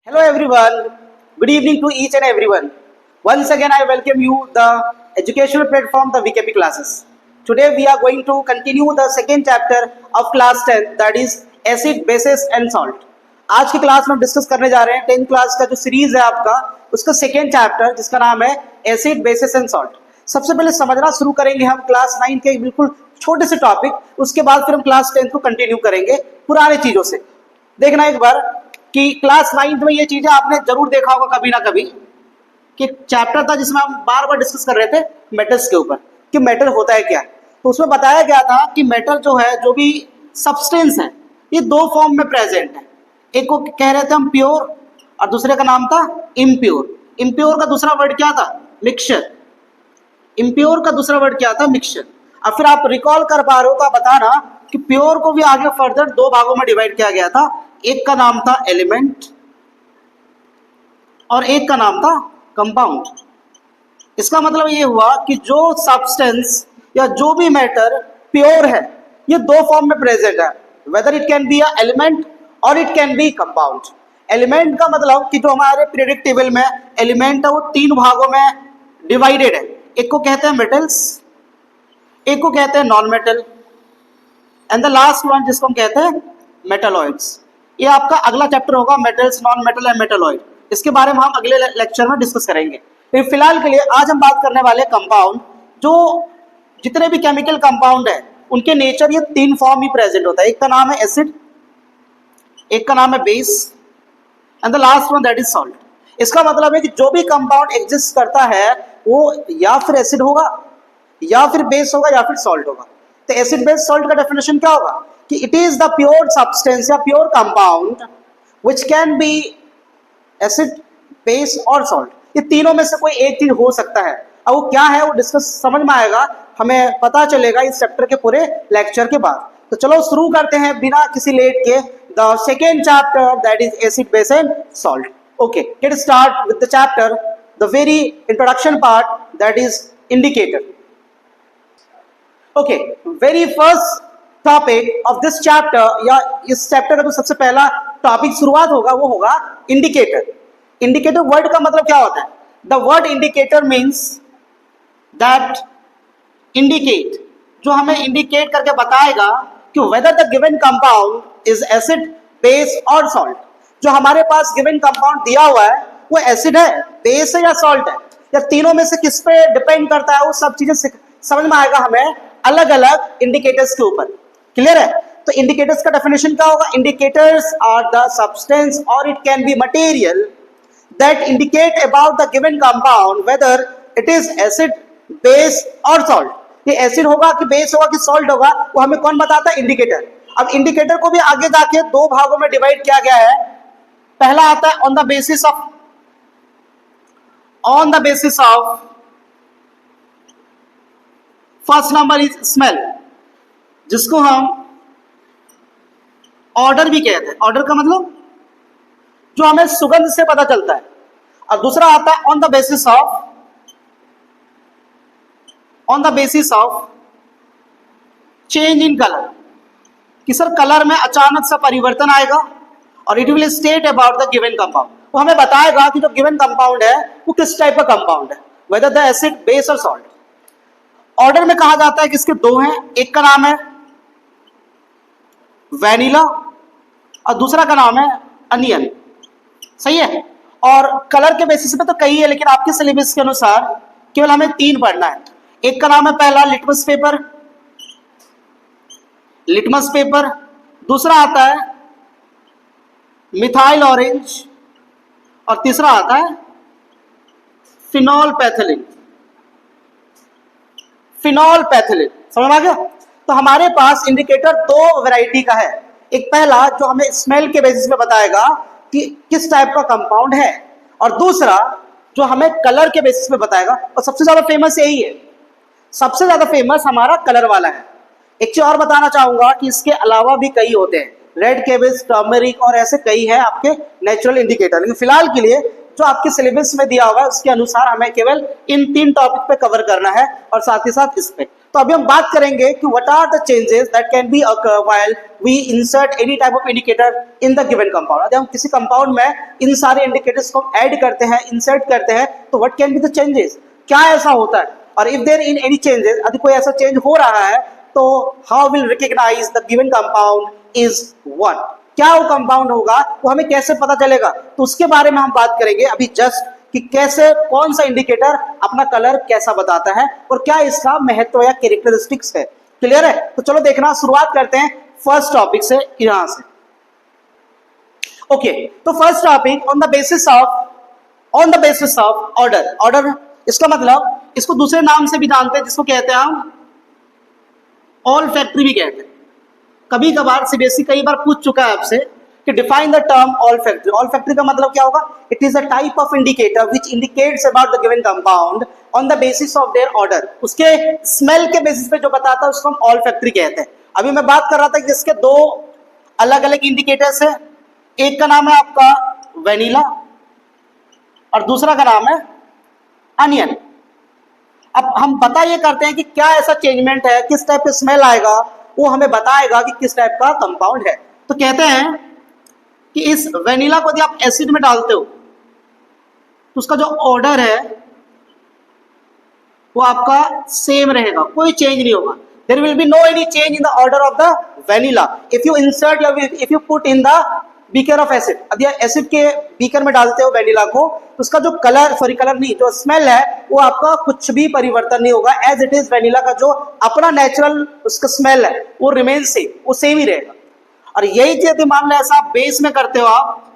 Hello everyone. Good evening to each and everyone. Once again I welcome you the educational platform the VKP classes. Today we are going to continue the second chapter of class 10 that is acid bases and salt. आज की class में हम discuss करने जा रहे हैं 10th class का जो सीरीज है आपका उसका सेकेंड चैप्टर जिसका नाम है एसिड बेसिस एंड सॉल्ट. सबसे पहले समझना शुरू करेंगे हम क्लास 9 के बिल्कुल छोटे से टॉपिक, उसके बाद फिर हम क्लास 10 को कंटिन्यू करेंगे पुराने चीजों से. देखना एक बार कि क्लास 9 में ये चीजें आपने जरूर देखा होगा कभी ना कभी कि चैप्टर था जिसमें हम बार बार डिस्कस कर रहे थे मेटल्स के ऊपर कि मेटल होता है क्या. तो उसमें बताया गया था कि मेटल जो है जो भी सब्सटेंस है ये दो फॉर्म में प्रेजेंट है. एक को कह रहे थे हम प्योर और दूसरे का नाम था इम्प्योर. इम्प्योर का दूसरा वर्ड क्या था? मिक्सचर. इम्प्योर का दूसरा वर्ड क्या था? मिक्सचर. अब फिर आप रिकॉल कर पा रहे हो तो आप बताना कि प्योर को भी आगे फर्दर दो भागों में डिवाइड किया गया था. एक का नाम था एलिमेंट और एक का नाम था कंपाउंड. इसका मतलब ये हुआ कि जो सब्सटेंस या जो भी मैटर प्योर है ये दो फॉर्म में प्रेजेंट है, whether it can be a element और it can be compound. Element का मतलब कि जो हमारे पीरियोडिक टेबल में एलिमेंट है वो तीन भागों में डिवाइडेड है. एक को कहते हैं मेटल्स, एक को कहते हैं non metal and the last one जिसको हम कहते हैं मेटलॉइड्स. ये आपका अगला चैप्टर होगा metals, non metal and metalloid. इसके बारे में हम अगले लेक्चर में डिस्कस करेंगे. फिलहाल के लिए आज हम बात करने वाले कंपाउंड. जो जितने भी केमिकल कंपाउंड है उनके नेचर ये तीन फॉर्म ही प्रेजेंट होता है. एक का नाम है एसिड, एक का नाम है base and the last one that is salt. इसका मतलब है कि जो भी कंपाउंड एग्जिस्ट करता है वो या फिर एसिड होगा या फिर बेस होगा या फिर सॉल्ट होगा. तो एसिड बेस सॉल्ट का डेफिनेशन क्या होगा कि it is the pure substance या pure compound which can be acid, base और सॉल्ट. ये तीनों में से कोई एक चीज हो सकता है. अब वो क्या है वो डिस्कस समझ में आएगा, हमें पता चलेगा इस चैप्टर के पूरे लेक्चर के बाद. तो चलो शुरू करते हैं बिना किसी लेट के the second chapter that is acid base and salt. Okay, let's start with the chapter, the very introduction part that is indicator. Okay, very first topic of this chapter या इस चैप्टर का जो सबसे पहला topic शुरुआत होगा वो होगा इंडिकेटर. इंडिकेटर वर्ड का मतलब क्या होता है? The word indicator means that indicate, जो हमें इंडिकेट करके बताएगा कि whether the given compound is acid, base और सॉल्ट. जो हमारे पास गिवन कंपाउंड दिया हुआ है वो एसिड है, बेस है या सॉल्ट है, या तीनों में से किस पे डिपेंड करता है, वो सब चीजें समझ में आएगा हमें अलग अलग इंडिकेटर्स के ऊपर. क्लियर है? तो इंडिकेटर्स का डेफिनेशन क्या होगा? इंडिकेटर्स आर द सब्सटेंस और it can B material that indicate about the given compound whether it is acid, base और सॉल्ट. ये एसिड होगा कि बेस होगा कि सॉल्ट होगा वो हमें कौन बताता है? इंडिकेटर. अब इंडिकेटर को भी आगे जाके दो भागों में डिवाइड किया गया है. पहला आता है on the basis of first number is smell, जिसको हम ऑर्डर भी कहते हैं. ऑर्डर का मतलब जो हमें सुगंध से पता चलता है. और दूसरा आता है on the basis of change in colour, कि सर कलर में अचानक सा परिवर्तन आएगा और it will state about the given compound. वो हमें बताएगा कि जो गिवन कंपाउंड है वो किस टाइप का कंपाउंड है, वेदर द एसिड, बेस और सॉल्ट. ऑर्डर में कहा जाता है कि इसके दो हैं, एक का नाम है वैनिला और दूसरा का नाम है अनियन. सही है? और कलर के बेसिस पे तो कई है लेकिन आपके सिलेबस के अनुसार केवल हमें तीन पढ़ना है. एक का नाम है पहला लिटमस पेपर, दूसरा आता है मिथाइल ऑरेंज और तीसरा आता है फिनॉल पैथिलिन. समझ में आ गया? तो हमारे पास इंडिकेटर दो वैरायटी का है. एक पहला जो हमें स्मेल के बेसिस पे बताएगा कि किस टाइप का कंपाउंड है, और दूसरा जो हमें कलर के बेसिस पे बताएगा. और सबसे ज्यादा फेमस यही है, सबसे ज्यादा फेमस हमारा कलर वाला है. एक चीज और बताना चाहूंगा कि इसके अलावा भी कई होते हैं, रेड केबिस, टर्मरिक और ऐसे कई हैं आपके नेचुरल इंडिकेटर. लेकिन फिलहाल के लिए जो आपके सिलेबस में दिया हुआ है उसके अनुसार हमें केवल इन तीन टॉपिक पे कवर करना है और साथ ही साथ इस पे. तो अभी हम बात करेंगे कि what are the changes that can be occur while we insert any type of indicator in the given compound. यदि हम किसी कंपाउंड में इन सारे इंडिकेटर्स को ऐड करते हैं, इंसर्ट करते हैं, तो what can be the changes, क्या ऐसा होता है, और if there in any changes, यदि कोई ऐसा चेंज हो रहा है, तो how will recognise the given compound is what, क्या वो कंपाउंड होगा, वो हमें कैसे पता चलेगा, तो उसके बारे में हम बात करेंगे अभी जस्ट, कि कैसे कौन सा इंडिकेटर अपना कलर कैसा बताता है और क्या इसका महत्व या कैरेक्टरिस्टिक्स है। क्लियर है? तो चलो देखना शुरुआत करते हैं फर्स्ट टॉपिक से, यहां से। ओके, तो first topic on the basis of order. Order इसका मतलब, इसको दूसरे नाम से भी जानते हैं, जिसको कहते हैं हम ऑल फैक्ट्री भी कहते हैं। कभी कभार सीबीएसई कई बार पूछ चुका है आपसे कि define the term all factory. All factory का मतलब क्या होगा? It is a type of indicator which indicates about the given compound on the basis of their order. उसके स्मेल के बेसिस पे जो बताता है उसको हम ऑल फैक्ट्री कहते हैं। अभी मैं बात कर रहा था कि इसके दो अलग अलग इंडिकेटर्स है, एक का नाम है आपका वेनिला और दूसरा का नाम है अनियन। अब हम पता ये करते हैं कि क्या ऐसा चेंजमेंट है, किस टाइप का स्मेल आएगा, वो हमें बताएगा कि किस टाइप का कंपाउंड है। तो कहते हैं कि इस वेनिला को यदि आप एसिड में डालते हो तो उसका जो ऑर्डर है वो आपका सेम रहेगा, कोई चेंज नहीं होगा। There will be no any change in the order of the vanilla if you insert या if you put in the beaker of acid. यदि एसिड के बीकर में डालते हो वेनिला को, तो उसका जो कलर नहीं, जो स्मेल है वो आपका कुछ भी परिवर्तन नहीं होगा। एज इट इज वेनिला का जो अपना नेचुरल उसका स्मेल है वो रिमेन सेम, वो सेम ही रहेगा। और यही चीज यदि मान लो ऐसा बेस में करते हो आप,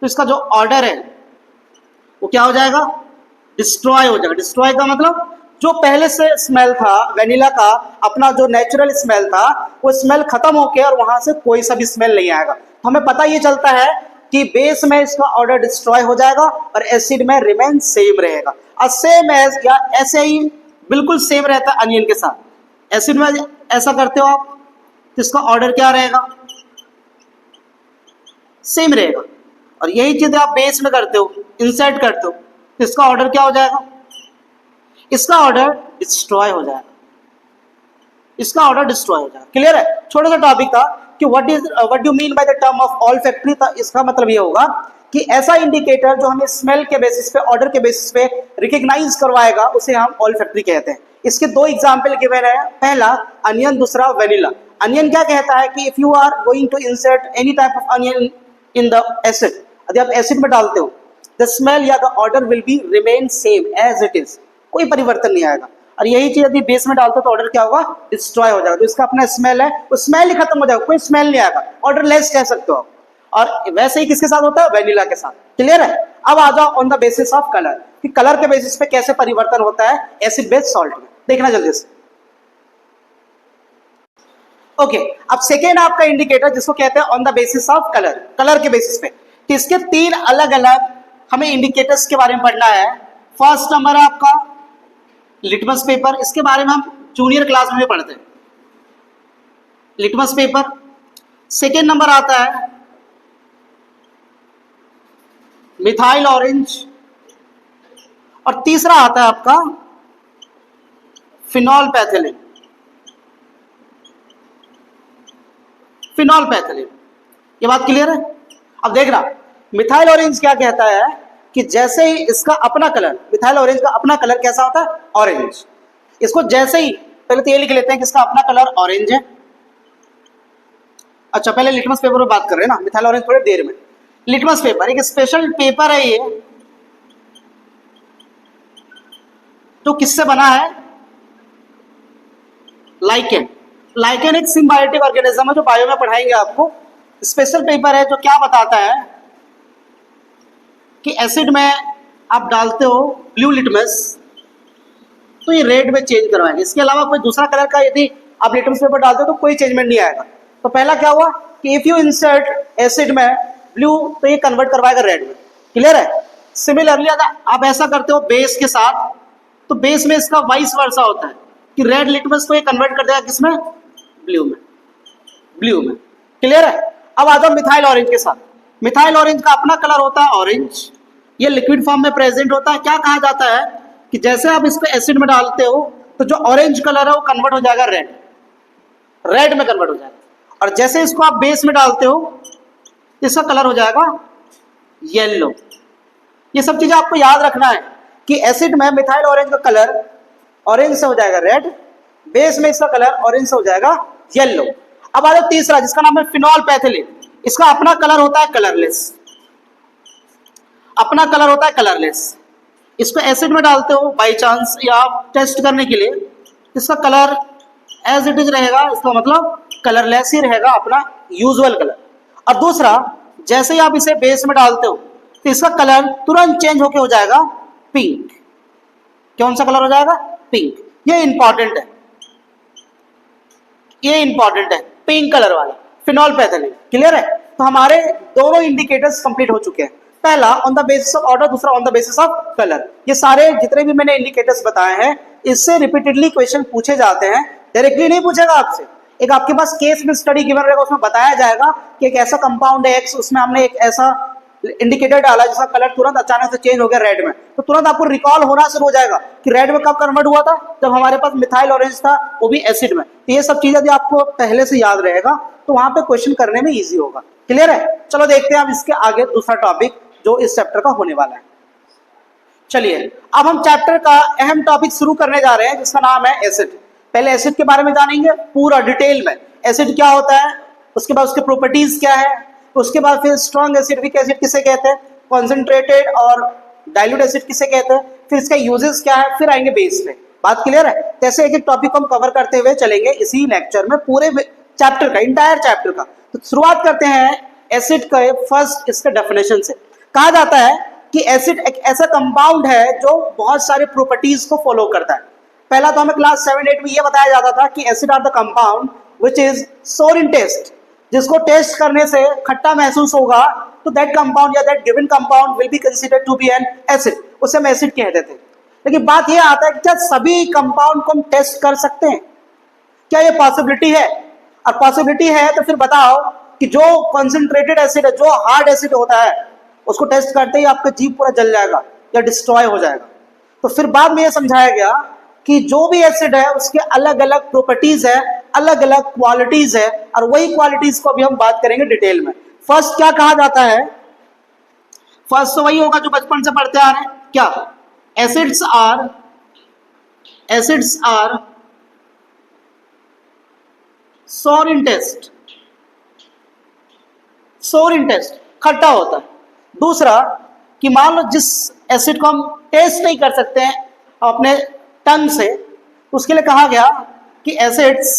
तो इसका जो ऑर्डर है वो क्या हो जाएगा? डिस्ट्रॉय हो जाएगा। डिस्ट्रॉय का मतलब जो पहले से स्मेल था वेनिला का, अपना जो नेचुरल स्मेल था, वो स्मेल खत्म होके और वहां से कोई सा भी स्मेल नहीं आएगा। तो हमें पता ये चलता है कि बेस में इसका ऑर्डर डिस्ट्रॉय हो जाएगा और एसिड में रिमेन सेम रहेगा। और सेम एज, या ऐसे ही बिल्कुल सेम रहता है अनियन के साथ। एसिड में ऐसा करते हो आप तो इसका ऑर्डर क्या रहेगा? सेम रहेगा। और यही चीज आप बेस में करते हो, इंसर्ट करते हो, तो इसका ऑर्डर क्या हो जाएगा? इसका ऑर्डर डिस्ट्रॉय हो जाएगा। इसका ऑर्डर डिस्ट्रॉय हो जाएगा। क्लियर है? छोटा सा टॉपिक था कि what do mean by the term of all factory. तो इसका मतलब ये होगा कि ऐसा इंडिकेटर जो हमें स्मेल के बेसिस पे, ऑर्डर के बेसिस पे रिकॉग्नाइज करवाएगा, उसे हम ऑल फैक्ट्री कहते हैं। इसके दो एग्जांपल गिवन है, पहला अनियन, दूसरा वेनिला। अनियन क्या कहता है कि if you are going to insert any type of onion in the acid, यदि आप एसिड में डालते हो, द स्मेल या the odour will be remain same as it is, कोई परिवर्तन नहीं आएगा। और यही चीज यदि बेस में डालते हो तो ऑर्डर क्या होगा? डिस्ट्रॉय हो जाएगा। तो इसका अपना स्मेल है, वो स्मेल ही खत्म हो जाएगा, कोई स्मेल नहीं आएगा, ऑर्डर लेस कह सकते हो आप। और वैसे ही किसके साथ होता है? वेनिला के साथ। क्लियर है? अब आ जाओ on the basis of colour, कि कलर के बेसिस पे कैसे परिवर्तन होता है एसिड बेस्ड सॉल्ट में। देखना जल्दी से। ओके, अब सेकेंड आपका इंडिकेटर जिसको कहते हैं on the basis of colour, colour के बेसिस पे। तो इसके तीन अलग अलग हमें इंडिकेटर्स के बारे में पढ़ना है। फर्स्ट नंबर है आपका लिटमस पेपर, इसके बारे में हम जूनियर क्लास में भी पढ़ते हैं, लिटमस पेपर। सेकेंड नंबर आता है मिथाइल ऑरेंज, और तीसरा आता है आपका फिनॉल पैथिलीन। फिनॉल पैथिलीन, ये बात क्लियर है? अब देख रहा, मिथाइल ऑरेंज क्या कहता है कि जैसे ही इसका अपना कलर, मिथाइल ऑरेंज का अपना कलर कैसा होता है? ऑरेंज। इसको जैसे ही, पहले तो ये लिख लेते हैं कि इसका अपना कलर ऑरेंज है। अच्छा, पहले लिटमस पेपर में बात कर रहे हैं ना, मिथाइल ऑरेंज थोड़ी देर में। लिटमस पेपर एक स्पेशल पेपर है ये, तो किससे बना है? लाइकेन। लाइकेन एक सिम्बायोटिक ऑर्गेनिज्म है जो बायो में पढ़ाएंगे आपको। स्पेशल पेपर है जो क्या बताता है कि एसिड में आप डालते हो ब्लू लिटमस, तो ये रेड में चेंज करवाएंगे। इसके अलावा कोई दूसरा कलर का यदि आप लिटमस पेपर डालते हो तो कोई चेंजमेंट नहीं आएगा। तो पहला क्या हुआ कि इफ यू इंसर्ट एसिड में ब्लू, तो ये कन्वर्ट करवाएगा रेड में। क्लियर है? सिमिलरली अगर आप ऐसा करते हो बेस के साथ, तो बेस में इसका वाइस वर्सा होता है कि रेड लिटमस को ये कन्वर्ट कर देगा किसमें? ब्लू में। ब्लू में। क्लियर है? अब आ जाओ मिथाइल ऑरेंज के साथ। मिथाइल ऑरेंज का अपना कलर होता है ऑरेंज, ये लिक्विड फॉर्म में प्रेजेंट होता है। क्या कहा जाता है कि जैसे आप इसको एसिड में डालते हो, तो जो ऑरेंज कलर है वो कन्वर्ट हो जाएगा रेड, रेड में कन्वर्ट हो जाएगा। और जैसे इसको आप बेस में डालते हो इसका कलर हो जाएगा येलो। ये सब चीजें आपको याद रखना है कि एसिड में मिथाइल ऑरेंज का कलर ऑरेंज से हो जाएगा रेड, बेस में इसका कलर ऑरेंज से हो जाएगा येलो। अब आ जाओ तीसरा जिसका नाम है फिनॉल पैथिलीन। इसका अपना कलर होता है कलरलेस, अपना कलर होता है कलरलेस। इसको एसिड में डालते हो बाय चांस या टेस्ट करने के लिए, इसका कलर एज इट इज रहेगा, इसका मतलब कलरलेस ही रहेगा, अपना यूजुअल कलर। और दूसरा जैसे ही आप इसे बेस में डालते हो तो इसका कलर तुरंत चेंज होके हो जाएगा पिंक। कौन सा कलर हो जाएगा? पिंक। ये इंपॉर्टेंट है, ये इंपॉर्टेंट है, पिंक कलर वाला फिनॉल पैथिलीन। क्लियर है? तो हमारे दोनों इंडिकेटर्स कंप्लीट हो चुके हैं, पहला on the basis of order, दूसरा on the basis of colour. ये सारे जितने भी मैंने इंडिकेटर्स बताए हैं इससे रिपीटेडली क्वेश्चन पूछे जाते हैं, डायरेक्टली नहीं पूछेगा आपसे। एक आपके पास केस में स्टडी गिवन रहेगा, उसमें बताया जाएगा कि एक ऐसा कंपाउंड है एक्स, उसमें हमने एक ऐसा इंडिकेटर डाला जिसका कलर तुरंत अचानक से चेंज हो गया रेड में, तो तुरंत आपको रिकॉल होना शुरू हो जाएगा कि रेड में कब कन्वर्ट हुआ था, जब हमारे पास मिथाइल ऑरेंज था, वो भी एसिड में। तो ये सब चीजें यदि आपको पहले से याद रहेगा तो वहां पे क्वेश्चन करने में इजी होगा। क्लियर है? चलो देखते हैं अब इसके आगे दूसरा टॉपिक जो इस चैप्टर का होने वाला है। चलिए अब हम चैप्टर का अहम टॉपिक शुरू करने जा रहे हैं जिसका नाम है एसिड। पहले एसिड के बारे में जानेंगे पूरा डिटेल में, एसिड क्या होता है, उसके बाद उसके प्रॉपर्टीज क्या है, उसके बाद फिर स्ट्रॉन्ग एसिड, वीक एसिड किसे कहते हैं, कॉन्सेंट्रेटेड और डाइल्यूट एसिड किसे कहते हैं, फिर इसका यूजेस क्या है, फिर आएंगे बेस पे। बात क्लियर है? जैसे एक एक टॉपिक को हम कवर करते हुए चलेंगे इसी लेक्चर में, पूरे चैप्टर का, इंटायर चैप्टर का। तो शुरुआत करते हैं एसिड का फर्स्ट इसके डेफिनेशन से। कहा जाता है कि एसिड एक ऐसा कंपाउंड है जो बहुत सारे प्रॉपर्टीज को फॉलो करता है। पहला तो हमें क्लास 7-8 में यह बताया जाता था कि acid are the compound which is sour in test, जिसको टेस्ट करने से खट्टा महसूस होगा तो दैट कंपाउंड या that given compound will be considered to be an acid, उसे हम एसिड कहते थे। लेकिन बात यह आता है कि क्या सभी कंपाउंड को हम टेस्ट कर सकते हैं? क्या ये पॉसिबिलिटी है? और पॉसिबिलिटी है तो फिर बताओ कि जो कॉन्सेंट्रेटेड एसिड है, जो हार्ड एसिड होता है, उसको टेस्ट करते ही आपका जीव पूरा जल जाएगा या डिस्ट्रॉय हो जाएगा। तो फिर बाद में यह समझाया गया कि जो भी एसिड है उसके अलग अलग प्रॉपर्टीज है, अलग अलग क्वालिटीज है, और वही क्वालिटीज को अभी हम बात करेंगे डिटेल में। फर्स्ट क्या कहा जाता है? फर्स्ट तो वही होगा जो बचपन से पढ़ते आ रहे हैं, क्या? एसिड्स आर सोर इन टेस्ट, सोर इन टेस्ट, खट्टा होता है। दूसरा कि मान लो जिस एसिड को हम टेस्ट नहीं कर सकते हैं अपने टंग से, उसके लिए कहा गया कि एसिड्स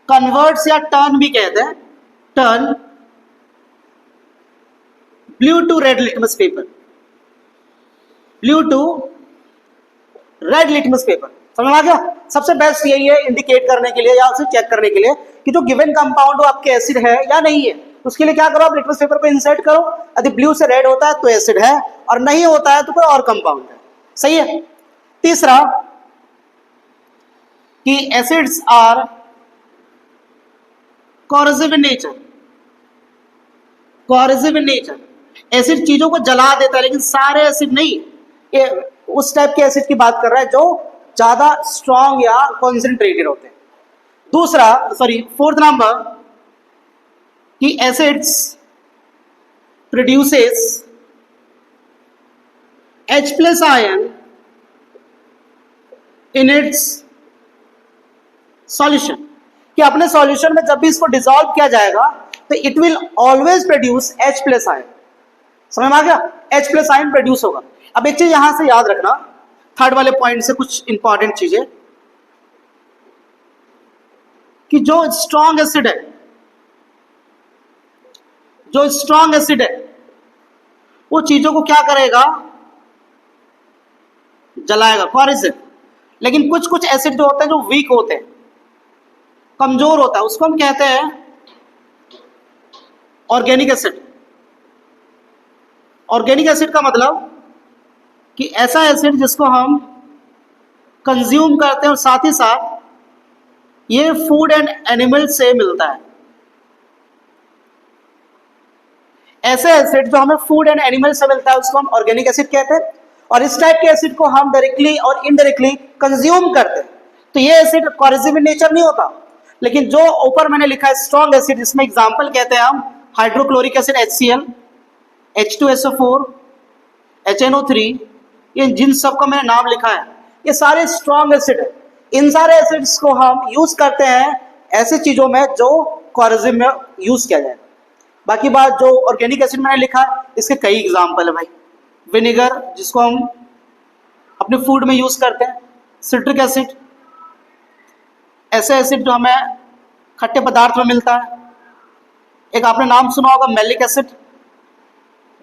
कन्वर्ट्स या टर्न भी कहते हैं, turn blue to red litmus paper, blue to red litmus paper. समझ में आ गया? सबसे बेस्ट यही है इंडिकेट करने के लिए या उसे चेक करने के लिए कि जो गिवन कंपाउंड वो आपके एसिड है या नहीं है। उसके लिए क्या करो, आप लिटमस पेपर को इंसर्ट करो, यदि ब्लू से रेड होता है तो एसिड है, और नहीं होता है तो कोई और कंपाउंड है। सही है? तीसरा कि acids are corrosive in nature, corrosive in nature, acid चीजों को जला देता है, लेकिन सारे एसिड नहीं, ये उस टाइप के एसिड की बात कर रहा है जो ज्यादा स्ट्रॉन्ग या कॉन्सेंट्रेटेड होते हैं। दूसरा फोर्थ नंबर कि acids produces H+ ion in its solution, कि अपने सॉल्यूशन में जब भी इसको डिसॉल्व किया जाएगा तो it will always produce H+ ion. समझ में आ गया? H+ आयन प्रोड्यूस होगा। अब एक चीज यहां से याद रखना, थर्ड वाले पॉइंट से कुछ इंपॉर्टेंट चीजें, कि जो स्ट्रॉन्ग एसिड है, जो स्ट्रॉन्ग एसिड है वो चीजों को क्या करेगा, जलाएगा, कोरोसिव। लेकिन कुछ कुछ एसिड जो होते हैं जो वीक होते हैं, कमजोर होता है, उसको हम कहते हैं ऑर्गेनिक एसिड। ऑर्गेनिक एसिड का मतलब कि ऐसा एसिड जिसको हम कंज्यूम करते हैं और साथ ही साथ ये फूड एंड एनिमल से मिलता है। ऐसे एसिड जो हमें फूड एंड एनिमल से मिलता है उसको हम ऑर्गेनिक एसिड कहते हैं। और इस टाइप के एसिड को हम डायरेक्टली और इनडायरेक्टली कंज्यूम करते हैं। तो ये एसिड कॉरेसिव इन नेचर नहीं होता, लेकिन जो ऊपर मैंने लिखा है स्ट्रॉन्ग एसिड, इसमें एग्जांपल कहते हैं हम hydrochloric acid HCl, H2SO4, HNO3, ये जिन सब का मैंने नाम लिखा है ये सारे स्ट्रॉन्ग एसिड है। इन सारे एसिड्स को हम यूज करते हैं ऐसी चीजों में जो कॉरेसिव में यूज किया जाएगा। बाकी बात जो ऑर्गेनिक एसिड मैंने लिखा है इसके कई एग्जाम्पल है भाई। विनेगर जिसको हम अपने फूड में यूज करते हैं, सिट्रिक एसिड, ऐसे एसिड जो हमें खट्टे पदार्थ में मिलता है। एक आपने नाम सुना होगा मैलिक एसिड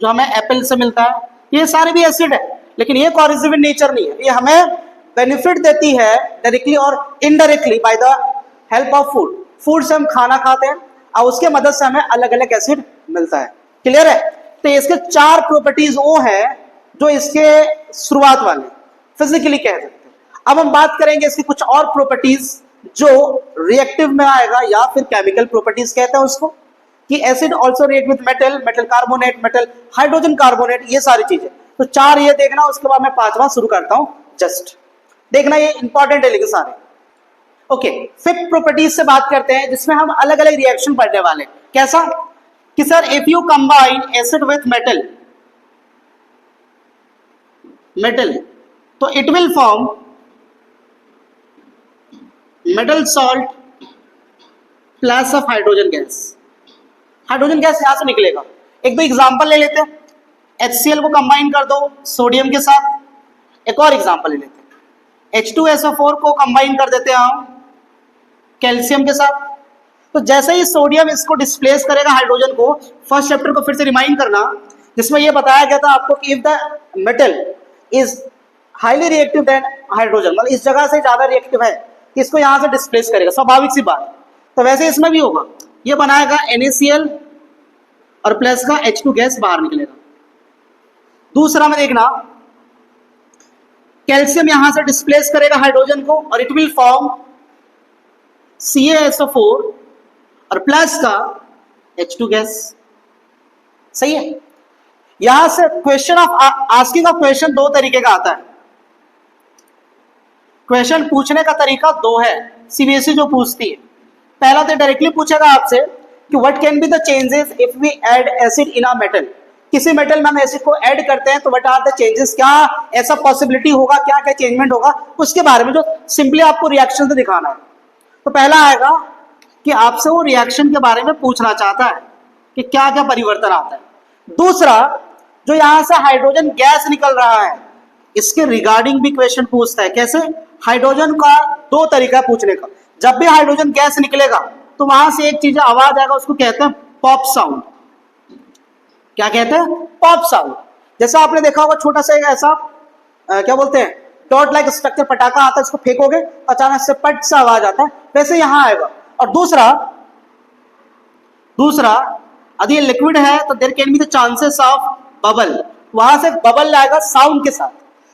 जो हमें एप्पल से मिलता है। ये सारे भी एसिड है, लेकिन ये कॉरेसिव इन नेचर नहीं है। ये हमें बेनिफिट देती है डायरेक्टली और indirectly by the help of food. Food से हम खाना खाते हैं और उसके मदद से हमें अलग अलग एसिड मिलता है। क्लियर है? तो इसके 4 प्रॉपर्टीज वो है जो इसके शुरुआत वाले फिजिकली कह सकते हैं। अब हम बात करेंगे इसकी कुछ और प्रॉपर्टीज जो रिएक्टिव में आएगा या फिर केमिकल प्रॉपर्टीज कहते हैं उसको, कि acid also react with metal, metal carbonate, metal hydrogen carbonate, ये सारी चीजें। तो 4 ये देखना, उसके बाद मैं 5वां शुरू करता हूं। जस्ट देखना, ये इंपॉर्टेंट है लेकिन सारे। ओके, 5th प्रॉपर्टीज से बात करते हैं जिसमें हम अलग अलग रिएक्शन पढ़ने वाले। कैसा कि sir if you combine acid with metal तो it will form metal salt plus of hydrogen gas. Hydrogen gas यहां से निकलेगा। एक दो एग्जांपल ले लेते हैं। HCl को कंबाइन कर दो सोडियम के साथ। एक और एग्जांपल ले लेते हैं, H2SO4 को कंबाइन कर देते हैं हम कैल्शियम के साथ। तो जैसे ही सोडियम इसको डिस्प्लेस करेगा हाइड्रोजन को, फर्स्ट चैप्टर को फिर से रिमाइंड करना जिसमें यह बताया गया था आपको कि if the metal is highly reactive than hydrogen, मतलब इस जगह से ज्यादा रिएक्टिव है, इसको यहां से डिस्प्लेस करेगा, स्वाभाविक सी बात। तो वैसे इसमें भी होगा, ये बनाएगा NaCl और प्लस का H2 गैस बाहर निकलेगा। दूसरा में देखना, कैल्शियम यहां से डिस्प्लेस करेगा हाइड्रोजन को और इट विल फॉर्म CaSO4 और प्लस का H2 गैस। सही है? यहां से question of asking of question 2 तरीके का आता है। क्वेश्चन पूछने का तरीका 2 है CBSE जो पूछती है। पहला तो डायरेक्टली पूछेगा आपसे कि what can be the changes if we add acid in a metal. किसी मेटल में हम एसिड को ऐड करते हैं तो व्हाट आर द चेंजेस, क्या ऐसा पॉसिबिलिटी होगा, क्या क्या चेंजमेंट होगा, उसके बारे में जो सिंपली आपको रिएक्शन से दिखाना है। तो पहला आएगा कि आपसे वो रिएक्शन के बारे में पूछना चाहता है कि क्या क्या परिवर्तन आता है। दूसरा, जो यहां से हाइड्रोजन गैस निकल रहा है इसके रिगार्डिंग भी क्वेश्चन पूछता है। कैसे? हाइड्रोजन का 2 तरीका पूछने का। जब भी हाइड्रोजन गैस निकलेगा तो वहां से एक चीज आवाज आएगा, उसको कहते हैं पॉप साउंड। क्या कहते हैं? Pop sound. जैसा आपने देखा होगा छोटा सा ऐसा क्या बोलते हैं डॉट लाइक स्ट्रक्चर, पटाखा आता है, इसको फेंकोगे अचानक से पट सा आवाज आता है, वैसे यहां आएगा। और दूसरा यदि ये लिक्विड है तो there can be the chances of bubble, वहां से बबल आएगा साउंड के साथ।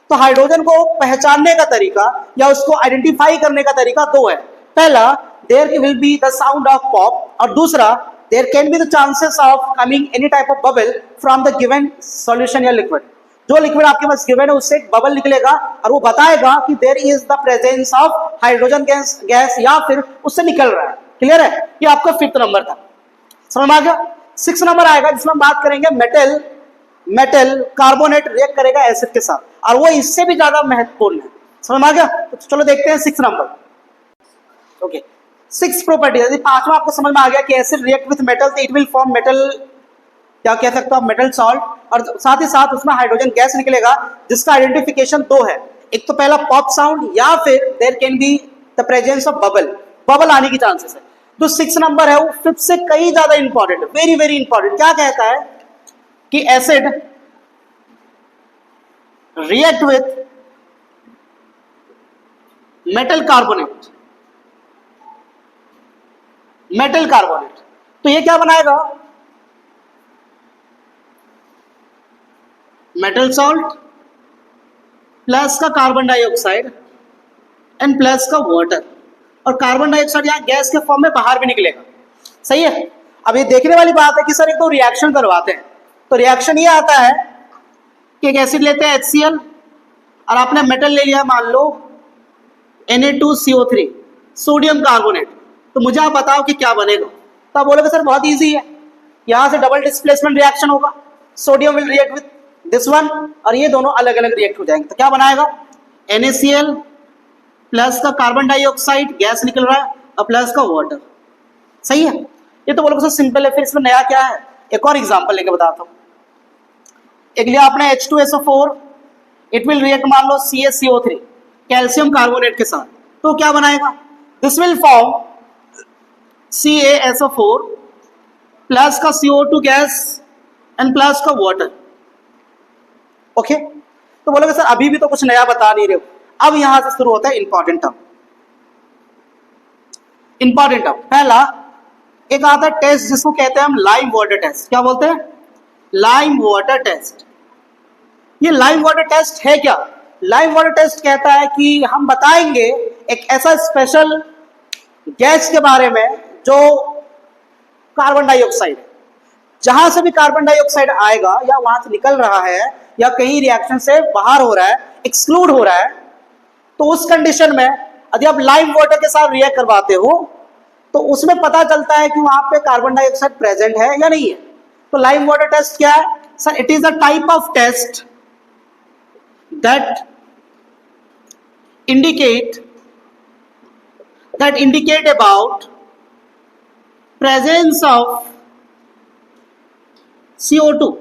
तो हाइड्रोजन को पहचानने का तरीका या उसको आइडेंटिफाई करने का तरीका 2 है। पहला, there will be the sound of pop, और दूसरा, there can be the chances of coming any type of bubble from the given solution या लिक्विड। जो लिक्विड आपके पास गिवन है उससे एक बबल निकलेगा और वो बताएगा कि there is the presence of hydrogen gas या फिर उससे निकल रहा है। क्लियर है? ये आपका 5th नंबर था। समझ में आ गया? 6th नंबर आएगा जिसमें हम बात करेंगे मेटल कार्बोनेट रिएक्ट करेगा एसिड के साथ, और वो इससे भी ज्यादा महत्वपूर्ण है। समझ में आ गया? तो चलो देखते हैं 6th number. Okay, 6th property, यदि 5वां आपको समझ में आ गया कि एसिड रिएक्ट विथ मेटल तो इट विल फॉर्म मेटल, क्या कह सकते हो आप, मेटल सॉल्ट, और साथ ही साथ उसमें हाइड्रोजन गैस निकलेगा जिसका आइडेंटिफिकेशन 2 है। एक तो पहला पॉप साउंड या फिर there can be the presence of bubble आने की चांसेस है। जो 6 नंबर है वो 5th से कई ज्यादा इंपॉर्टेंट है, वेरी वेरी इंपॉर्टेंट। क्या कहता है कि acid react with metal carbonate, तो ये क्या बनाएगा? मेटल सॉल्ट प्लस का कार्बन डाइऑक्साइड एंड प्लस का वाटर, और कार्बन डाइऑक्साइड यहां गैस के फॉर्म में बाहर भी निकलेगा। सही है? अब ये देखने वाली बात है कि सर एक तो रिएक्शन करवाते हैं, तो रिएक्शन ये आता है कि एक एसिड लेते हैं HCl, और आपने मेटल ले लिया मान लो Na2CO3 सोडियम कार्बोनेट, तो मुझे आप बताओ कि क्या बनेगा। तो आप बोलोगे सर बहुत इजी है, यहाँ से डबल डिस्प्लेसमेंट रिएक्शन होगा, sodium will react with this one और ये दोनों अलग अलग रिएक्ट हो जाएंगे। तो क्या बनाएगा, NaCl प्लस का कार्बन डाइऑक्साइड गैस निकल रहा है और प्लस का वाटर। सही है, ये तो बोलोगे सर सिंपल है, फिर इसमें नया क्या है। एक और एग्जांपल लेके बताता हूँ। एक लिया आपने H2SO4, इट विल रिएक्ट मान लो CaCO3 कैल्शियम कार्बोनेट के साथ, तो क्या बनाएगा, this will form CaSO4 plus का CO2 गैस एंड प्लस का वाटर। ओके, तो बोलोगे सर अभी भी तो कुछ नया बता नहीं रहे हो। अब यहां से शुरू होता है इंपॉर्टेंट टर्म। इंपॉर्टेंट टर्म पहला एक आता है टेस्ट जिसको कहते हैं हम लाइम वाटर टेस्ट। क्या बोलते हैं, लाइम वाटर टेस्ट। ये लाइम वाटर टेस्ट है क्या, लाइम वाटर टेस्ट कहता है कि हम बताएंगे एक ऐसा स्पेशल गैस के बारे में जो कार्बन डाइऑक्साइड है, जहां से भी कार्बन डाइऑक्साइड आएगा या वहां से निकल रहा है या कहीं रिएक्शन से बाहर हो रहा है, एक्सक्लूड हो रहा है, तो उस कंडीशन में यदि आप लाइम वाटर के साथ रिएक्ट करवाते हो तो उसमें पता चलता है कि वहां पे कार्बन डाइऑक्साइड प्रेजेंट है या नहीं है। तो लाइम वाटर टेस्ट क्या है sir, it is a type of test that indicate about presence of CO2।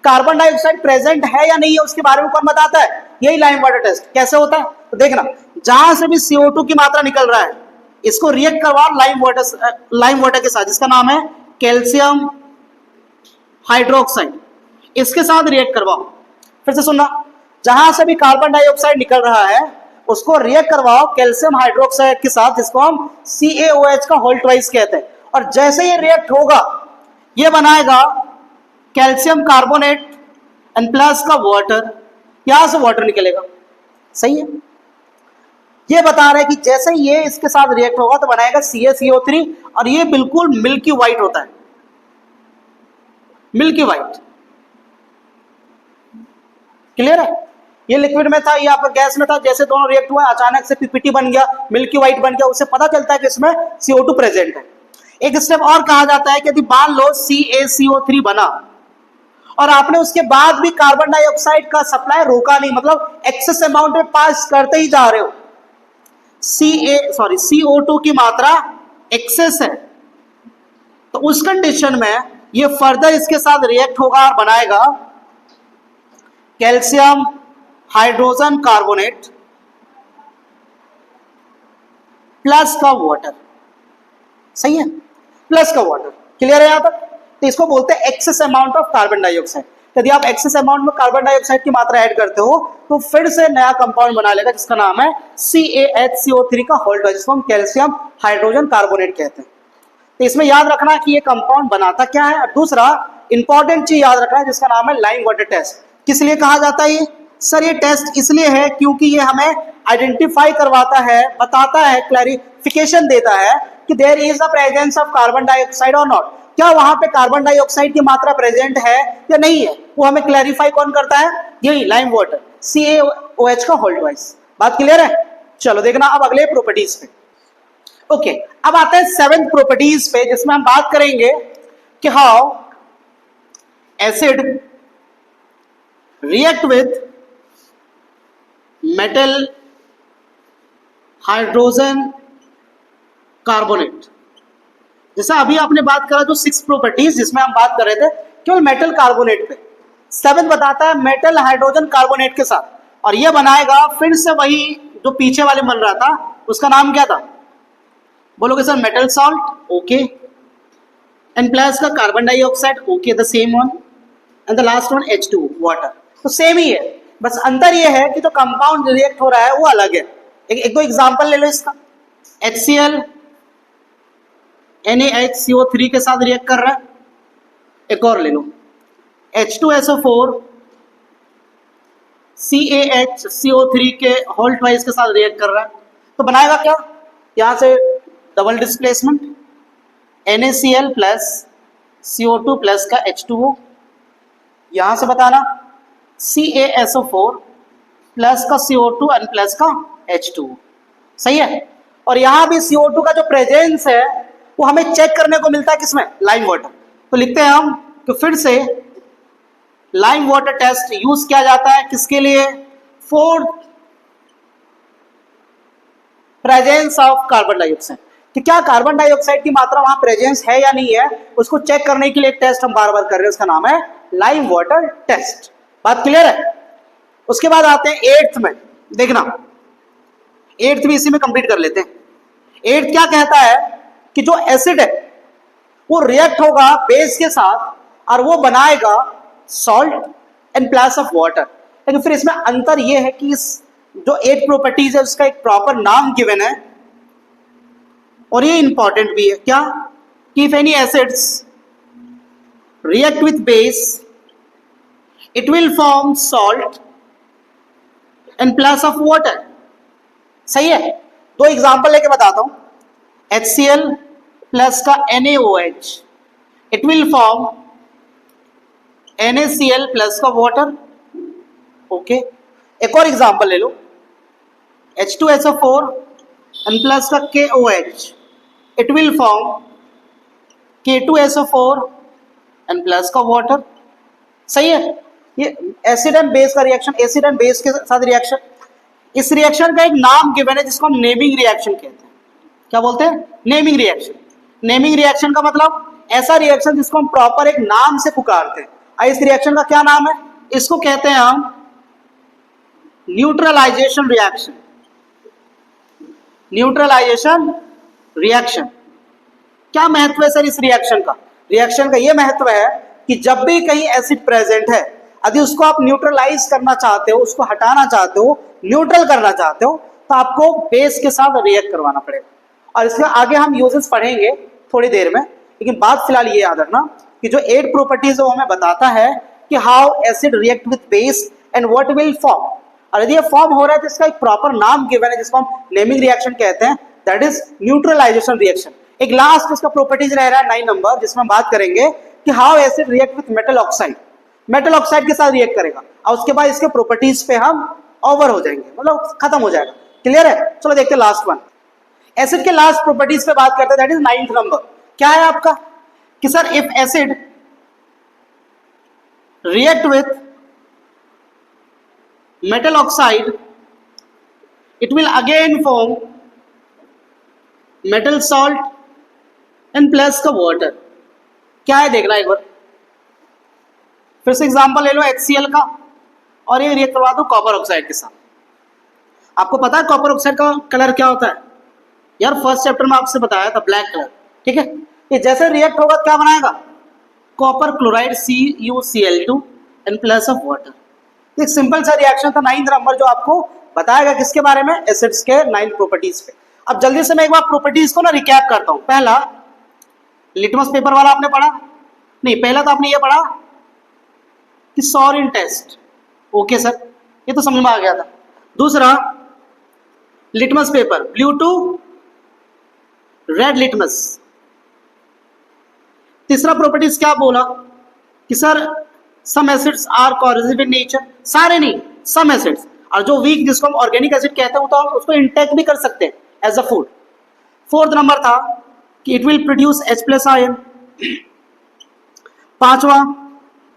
Carbon dioxide present है या नहीं है उसके बारे में कौन बताता है, यही लाइम वाटर टेस्ट। कैसे होता है तो देखना, जहां से भी CO2 की मात्रा निकल रहा है इसको रिएक्ट करवाओ लाइम वाटर के साथ, जिसका नाम है कैल्शियम हाइड्रोक्साइड, इसके साथ रिएक्ट करवाओ। फिर से सुनना, जहां से भी कार्बन डाइऑक्साइड निकल रहा है उसको रिएक्ट करवाओ कैल्शियम हाइड्रोक्साइड के साथ, जिसको हम CaOH का होल ट्वाइस कहते हैं। और जैसे ये रिएक्ट होगा ये बनाएगा कैल्शियम कार्बोनेट एंड प्लस का वाटर, यहां से वाटर निकलेगा। सही है, ये बता रहे हैं कि जैसे ये इसके साथ रिएक्ट होगा तो बनाएगा CaCO3 और ये बिल्कुल मिल्की व्हाइट होता है, मिल्की व्हाइट। क्लियर है, ये लिक्विड में था, ये आपका गैस में था, जैसे दोनों रिएक्ट हुआ अचानक से PPT बन गया, मिल्की व्हाइट बन गया, उससे पता चलता है कि इसमें CO2 प्रेजेंट है। एक स्टेप और कहा जाता है कि यदि मान लो CaCO3 बना और आपने उसके बाद भी कार्बन डाइऑक्साइड का सप्लाई रोका नहीं, मतलब एक्सेस अमाउंट में पास करते ही जा रहे हो, CO2 की मात्रा एक्सेस है, तो उस कंडीशन में ये फर्दर इसके साथ रिएक्ट होगा और बनाएगा कैल्शियम हाइड्रोजन कार्बोनेट प्लस का वाटर। सही है, प्लस का वाटर। क्लियर है यहां तक, तो इसको बोलते हैं excess amount of carbon dioxide. यदि आप एक्सेस अमाउंट में कार्बन डाइऑक्साइड की मात्रा ऐड करते हो तो फिर से नया कंपाउंड बना लेगा जिसका नाम है CaHCO3 का होल ट्वाइस, जिसको हम कैल्शियम हाइड्रोजन कार्बोनेट कहते हैं। तो इसमें याद रखना कि ये कंपाउंड बनाता क्या है। और दूसरा इंपॉर्टेंट चीज याद रखना है जिसका नाम है लाइम वाटर टेस्ट। किस लिए कहा जाता है ये सर, ये टेस्ट इसलिए है क्योंकि ये हमें आइडेंटिफाई करवाता है, बताता है, क्लैरिफिकेशन देता है कि there is the presence of carbon dioxide और नॉट, क्या वहां पे कार्बन डाइऑक्साइड की मात्रा प्रेजेंट है या नहीं है, वो हमें क्लैरिफाई कौन करता है, यही लाइम वाटर, CaOH का होल ट्वाइस। बात क्लियर है, चलो देखना अब अगले प्रॉपर्टीज पे। ओके, अब आते हैं 7th प्रॉपर्टीज पे, जिसमें हम बात करेंगे कि how acid react with metal hydrogen carbonate. जैसा अभी आपने बात करा जो 6 प्रॉपर्टीज जिसमें हम बात कर रहे थे केवल मेटल कार्बोनेट पे, 7 बताता है मेटल हाइड्रोजन कार्बोनेट के साथ, और ये बनाएगा फिर से वही जो पीछे वाले बन रहा था, उसका नाम क्या था, बोलोगे sir metal salt, okay, and plus का carbon dioxide, okay, the same one, and the last one H2 water. तो सेम ही है, बस अंतर ये है कि जो कंपाउंड रिएक्ट हो रहा है वो अलग है। एक दो एग्जांपल ले लो इसका, HCl NaHCO3 के साथ रिएक्ट कर रहा है, एक और ले लो H2SO4 CaHCO3 के होल ट्वाइस के साथ रिएक्ट कर रहा है, तो बनाएगा क्या, यहां से double displacement NaCl plus CO2 plus का H2O, यहां से बताना CaSO4 प्लस का CO2 एंड प्लस का H2। सही है। और यहां भी CO2 का जो प्रेजेंस है वो हमें चेक करने को मिलता है किसमें, लाइम वाटर। तो लिखते हैं हम कि फिर से लाइम वाटर टेस्ट यूज किया जाता है किसके लिए, for presence of carbon dioxide, कि क्या कार्बन डाइऑक्साइड की मात्रा वहां प्रेजेंस है या नहीं है, उसको चेक करने के लिए एक टेस्ट हम बार बार कर रहे हैं, उसका नाम है लाइम वाटर टेस्ट। बात क्लियर है। उसके बाद आते हैं 8th में, देखना 8th भी इसी में कंप्लीट कर लेते हैं। 8th क्या कहता है कि जो एसिड है वो रिएक्ट होगा बेस के साथ और वो बनाएगा salt and plus of water. लेकिन फिर इसमें अंतर ये है कि इस जो 8 प्रॉपर्टीज है उसका एक प्रॉपर नाम गिवन है, और ये इंपॉर्टेंट भी है क्या, कि if any acids react with base it will form salt and plus of water. सही है। दो एग्जांपल लेके बताता हूं। HCl प्लस का NaOH it will form NaCl plus का वाटर। ओके। एक और एग्जांपल ले लो, H2SO4 एंड प्लस का KOH it will form K2SO4 and plus का वाटर। सही है। ये एसिड एंड बेस का रिएक्शन, एसिड एंड बेस के साथ रिएक्शन। इस रिएक्शन का एक नाम गिवन है जिसको हम नेमिंग रिएक्शन कहते हैं। क्या बोलते हैं, नेमिंग रिएक्शन। नेमिंग रिएक्शन का मतलब ऐसा रिएक्शन जिसको हम प्रॉपर एक नाम से पुकारते हैं। और इस रिएक्शन का क्या नाम है, इसको कहते हैं हम न्यूट्रलाइजेशन रिएक्शन। Neutralization reaction. क्या महत्व है सर इस रिएक्शन का, रिएक्शन का यह महत्व है कि जब भी कहीं एसिड प्रेजेंट है, यदि उसको आप न्यूट्रलाइज करना चाहते हो, उसको हटाना चाहते हो, न्यूट्रल करना चाहते हो, तो आपको बेस के साथ रिएक्ट करवाना पड़ेगा। और इसमें आगे हम यूजेस पढ़ेंगे थोड़ी देर में, लेकिन बात फिलहाल ये याद रखना कि जो 8 प्रॉपर्टीज वो हमें बताता है कि how acid react with base and what will form. और यदि ये फॉर्म हो रहा है तो इसका एक प्रॉपर नाम गिवन है जिसको हम नेमिंग रिएक्शन कहते हैं, दैट इज न्यूट्रलाइजेशन रिएक्शन। एक लास्ट इसका प्रॉपर्टीज रह रहा है 9 नंबर, जिसमें हम बात करेंगे कि how acid react with metal oxide. Metal oxide के साथ रिएक्ट करेगा और उसके बाद इसके प्रॉपर्टीज पे हम ओवर हो जाएंगे, मतलब खत्म हो जाएगा। क्लियर है। चलो देखते हैं लास्ट वन, एसिड के लास्ट प्रॉपर्टीज पे बात करते हैं, दैट इज 9th नंबर। क्या है आपका कि sir if acid react with metal oxide it will again form metal salt and plus का वाटर। क्या है देखना एक बार, फिर से एग्जांपल ले लो HCl का, और ये रिएक्ट करवा दो कॉपर ऑक्साइड के साथ। आपको पता है कॉपर ऑक्साइड का कलर क्या होता है यार, फर्स्ट चैप्टर में आपसे बताया था, ब्लैक कलर। ठीक है। ये जैसे रिएक्ट होगा क्या बनाएगा, copper chloride CuCl2 and plus of water. एक सिंपल सा रिएक्शन था 9th नंबर जो आपको बताएगा किसके बारे में, एसिड्स के 9 प्रॉपर्टीज पे। अब जल्दी से मैं एक बार प्रॉपर्टीज को ना रिकैप करता हूं। पहला लिटमस पेपर वाला आपने पढ़ा नहीं, पहला तो आपने ये पढ़ा कि सॉरिन टेस्ट। ओके सर, ये तो समझ में आ गया था। दूसरा litmus paper, blue to red litmus. तीसरा प्रॉपर्टीज क्या बोला कि sir some acids are corrosive in nature, सारे नहीं, सम एसिड्स। और जो वीक जिसको हम ऑर्गेनिक एसिड कहते हैं तो हम उसको इंटेक भी कर सकते हैं as a food. 4th number था कि it will produce H+ ion. 5वां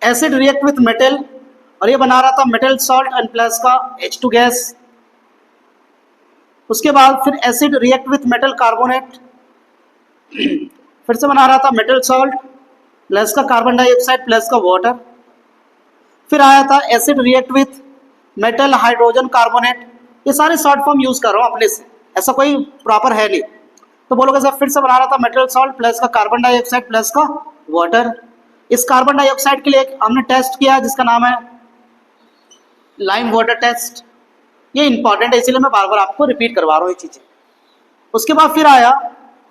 एसिड रिएक्ट विथ मेटल, और ये बना रहा था मेटल सॉल्ट एंड प्लस का H2 गैस। उसके बाद फिर acid react with metal carbonate, फिर से बना रहा था मेटल सॉल्ट प्लस का कार्बन डाइऑक्साइड प्लस का वाटर। फिर आया था acid react with metal hydrogen carbonate. ये सारे शॉर्ट फॉर्म यूज कर रहा हूँ अपने से, ऐसा कोई प्रॉपर है नहीं। तो बोलोगे सर फिर से बना रहा था मेटल सॉल्ट प्लस का कार्बन डाइऑक्साइड प्लस का वाटर। इस कार्बन डाइऑक्साइड के लिए हमने टेस्ट किया जिसका नाम है लाइम वाटर टेस्ट। ये इंपॉर्टेंट है इसीलिए मैं बार बार आपको रिपीट करवा रहा हूँ ये चीजें। उसके बाद फिर आया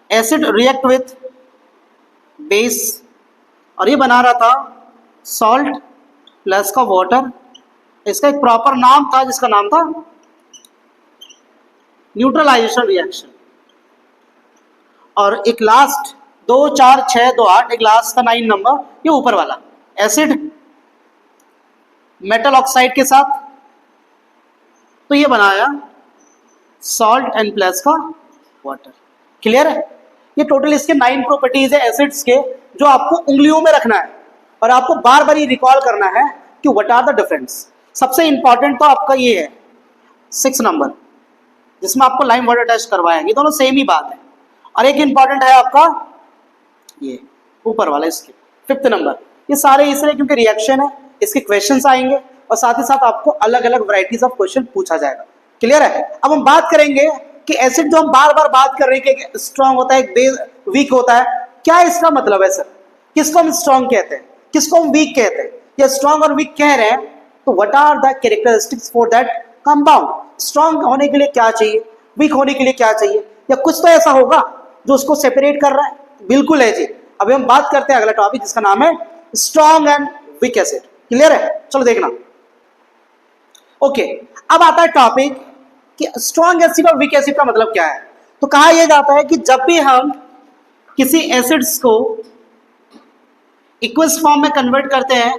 एसिड रिएक्ट विथ बेस, और ये बना रहा था सॉल्ट प्लस का वाटर। इसका एक प्रॉपर नाम था जिसका नाम था न्यूट्रलाइजेशन रिएक्शन। और एक लास्ट 2, 4, 6, 2, 8, एक लास्ट था 9 नंबर, ये ऊपर वाला एसिड मेटल ऑक्साइड के साथ तो ये बनाया सॉल्ट एंड प्लस का वाटर। क्लियर है? ये टोटल इसके 9 प्रॉपर्टीज है एसिड्स के, जो आपको उंगलियों में रखना है और आपको बार बार ये रिकॉल करना है कि व्हाट आर द डिफरेंस। सबसे इंपॉर्टेंट तो आपका ये है 6 नंबर, जिसमें आपको लाइम वाटर टेस्ट करवाया, ये दोनों सेम ही बात है। और एक इंपॉर्टेंट है आपका ये ऊपर वाला, इसके 5th नंबर। ये सारे इसलिए क्योंकि रिएक्शन है, इसके क्वेश्चंस आएंगे और साथ ही साथ आपको अलग अलग वैरायटीज ऑफ क्वेश्चन पूछा जाएगा। क्लियर है? अब हम बात करेंगे कि एसिड जो हम बार बार बात कर रहे हैं कि स्ट्रांग होता है, एक वीक होता है, क्या इसका मतलब है सर? किसको हम स्ट्रांग कहते हैं, किसको हम वीक कहते हैं? या स्ट्रांग और वीक कह रहे हैं तो what are the characteristics for that compound? Strong होने के लिए क्या चाहिए, वीक होने के लिए क्या चाहिए, या कुछ तो ऐसा होगा जो उसको सेपरेट कर रहा है? बिल्कुल है जी। अभी हम बात करते हैं अगला टॉपिक, जिसका नाम है strong and weak acid. Clear है? चलो देखना। ओके, अब आता है टॉपिक कि स्ट्रांग एसिड और वीक एसिड का मतलब क्या है। तो कहा यह जाता है कि जब भी हम किसी एसिड्स को इक्वस फॉर्म में कन्वर्ट करते हैं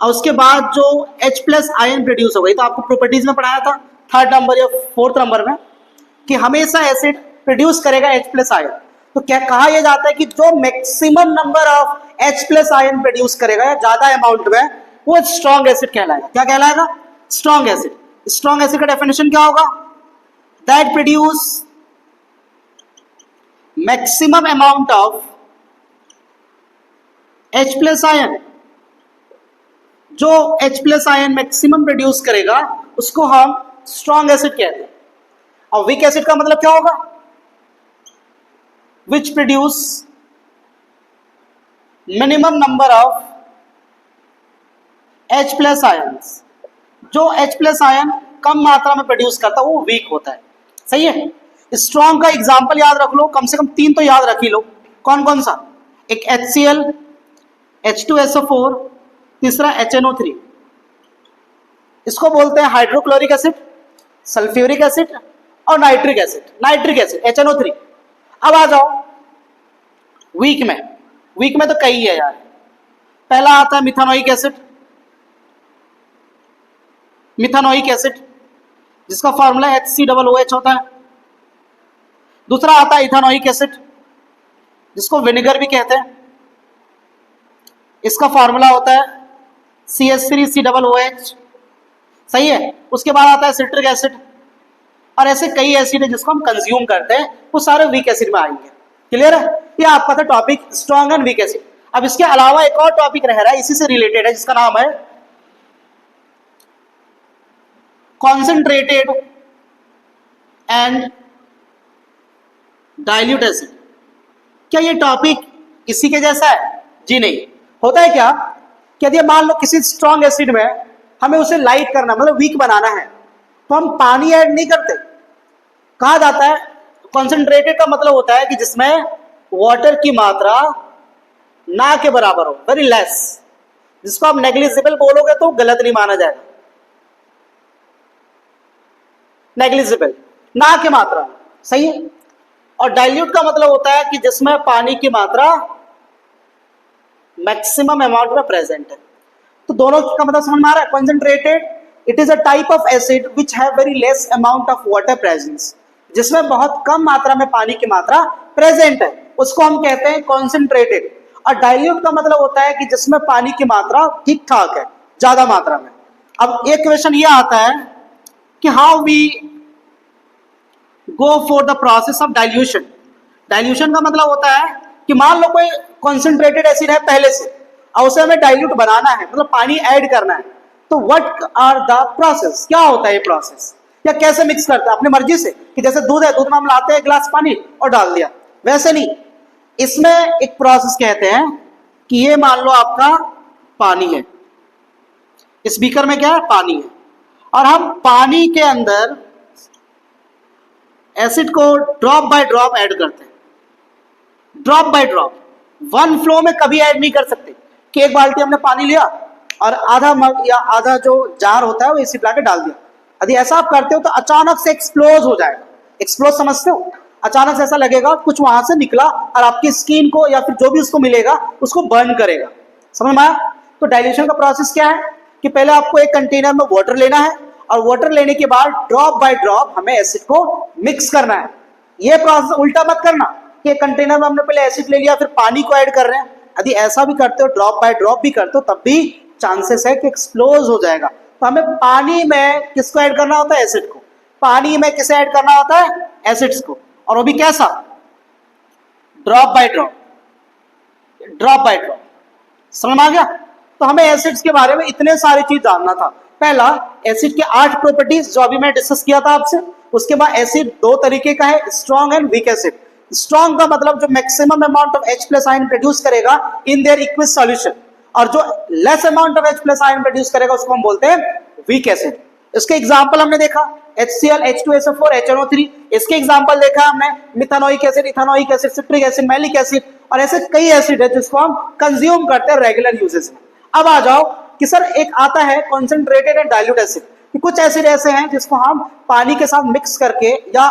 और उसके बाद जो H+ आयन प्रोड्यूस हो गई, तो आपको प्रॉपर्टीज में पढ़ाया था 3rd नंबर या 4th नंबर में कि हमेशा एसिड प्रोड्यूस करेगा H+ आयन। तो क्या कहा यह जाता है कि जो maximum number of H+ ion produce करेगा या ज्यादा अमाउंट में, वो स्ट्रॉन्ग एसिड कहलाएगा। क्या कहलाएगा? Strong acid. स्ट्रॉन्ग एसिड का डेफिनेशन क्या होगा? That produce maximum amount of H+ ion. जो H+ आयन मैक्सिमम प्रोड्यूस करेगा उसको हम स्ट्रॉन्ग एसिड कहते हैं। और वीक एसिड का मतलब क्या होगा? Which produce minimum number of H+ ions. जो H+ आयन कम मात्रा में प्रोड्यूस करता है वो वीक होता है। सही है? स्ट्रॉन्ग का एग्जांपल याद रख लो, कम से कम 3 तो याद रख ही लो। कौन कौन सा? एक HCl, H2SO4, तीसरा HNO3। इसको बोलते हैं हाइड्रोक्लोरिक एसिड, सल्फ्यूरिक एसिड और nitric acid. Nitric acid HNO3। अब आ जाओ वीक में। वीक में तो कई है यार। पहला आता है मिथानोइक एसिड। मिथानोइक एसिड जिसका फॉर्मूला HCOOH होता है। दूसरा आता है इथानोइक एसिड, जिसको विनेगर भी कहते हैं। इसका फॉर्मूला होता है CH3COOH। सही है? उसके बाद आता है सिट्रिक एसिड। और ऐसे कई एसिड है जिसको हम कंज्यूम करते हैं, वो सारे वीक एसिड में आएंगे। क्लियर है? ये आपका था topic strong and weak acid. अब इसके अलावा एक और टॉपिक रह रहा है, इसी से रिलेटेड है, जिसका नाम है कॉन्सेंट्रेटेड एंड डाइल्यूट एसिड। क्या ये टॉपिक इसी के जैसा है? जी नहीं। होता है क्या कि यदि मान लो किसी स्ट्रॉन्ग एसिड में हमें उसे लाइट करना, मतलब वीक बनाना है, तो हम पानी ऐड नहीं करते। कहा जाता है कॉन्सेंट्रेटेड का मतलब होता है कि जिसमें वाटर की मात्रा ना के बराबर हो, वेरी लेस। जिसको आप नेग्लिजिबल बोलोगे तो गलत नहीं माना जाएगा। नेग्लिजिबल, ना के मात्रा। सही है? और डाइल्यूट का मतलब होता है कि जिसमें पानी की मात्रा मैक्सिमम अमाउंट में प्रेजेंट है। तो दोनों का मतलब समझ में आ रहा है? Concentrated, it is a type of acid which have very less amount of water presence. जिसमें बहुत कम मात्रा में पानी की मात्रा प्रेजेंट है, उसको हम कहते हैं कॉन्सेंट्रेटेड। और डाइल्यूट का मतलब होता है कि जिसमें पानी की मात्रा ठीक ठाक है, ज्यादा मात्रा में। अब एक क्वेश्चन ये आता है कि how we go for the process of dilution. Dilution का मतलब होता है कि मान लो कोई कॉन्सेंट्रेटेड एसिड है पहले से और उसे हमें डाइल्यूट बनाना है, मतलब पानी ऐड करना है, तो व्हाट आर द प्रोसेस? क्या होता है ये प्रोसेस, या कैसे मिक्स करते हैं? अपनी मर्जी से, कि जैसे दूध है, दूध में हम लाते हैं गिलास पानी और डाल दिया, वैसे नहीं। इसमें एक प्रोसेस कहते हैं कि ये मान लो आपका पानी है, इस बीकर में क्या है? पानी है, और हम पानी के अंदर एसिड को ड्रॉप बाय ड्रॉप ऐड करते हैं। Drop by drop, one flow में कभी ऐड नहीं कर सकते कि एक बाल्टी हमने पानी लिया और आधा मग या आधा जो जार होता है वो एसिड ला के डाल दिया। यदि ऐसा आप करते हो तो अचानक से एक्सप्लोज हो जाएगा। एक्सप्लोज समझते हो? अचानक से ऐसा लगेगा कुछ वहां से निकला और आपकी स्किन को या फिर जो भी उसको मिलेगा उसको बर्न करेगा। समझ में आया? तो डाइल्यूशन का प्रोसेस क्या है कि पहले आपको एक कंटेनर में वाटर लेना है और वाटर लेने के बाद ड्रॉप बाय ड्रॉप हमें एसिड को मिक्स करना है। ये प्रोसेस उल्टा मत करना कि कंटेनर में हमने पहले एसिड ले लिया फिर पानी को ऐड कर रहे हैं। यदि ऐसा भी करते हो, ड्रॉप बाय ड्रॉप भी करते हो, तब भी चांसेस है कि एक्सप्लोज हो जाएगा। तो हमें पानी में किसको ऐड करना होता है? एसिड को। पानी में किसे ऐड करना होता है? एसिड्स को। और वो भी कैसा? Drop by drop, drop by drop. समझ आ गया? तो हमें एसिड्स के बारे में इतने सारी चीज जानना था। पहला, एसिड के 8 प्रॉपर्टीज जो अभी मैं डिस्कस किया था आपसे। उसके बाद एसिड 2 तरीके का है, strong and weak acid. Strong का मतलब जो maximum amount of H+ ion produce करेगा इन देयर एक्विस सॉल्यूशन, और जो less amount of H+ ion produce करेगा उसको हम बोलते हैं वीक एसिड। इसके एग्जांपल हमने देखा HCl, H2SO4, HNO3। इसके एग्जांपल देखा हमने methanoic acid, ethanoic acid, citric acid, malic acid, और ऐसे कई एसिड है जिसको हम कंज्यूम करते हैं रेगुलर यूजेस में। अब आ जाओ कि सर एक आता है कॉन्सेंट्रेटेड एंड डाइल्यूट एसिड, कि कुछ एसिड ऐसे हैं जिसको हम पानी के साथ मिक्स करके या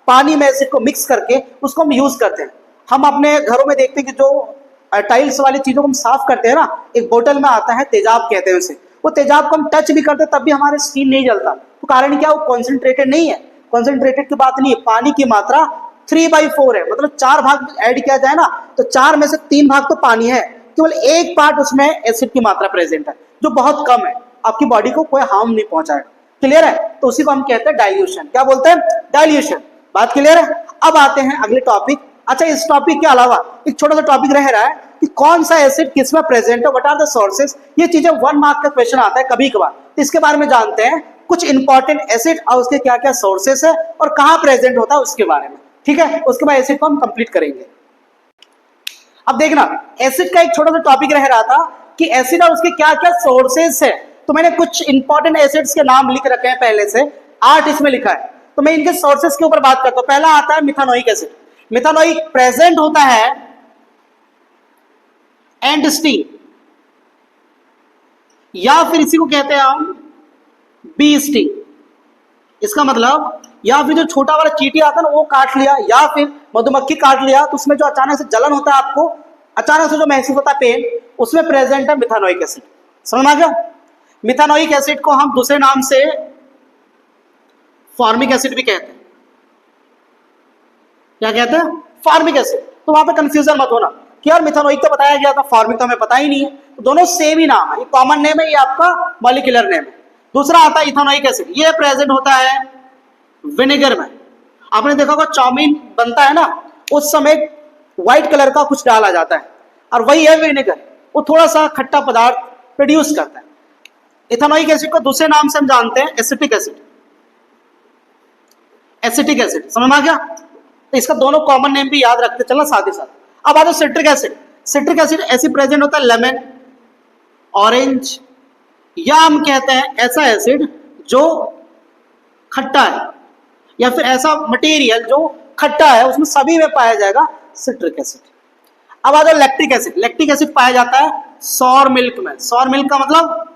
पानी में एसिड को मिक्स करके उसको हम यूज करते हैं। हम अपने घरों में देखते हैं कि जो टाइल्स वाली चीजों को हम साफ करते हैं ना, एक बोतल में आता है तेजाब कहते हैं उसे, वो तेजाब को हम टच भी करते हैं तब भी हमारे स्किन नहीं जलता। तो कारण क्या? वो कॉन्सेंट्रेटेड नहीं है। कॉन्सेंट्रेटेड की बात नहीं है, पानी की मात्रा 3/4 है, मतलब 4 भाग ऐड किया जाए ना तो 4 में से 3 भाग तो पानी है, केवल 1 पार्ट उसमें एसिड की मात्रा प्रेजेंट है जो बहुत कम है, आपकी बॉडी को कोई हार्म नहीं पहुंचाएगा। क्लियर है? तो उसी को हम कहते हैं डाइल्यूशन। क्या बोलते हैं? डाइल्यूशन। बात क्लियर है? अब आते हैं अगले टॉपिक। अच्छा, इस टॉपिक के अलावा एक छोटा सा टॉपिक रह रहा है कि कौन सा एसिड किसमें प्रेजेंट है, व्हाट आर द सोर्सेज। ये चीजें 1 मार्क का क्वेश्चन आता है कभी कभार, तो इसके बारे में जानते हैं कुछ इंपॉर्टेंट एसिड और उसके क्या क्या सोर्सेस है और कहां प्रेजेंट होता है उसके बारे में। ठीक है? उसके बाद एसिड को हम कंप्लीट करेंगे। अब देखना, एसिड का एक छोटा सा टॉपिक रह रहा था कि एसिड और उसके क्या क्या सोर्सेस है। तो मैंने कुछ इंपॉर्टेंट एसिड्स के नाम लिख रखे हैं पहले से, 8 इसमें लिखा है, तो मैं इनके सोर्सेस के ऊपर बात करता हूं। पहला आता है मिथानोइक एसिड। मिथानोइक प्रेजेंट होता है एंड स्टिंग, या फिर इसी को कहते हैं हम बी स्टिंग। इसका मतलब या फिर जो छोटा वाला चींटी आता है ना वो काट लिया, या फिर मधुमक्खी काट लिया, तो उसमें जो अचानक से जलन होता है, आपको अचानक से जो महसूस होता है पेन, उसमें प्रेजेंट है मिथानोइक एसिड। समझ आ गया? मिथानोइक एसिड को हम दूसरे नाम से फॉर्मिक एसिड भी कहते हैं। क्या कहते हैं? Formic acid. तो वहां पे कंफ्यूजन मत होना कि यार मिथानोइक तो बताया गया था, फॉर्मिक तो हमें पता ही नहीं है। तो दोनों सेम ही नाम है, ये कॉमन नेम है, ये आपका मॉलिक्यूलर नेम है। दूसरा आता है इथानोइक एसिड, ये प्रेजेंट होता है विनेगर में। आपने देखा होगा चाउमीन बनता है ना, उस समय व्हाइट कलर का कुछ डाला जाता है, और वही है विनेगर, वो थोड़ा सा खट्टा पदार्थ प्रोड्यूस करता है। इथानोइक एसिड को दूसरे नाम से हम जानते हैं एसिटिक एसिड। एसिटिक एसिड समझ में आ गया? तो इसका दोनों कॉमन नेम भी याद रखते चलना साथ ही साथ। अब आ जाओ सिट्रिक एसिड। सिट्रिक एसिड ऐसी प्रेजेंट होता है लेमन, ऑरेंज, या हम कहते हैं ऐसा एसिड जो खट्टा है, या फिर ऐसा मटेरियल जो खट्टा है, उसमें सभी में पाया जाएगा सिट्रिक एसिड। अब आ जाओ लैक्टिक एसिड। लैक्टिक एसिड पाया जाता है सॉर मिल्क में। सॉर मिल्क का मतलब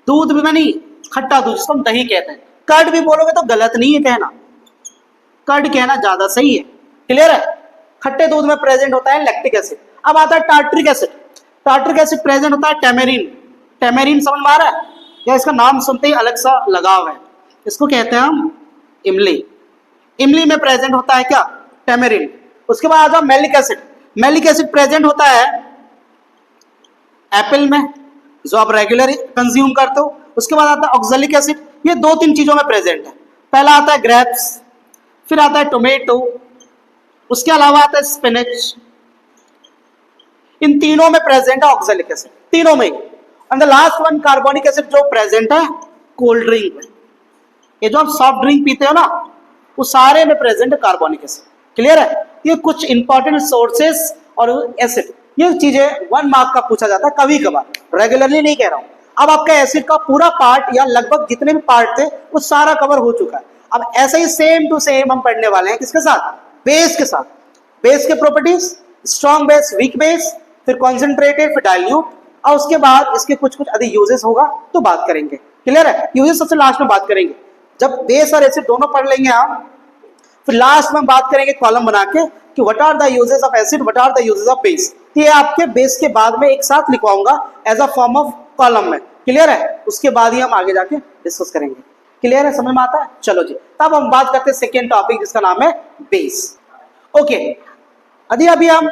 दूध में नहीं, खट्टा दूध, जिसको हम दही कहते हैं। कर्ड भी बोलोगे तो गलत नहीं है कहना, कर्ड कहना ज्यादा सही है। क्लियर है? खट्टे दूध में प्रेजेंट होता है लैक्टिक एसिड। अब आता है tartaric acid. Tartaric acid present होता है टेमेरिन। टेमेरिन समझ में आ रहा है? या इसका नाम सुनते ही अलग सा लगाव है, इसको कहते हैं हम इमली। इमली में प्रेजेंट होता है क्या? टेमेरिन। उसके बाद आता है malic acid. Malic acid present होता है एप्पल में, जो आप रेगुलर कंज्यूम करते हो। उसके बाद आता है ऑक्सैलिक एसिड, ये 2-3 चीजों में प्रेजेंट है। पहला आता है ग्रेप्स, फिर आता है टोमेटो, उसके अलावा आता है स्पिनच। इन तीनों में प्रेजेंट है ऑक्सैलिक एसिड, तीनों में ही। And the last one carbonic acid जो प्रेजेंट है कोल्ड ड्रिंक में। ये जो आप सॉफ्ट ड्रिंक पीते हो ना, वो सारे में प्रेजेंट है कार्बोनिक एसिड। क्लियर है? ये कुछ इंपॉर्टेंट सोर्सेस और एसिड, ये चीजें 1 मार्क का पूछा जाता है कभी कभार, रेगुलरली नहीं कह रहा हूं। अब आपका एसिड का पूरा पार्ट या लगभग जितने भी पार्ट थे वो सारा कवर हो चुका है। अब ऐसे ही सेम टू सेम हम पढ़ने वाले हैं किसके साथ? बेस के साथ। बेस के properties, strong base, weak base, फिर कॉन्सेंट्रेटेड, फिर डाइल्यूट, और उसके बाद इसके कुछ कुछ अधिक यूजेस होगा तो बात करेंगे। क्लियर है? यूजेस सबसे लास्ट में बात करेंगे, जब बेस और एसिड दोनों पढ़ लेंगे हम, फिर लास्ट में बात करेंगे कॉलम बना के कि what are the uses of acid, what are the uses of base. ये आपके बेस के बाद में एक साथ लिखवाऊंगा as a form of column में। क्लियर है? उसके बाद ही हम आगे जाके डिस्कस करेंगे। क्लियर है, समझ में आता है? चलो जी, तब हम बात करते हैं सेकेंड टॉपिक जिसका नाम है बेस। ओके, अभी हम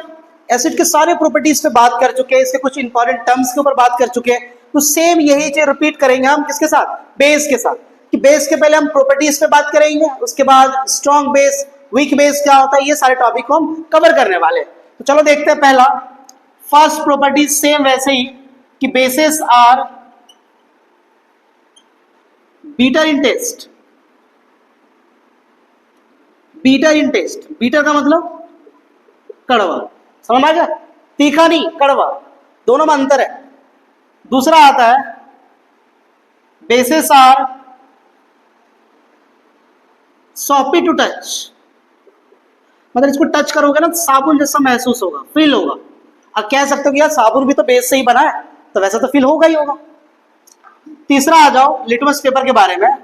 एसिड के सारे प्रॉपर्टीज पे बात कर चुके हैं, इसके कुछ इंपॉर्टेंट टर्म्स के ऊपर बात कर चुके हैं, तो सेम यही चीज रिपीट करेंगे हम किसके साथ, बेस के साथ। कि बेस के पहले हम प्रॉपर्टीज पे बात करेंगे, उसके बाद स्ट्रॉन्ग बेस, वीक बेस क्या होता है, ये सारे टॉपिक को हम कवर करने वाले हैं। तो चलो देखते हैं पहला, फर्स्ट प्रॉपर्टी सेम वैसे ही कि bases are bitter in taste. Bitter in taste, bitter का मतलब कड़वा, समझ आ गया? तीखा नहीं, कड़वा, दोनों में अंतर है। दूसरा आता है bases are softy to touch, मतलब इसको टच करोगे ना साबुन जैसा महसूस होगा, फील होगा। अब कह सकते हो कि यार साबुन भी तो बेस से ही बना है, तो वैसा तो फील होगा ही होगा। तीसरा आ जाओ लिटमस पेपर के बारे में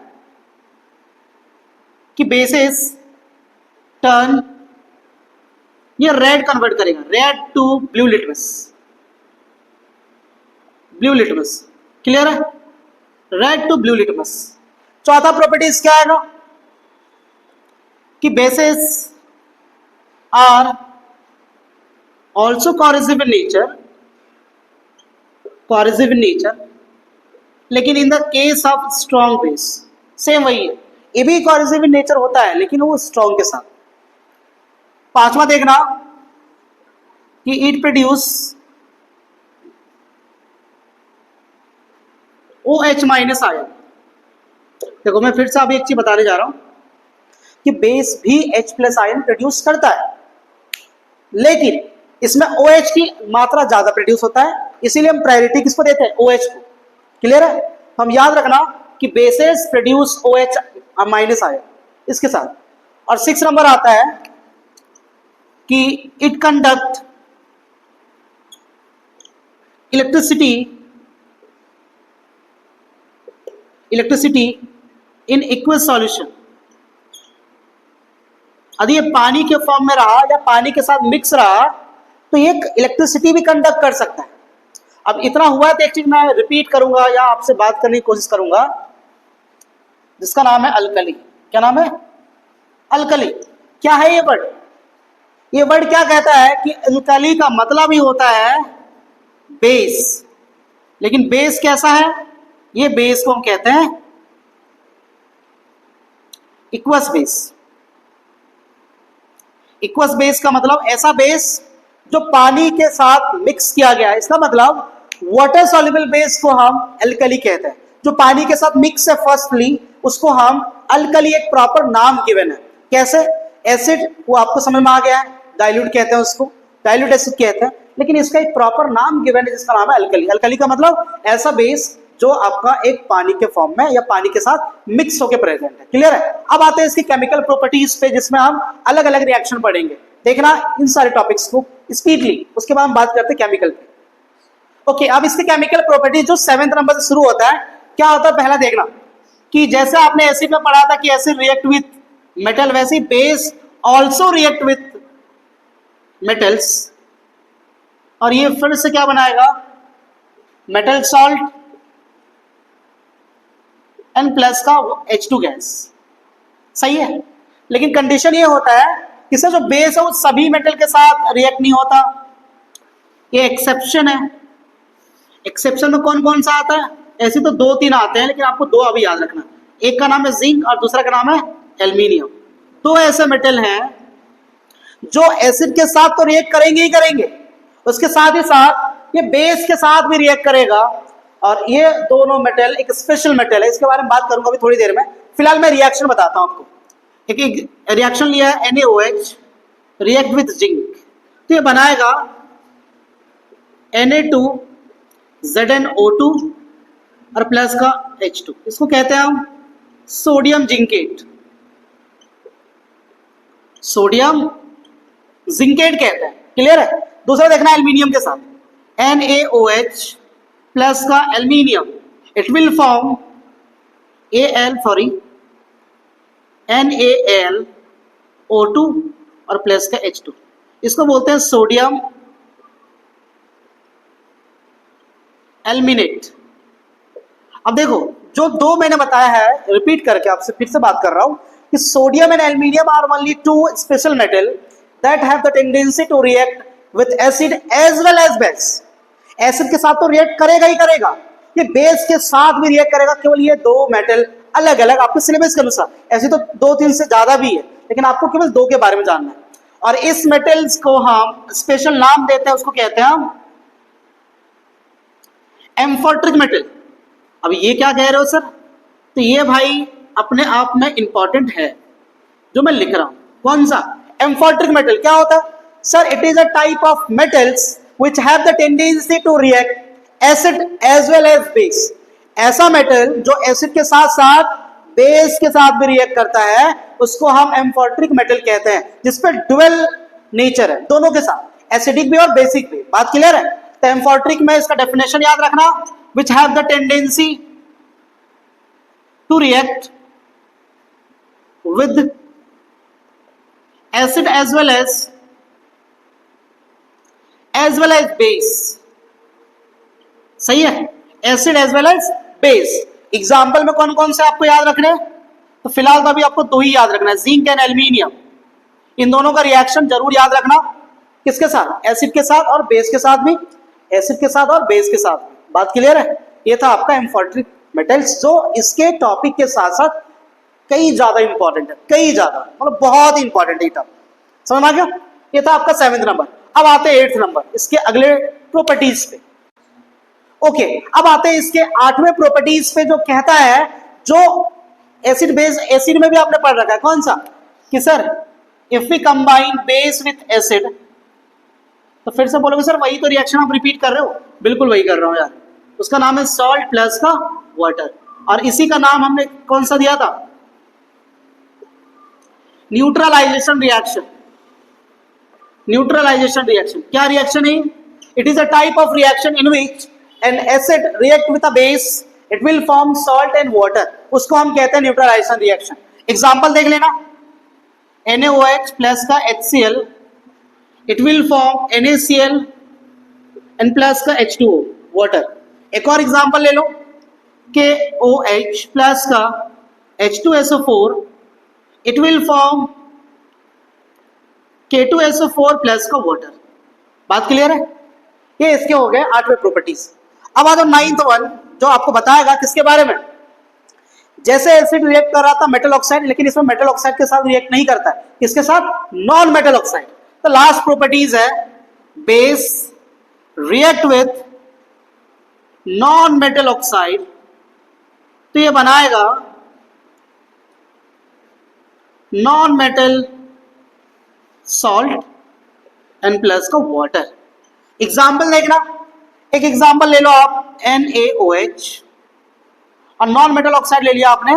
कि बेसिस टर्न, ये रेड कन्वर्ट करेगा, red to blue litmus, blue litmus, clear है? Red to blue litmus. चौथा प्रॉपर्टीज क्या आएगा कि bases are also corrosive in nature, corrosive in nature, लेकिन in the case of strong base same वही है, ये भी कोरिजिव इन नेचर होता है लेकिन वो स्ट्रॉन्ग के साथ। पांचवा देखना कि it produce OH minus ion. देखो मैं फिर से अभी एक चीज बताने जा रहा हूं कि बेस भी H प्लस आयन प्रोड्यूस करता है, लेकिन इसमें OH की मात्रा ज्यादा प्रोड्यूस होता है, इसीलिए हम प्रायोरिटी किसको देते हैं, OH को। क्लियर है? हम याद रखना कि bases produce OH minus ion इसके साथ। और 6 नंबर आता है कि it conduct electricity in aqueous solution. यदि ये पानी के फॉर्म में रहा या पानी के साथ मिक्स रहा तो ये इलेक्ट्रिसिटी भी कंडक्ट कर सकता है। अब इतना हुआ तो एक चीज मैं रिपीट करूंगा या आपसे बात करने की कोशिश करूंगा जिसका नाम है अल्कली। क्या नाम है? अल्कली। क्या है ये वर्ड? ये वर्ड क्या कहता है कि अल्कली का मतलब ही होता है बेस, लेकिन बेस कैसा है? ये बेस को हम कहते हैं इक्वस बेस। इक्वस बेस का मतलब ऐसा बेस जो पानी के साथ मिक्स किया गया है, इसका मतलब वाटर सॉल्युबल बेस को हम अल्कली कहते हैं। जो पानी के साथ मिक्स है फर्स्टली उसको हम अल्कली, एक प्रॉपर नाम गिवन है। कैसे? एसिड वो आपको समझ में आ गया है, डाइल्यूट कहते हैं उसको, डाइल्यूट एसिड कहते हैं, लेकिन इसका एक प्रॉपर नाम गिवन है जिसका नाम है अल्कली। अल्कली का मतलब ऐसा बेस जो आपका एक पानी के फॉर्म में या पानी के साथ मिक्स होकर प्रेजेंट है। क्लियर है? अब आते हैं इसकी केमिकल प्रॉपर्टीज पे जिसमें हम अलग अलग रिएक्शन पढ़ेंगे। देखना इन सारे टॉपिक्स को स्पीडली, उसके बाद हम बात करते हैं केमिकल पे। ओके, अब इसके केमिकल प्रॉपर्टीज जो 7th नंबर से शुरू होता है, क्या होता है पहला देखना कि जैसे आपने एसिड में पढ़ा था कि एसिड रिएक्ट विथ मेटल, वैसे ही base also react with metals, और ये फिर से क्या बनाएगा, मेटल सॉल्ट एन प्लस का H2 गैस। सही है? लेकिन कंडीशन ये होता है कि इसका जो बेस है वो सभी मेटल के साथ रिएक्ट नहीं होता, ये एक्सेप्शन है। एक्सेप्शन में कौन कौन सा आता है? ऐसे तो 2-3 आते हैं, लेकिन आपको 2 अभी याद रखना। एक का नाम है जिंक और दूसरा का नाम है एल्यूमिनियम। 2 ऐसे मेटल हैं जो एसिड के साथ तो रिएक्ट करेंगे ही करेंगे, उसके साथ ही साथ ये बेस के साथ भी रिएक्ट करेगा, और ये दोनों मेटल एक स्पेशल मेटल है, इसके बारे में बात करूंगा अभी थोड़ी देर में। फिलहाल मैं रिएक्शन बताता हूं आपको। एक रिएक्शन लिया है NaOH रिएक्ट विथ जिंक, तो ये बनाएगा Na2ZnO2 और प्लस का H2, इसको कहते हैं हम सोडियम जिंकेट। सोडियम जिंकेट कहते हैं। क्लियर है? दूसरा देखना एल्यूमिनियम के साथ, NaOH प्लस का aluminium, it will form NaLO2 और प्लस का H2, इसको बोलते हैं सोडियम एल्यूमिनेट। अब देखो जो दो मैंने बताया है, रिपीट करके आपसे फिर से बात कर रहा हूं कि sodium and aluminium are only two special metal that have the tendency to react with acid as well as base. Acid के साथ तो रिएक्ट करेगा ही करेगा, ये बेस के साथ भी रिएक्ट करेगा। केवल ये दो मेटल अलग अलग आपके सिलेबस के अनुसार, ऐसे तो 2-3 से ज्यादा भी है, लेकिन आपको केवल दो के बारे में जानना है। और इस मेटल्स को हम स्पेशल नाम देते हैं, उसको कहते हैं हम एम्फोट्रिक मेटल। अब ये क्या कह रहे हो सर? तो ये भाई अपने आप में इंपॉर्टेंट है जो मैं लिख रहा हूं। कौन सा? Amphoteric metal. क्या होता है sir? It is a type of metals which have the tendency to react acid as well as base। ऐसा मेटल जो एसिड के साथ साथ बेस के साथ भी रिएक्ट करता है, उसको हम एम्फोट्रिक मेटल कहते हैं, जिसपे डुअल नेचर है, दोनों के साथ, एसिडिक भी और बेसिक भी। बात क्लियर है? तो एम्फोट्रिक में इसका डेफिनेशन याद रखना, which have the tendency to react with acid as well as base. सही है? Acid as well as base. Example में कौन कौन से आपको याद रखने हैं? तो फिलहाल तो अभी आपको दो ही याद रखना है, जिंक एंड एल्यूमिनियम। इन दोनों का रिएक्शन जरूर याद रखना। किसके साथ? एसिड के साथ और बेस के साथ भी, एसिड के साथ और बेस के साथ भी। बात क्लियर है? ये था आपका एम्फोट्रिक मेटल्स, जो इसके टॉपिक के साथ साथ कई ज्यादा इंपॉर्टेंट है, कई ज्यादा, मतलब बहुत ही इंपॉर्टेंट है। समझ में आ गया? ये था आपका 7th नंबर। अब आते हैं 8th नंबर, इसके अगले प्रॉपर्टीज पे। ओके, अब आते हैं इसके 8वें प्रॉपर्टीज पे, जो कहता है, जो एसिड बेस, एसिड में भी आपने पढ़ रखा है, कौन सा? कि sir if we combine base with acid, तो फिर से बोलोगे सर वही तो रिएक्शन आप रिपीट कर रहे हो। बिल्कुल वही कर रहा हूं यार। उसका नाम है सॉल्ट प्लस का वाटर, और इसी का नाम हमने कौन सा दिया था? Neutralization reaction. न्यूट्रलाइजेशन रिएक्शन क्या रिएक्शन है? It is a type of reaction in which an acid react with a base, it will form salt and water. उसको हम कहते हैं न्यूट्रलाइजेशन रिएक्शन। एग्जांपल देख लेना, NaOH प्लस का HCl, it will form NaCl and plus का H2O water. एक और एग्जांपल ले लो, KOH प्लस का H2SO4, it will form K2SO4 plus का वाटर। बात क्लियर है? ये इसके हो गए 8वें प्रॉपर्टीज। अब आ जाओ 9th वन, जो आपको बताएगा किसके बारे में? जैसे एसिड रिएक्ट कर रहा था मेटल ऑक्साइड, लेकिन इसमें मेटल ऑक्साइड के साथ रिएक्ट नहीं करता है, किसके साथ? Non metal oxide. तो लास्ट प्रॉपर्टीज है base react with non metal oxide, तो ये बनाएगा non metal salt and plus का वाटर। एग्जाम्पल देखना, एक एग्जाम्पल ले लो आप NaOH, और नॉन मेटल ऑक्साइड ले लिया आपने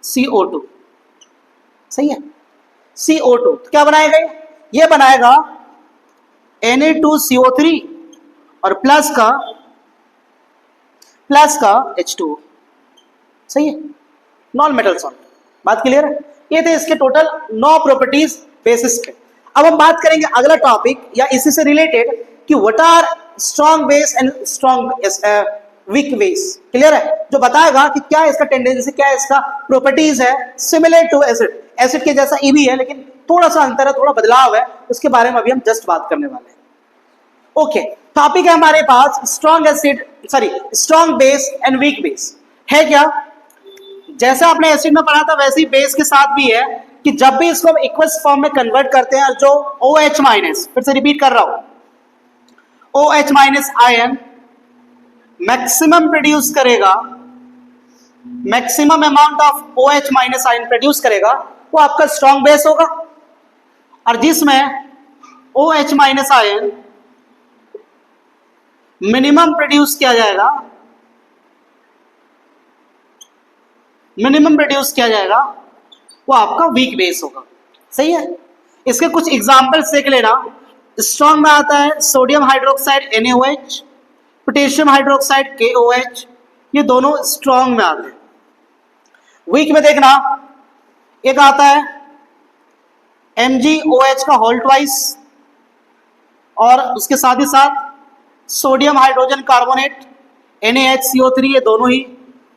CO2। सही है? CO2 तो क्या बनाएगा? ये बनाएगा Na2CO3 और प्लस का H2O। सही है? Non metal salt. बात क्लियर है? ये थे इसके टोटल 9 प्रॉपर्टीज बेसिस पे। अब हम बात करेंगे अगला टॉपिक या इसी से रिलेटेड कि what are strong base and strong weak base. Clear है? जो बताएगा कि क्या इसका टेंडेंसी, क्या इसका प्रॉपर्टीज है सिमिलर टू एसिड। एसिड के जैसा ई भी है, लेकिन थोड़ा सा अंतर है, थोड़ा बदलाव है, उसके बारे में अभी हम जस्ट बात करने वाले हैं। ओके, टॉपिक है हमारे पास strong base and weak base. है क्या? जैसे आपने एसिड में पढ़ा था वैसे ही बेस के साथ भी है कि जब भी इसको हम इक्वस फॉर्म में कन्वर्ट करते हैं, जो OH माइनस, फिर से रिपीट कर रहा हूं, OH minus ion maximum produce करेगा, maximum amount of OH minus ion produce करेगा, वो आपका स्ट्रॉन्ग बेस होगा। और जिसमें OH minus ion minimum produce किया जाएगा, वो आपका वीक बेस होगा। सही है? इसके कुछ एग्जांपल्स देख लेना। स्ट्रॉन्ग में आता है sodium hydroxide NaOH, potassium hydroxide KOH, ये दोनों स्ट्रॉन्ग में आते हैं। वीक में देखना, एक आता है MgOH का होल ट्वाइस, और उसके साथ ही साथ सोडियम हाइड्रोजन कार्बोनेट NaHCO3, ये दोनों ही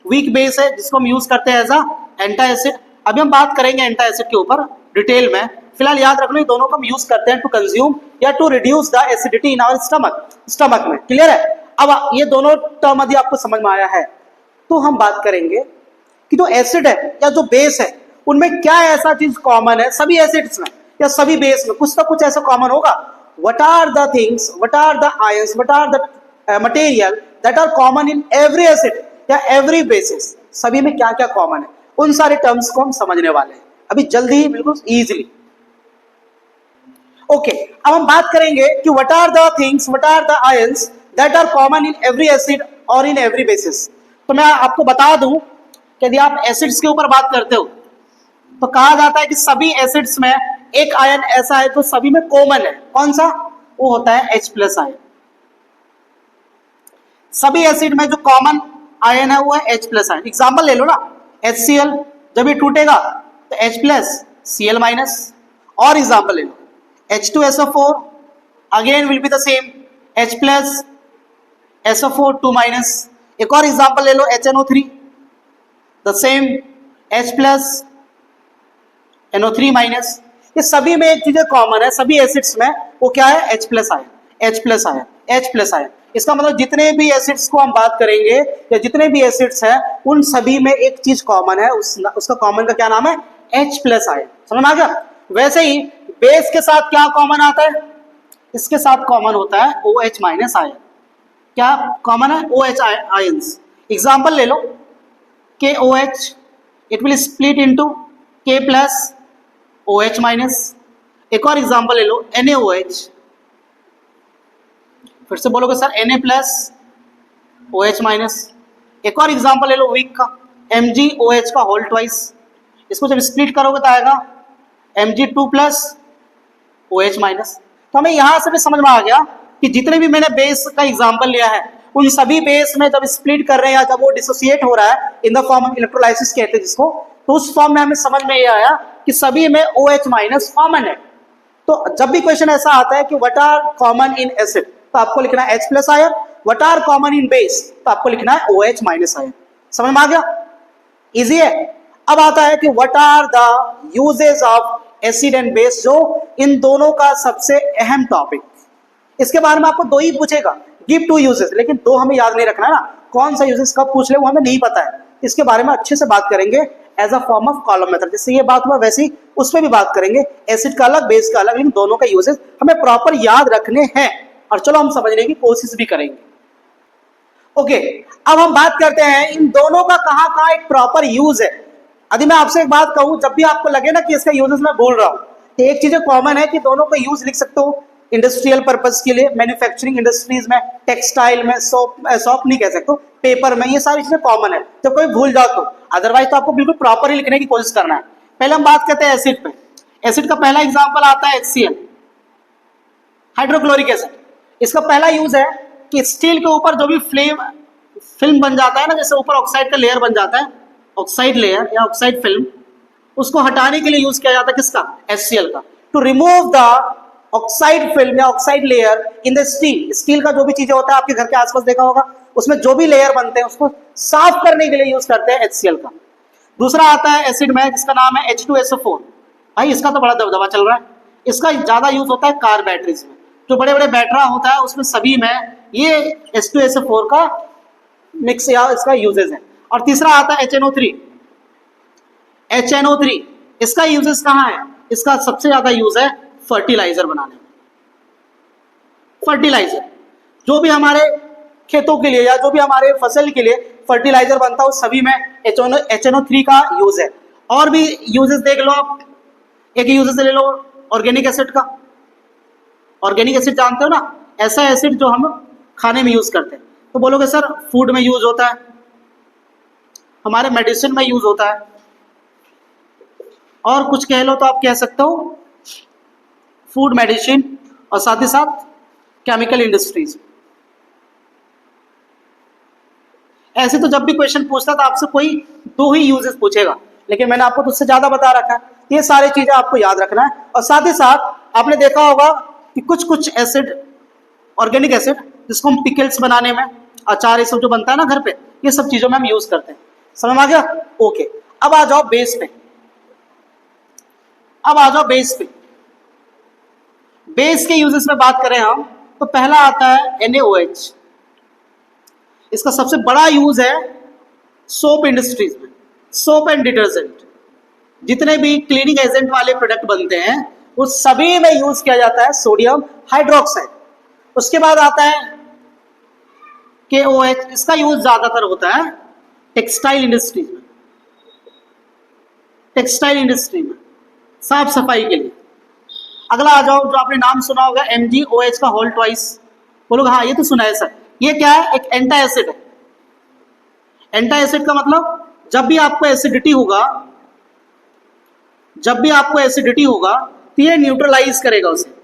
वीक बेस है जिसको हम यूज करते हैं एज अ एंटा एसिड। अभी हम बात करेंगे एंटा एसिड के ऊपर डिटेल में, फिलहाल याद रख लो ये दोनों को हम यूज करते हैं टू कंज्यूम या to reduce the acidity in our stomach में। क्लियर है? अब ये दोनों टर्म यदि आपको समझ में आया है तो हम बात करेंगे कि जो एसिड है या जो बेस है उनमें क्या ऐसा चीज कॉमन है सभी एसिड्स में या सभी बेस में, कुछ ना कुछ ऐसा कॉमन होगा। What are the things, what are the ions, what are the material that are common in every acid या एवरी बेसिस, सभी में क्या क्या कॉमन है, उन सारे टर्म्स को हम समझने वाले हैं अभी जल्दी ही, बिल्कुल इजीली। ओके, अब हम बात करेंगे कि what are the things, what are the ions that are common in every acid और इन एवरी बेसिस। तो मैं आपको बता दूं कि यदि आप एसिड्स के ऊपर बात करते हो तो कहा जाता है कि सभी एसिड्स में एक आयन ऐसा है जो सभी में कॉमन है। कौन सा? वो होता है H+ आयन। सभी एसिड में जो कॉमन आयन है वो है H+ आयन। एग्जांपल ले लो ना, HCl जब ये टूटेगा तो H+ Cl-। और एग्जांपल ले लो H2SO4 again will be the same H+ SO4 2-। एक और एग्जांपल ले लो HNO3 the same H+ NO3-। ये सभी में एक चीज कॉमन है, सभी एसिड्स में वो क्या है? H+ ion, H+ ion, H+ ion. इसका मतलब जितने भी एसिड्स को हम बात करेंगे या जितने भी एसिड्स हैं उन सभी में एक चीज कॉमन है, उसका कॉमन का क्या नाम है? H+ ion. समझ में आ गया? वैसे ही बेस के साथ क्या कॉमन आता है? इसके साथ कॉमन होता है OH- आयन। क्या कॉमन है? OH ions. एग्जांपल ले लो KOH, it will split into K+ OH-। एक और एग्जांपल ले लो NaOH, फिर से बोलोगे सर Na+ OH-। एक और एग्जांपल ले लो वीक का MgOH का होल ट्वाइस, इसको जब स्प्लिट करोगे तो आएगा Mg2+ OH-। तो हमें यहां से भी समझ में आ गया कि जितने भी मैंने बेस का एग्जांपल लिया है उन सभी बेस में जब स्प्लिट कर रहे हैं या जब वो डिसोसिएट हो रहा है इन द फॉर्म ऑफ इलेक्ट्रोलाइसिस कहते हैं जिसको, तो उस फॉर्म में हमें समझ में ये आया कि सभी में OH- कॉमन है। तो जब भी क्वेश्चन ऐसा आता है कि what are common in acid तो आपको लिखना है H+ ion, what are common in base तो आपको लिखना है OH- आयन। समझ में आ गया? इजी है। अब आता है कि what are the uses of acid and base, जो इन दोनों का सबसे अहम टॉपिक। इसके बारे में आपको दो ही पूछेगा, गिव 2 यूजेस, लेकिन दो हमें याद नहीं रखना है ना, कौन सा यूजेस कब पूछ ले वो हमें नहीं पता है। इसके बारे में अच्छे से बात करेंगे as a form of column method. जैसे ये बात हुआ वैसे ही उस पर भी बात करेंगे, एसिड का अलग बेस का अलग, लेकिन दोनों का यूजेस हमें प्रॉपर याद रखने हैं और चलो हम समझने की कोशिश भी करेंगे। ओके, अब हम बात करते हैं इन दोनों का कहां कहां एक प्रॉपर यूज है। यदि मैं आपसे एक बात कहूं, जब भी आपको लगे ना कि इसका यूजेस मैं बोल रहा हूं, तो एक चीज कॉमन है कि दोनों का यूज लिख सकते हो इंडस्ट्रियल पर्पस के लिए, मैन्युफैक्चरिंग इंडस्ट्रीज में, टेक्सटाइल में, सोप नहीं कह सकते, पेपर में, ये सारी चीजें कॉमन है। तो कोई भूल जाओ तो, अदरवाइज तो आपको बिल्कुल प्रॉपर ही लिखने की कोशिश करना है। पहले हम बात करते हैं एसिड पे। एसिड का पहला एग्जाम्पल आता है HCl, हाइड्रोक्लोरिक एसिड। इसका पहला यूज है कि स्टील के ऊपर जो भी फिल्म बन जाता है ना, जैसे ऊपर ऑक्साइड का लेयर बन जाता है, ऑक्साइड लेयर या ऑक्साइड फिल्म, उसको हटाने के लिए यूज किया जाता है किसका? HCl का। To remove the oxide film या oxide layer in the steel. Steel का जो भी चीजें होता है आपके घर के आसपास देखा होगा, उसमें जो भी लेयर बनते हैं उसको साफ करने के लिए यूज करते हैं HCl का। दूसरा आता है एसिड में जिसका नाम है H2SO4। भाई इसका तो बड़ा दबदबा चल रहा है। इसका ज्यादा यूज होता है कार बैटरीज में, जो बड़े बड़े बैटरा होता है उसमें सभी में ये H2SO4 का मिक्स या इसका यूजेस है। और तीसरा आता है HNO3। HNO3 इसका यूजेस कहाँ है? इसका सबसे ज्यादा यूज है फर्टिलाइजर बनाने में। फर्टिलाइजर जो भी हमारे खेतों के लिए या जो भी हमारे फसल के लिए फर्टिलाइजर बनता है उस सभी में HNO3 का यूज है। और भी यूजेस देख लो आप, एक यूजेस ले लो ऑर्गेनिक एसिड का। ऑर्गेनिक एसिड जानते हो ना, ऐसा एसिड जो हम खाने में यूज करते हैं। तो बोलोगे सर फूड में यूज होता है, हमारे मेडिसिन में यूज होता है, और कुछ कह लो तो आप कह सकते हो फूड, मेडिसिन और साथ ही साथ केमिकल इंडस्ट्रीज। ऐसे तो जब भी क्वेश्चन पूछता था आपसे कोई दो ही यूजेस पूछेगा, लेकिन मैंने आपको तो उससे ज्यादा बता रखा है। ये सारी चीजें आपको याद रखना है। और साथ ही साथ आपने देखा होगा कि कुछ कुछ एसिड, ऑर्गेनिक एसिड जिसको हम पिकल्स बनाने में, अचार ये सब जो बनता है ना घर पे, ये सब चीजों में हम यूज करते हैं। समझ में आ गया? ओके, अब आ जाओ बेस पे। अब आ जाओ बेस पे। बेस के यूजेस में बात करें हम तो पहला आता है NaOH। इसका सबसे बड़ा यूज है सोप इंडस्ट्रीज में, सोप एंड डिटर्जेंट, जितने भी क्लीनिंग एजेंट वाले प्रोडक्ट बनते हैं वो सभी में यूज किया जाता है सोडियम हाइड्रोक्साइड। उसके बाद आता है KOH। इसका यूज ज्यादातर होता है टेक्सटाइल इंडस्ट्रीज में, टेक्सटाइल इंडस्ट्री में साफ सफाई के लिए। अगला आ जाओ, जो आपने नाम सुना होगा MgOH का होल ट्वाइस। बोलोगे हाँ ये तो सुना है सर। ये क्या है? एक एंटा एसिड है। एंटा एसिड का मतलब जब भी आपको एसिडिटी होगा, जब भी आपको एसिडिटी होगा तो ये न्यूट्रलाइज करेगा, उसे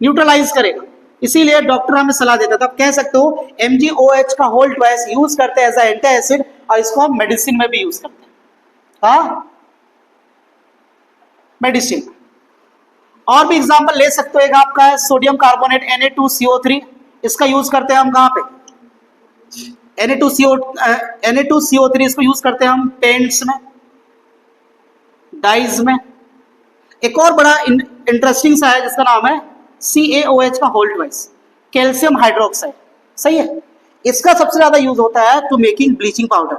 न्यूट्रलाइज करेगा। इसीलिए डॉक्टर हमें सलाह देता था, आप कह सकते हो MgOH का होल ट्वाइस यूज करते हैं एज अ एंटा एसिड, और इसको हम मेडिसिन में भी यूज करते हैं। हाँ, मेडिसिन। और भी एग्जांपल ले सकते हो, एक आपका है सोडियम कार्बोनेट Na2CO3। इसका यूज करते हैं हम कहां पे? Na2CO3 इसको यूज करते हैं हम पेंट्स में, डाइज में। एक और बड़ा इंटरेस्टिंग सा है जिसका नाम है CaOH का होल ट्वाइस, कैल्शियम हाइड्रोक्साइड। सही है। इसका सबसे ज्यादा यूज होता है to making bleaching powder,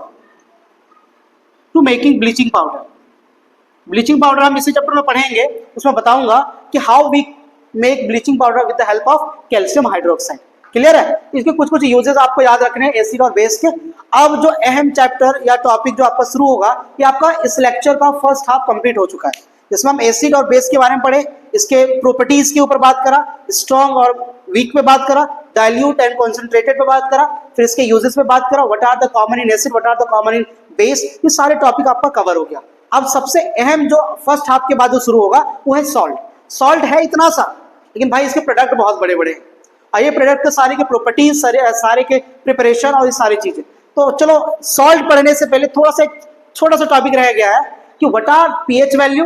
to making bleaching powder. Bleaching powder हम इसी चैप्टर में पढ़ेंगे, उसमें बताऊंगा कि how we make bleaching powder with the help of calcium hydroxide. Clear है? इसके कुछ कुछ यूजेस आपको याद रखने हैं एसिड और बेस के। अब जो अहम चैप्टर या टॉपिक जो आपका शुरू होगा, ये आपका इस लेक्चर का फर्स्ट हाफ कंप्लीट हो चुका है, जिसमें हम एसिड और बेस के बारे में पढ़े, इसके प्रॉपर्टीज के ऊपर बात करा, स्ट्रॉन्ग और वीक पे बात करा, डाइल्यूट एंड कॉन्सेंट्रेटेड पे बात करा, फिर इसके यूजेस पे बात करा, what are the common in acid, what are the common in base. ये सारे टॉपिक आपका कवर हो गया। अब सबसे अहम जो फर्स्ट हाफ के बाद जो शुरू होगा वो है सॉल्ट। सॉल्ट है इतना सा, लेकिन भाई इसके प्रोडक्ट बहुत बड़े बड़े हैं, और ये प्रोडक्ट के सारे के प्रॉपर्टीज, सारे के प्रिपरेशन और ये सारी चीजें। तो चलो सॉल्ट पढ़ने से पहले थोड़ा सा छोटा सा टॉपिक रह गया है कि व्हाट आर पीएच वैल्यू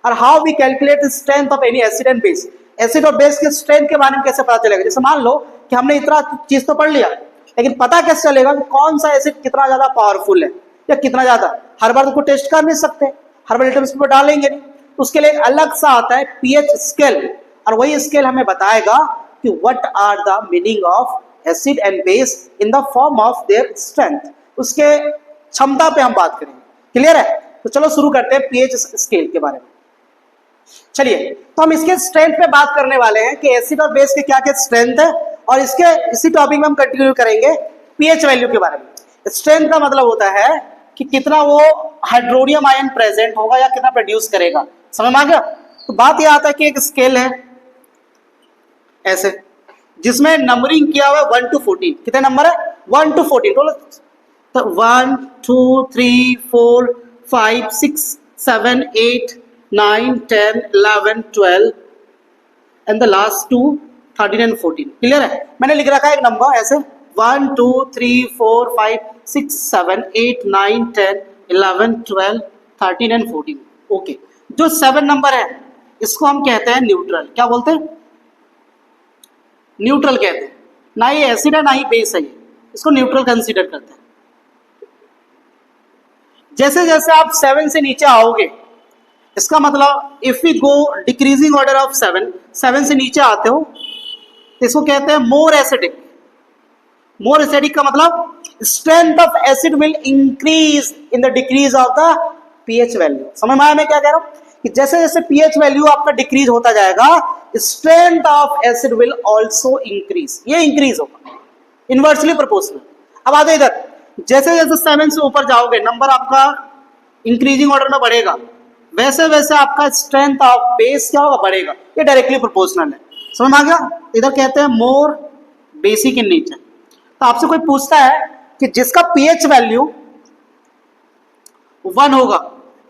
और how we calculate the strength of any acid and base. Acid और बेस के स्ट्रेंथ के बारे में कैसे पता चलेगा? जैसे मान लो कि हमने इतना चीज तो पढ़ लिया, लेकिन पता कैसे चलेगा कि कौन सा एसिड कितना ज्यादा पावरफुल है या कितना ज्यादा? हर बार तो टेस्ट कर नहीं सकते, हर बार लिटमस पेपर डालेंगे नहीं, तो उसके लिए अलग सा आता है पीएच स्केल, और वही स्केल हमें बताएगा कि what are the meaning of acid and base in the form of their strength. उसके क्षमता पे हम बात करेंगे। क्लियर है? तो चलो शुरू करते हैं पीएच स्केल के बारे में। चलिए, तो हम इसके स्ट्रेंथ पे बात करने वाले हैं कि एसिड और बेस के क्या क्या स्ट्रेंथ है, और इसके इसी टॉपिक में हम कंटिन्यू करेंगे पीएच वैल्यू के बारे में। स्ट्रेंथ का मतलब होता है कि कितना वो हाइड्रोनियम आयन प्रेजेंट होगा या कितना प्रोड्यूस करेगा। समझ में आ गया? तो बात यह आता है कि एक स्केल है ऐसे, जिसमें नंबरिंग किया हुआ है 1 to 14। कितने नंबर है? 1 to 14। तो 1 2 3 4 5 6 7 8 9 10 11 12 and the last 2 13 and 14। Clear है? मैंने लिख रखा है एक नंबर ऐसे 1 2 3 4 5 6 7 8 9 10 11 12 13 एंड 14। ओके, जो 7 नंबर है इसको हम कहते हैं न्यूट्रल। क्या बोलते हैं? न्यूट्रल कहते हैं। ना ये एसिड है ना ही बेस है, इसको न्यूट्रल कंसीडर करते हैं। जैसे जैसे आप 7 से नीचे आओगे, इसका मतलब if we go decreasing order of 7 से नीचे आते हो तो इसको कहते हैं मोर एसिडिक। मोर एसिडिक का मतलब strength of acid will increase in the decrease of the pH value. समझ में आया मैं क्या कह रहा हूं? कि जैसे जैसे पीएच वैल्यू आपका डिक्रीज होता जाएगा, strength of acid will also increase. ये इंक्रीज होगा, इनवर्सली प्रोपोर्शनल। अब आगे इधर, जैसे जैसे 7 से ऊपर जाओगे, नंबर आपका इंक्रीजिंग ऑर्डर में बढ़ेगा, वैसे वैसे आपका स्ट्रेंथ ऑफ बेस क्या होगा? बढ़ेगा। ये डायरेक्टली प्रोपोर्शनल है। समझ में आ गया? इधर कहते हैं मोर बेसिक इन नेचर। तो आपसे कोई पूछता है कि जिसका पीएच वैल्यू 1 होगा,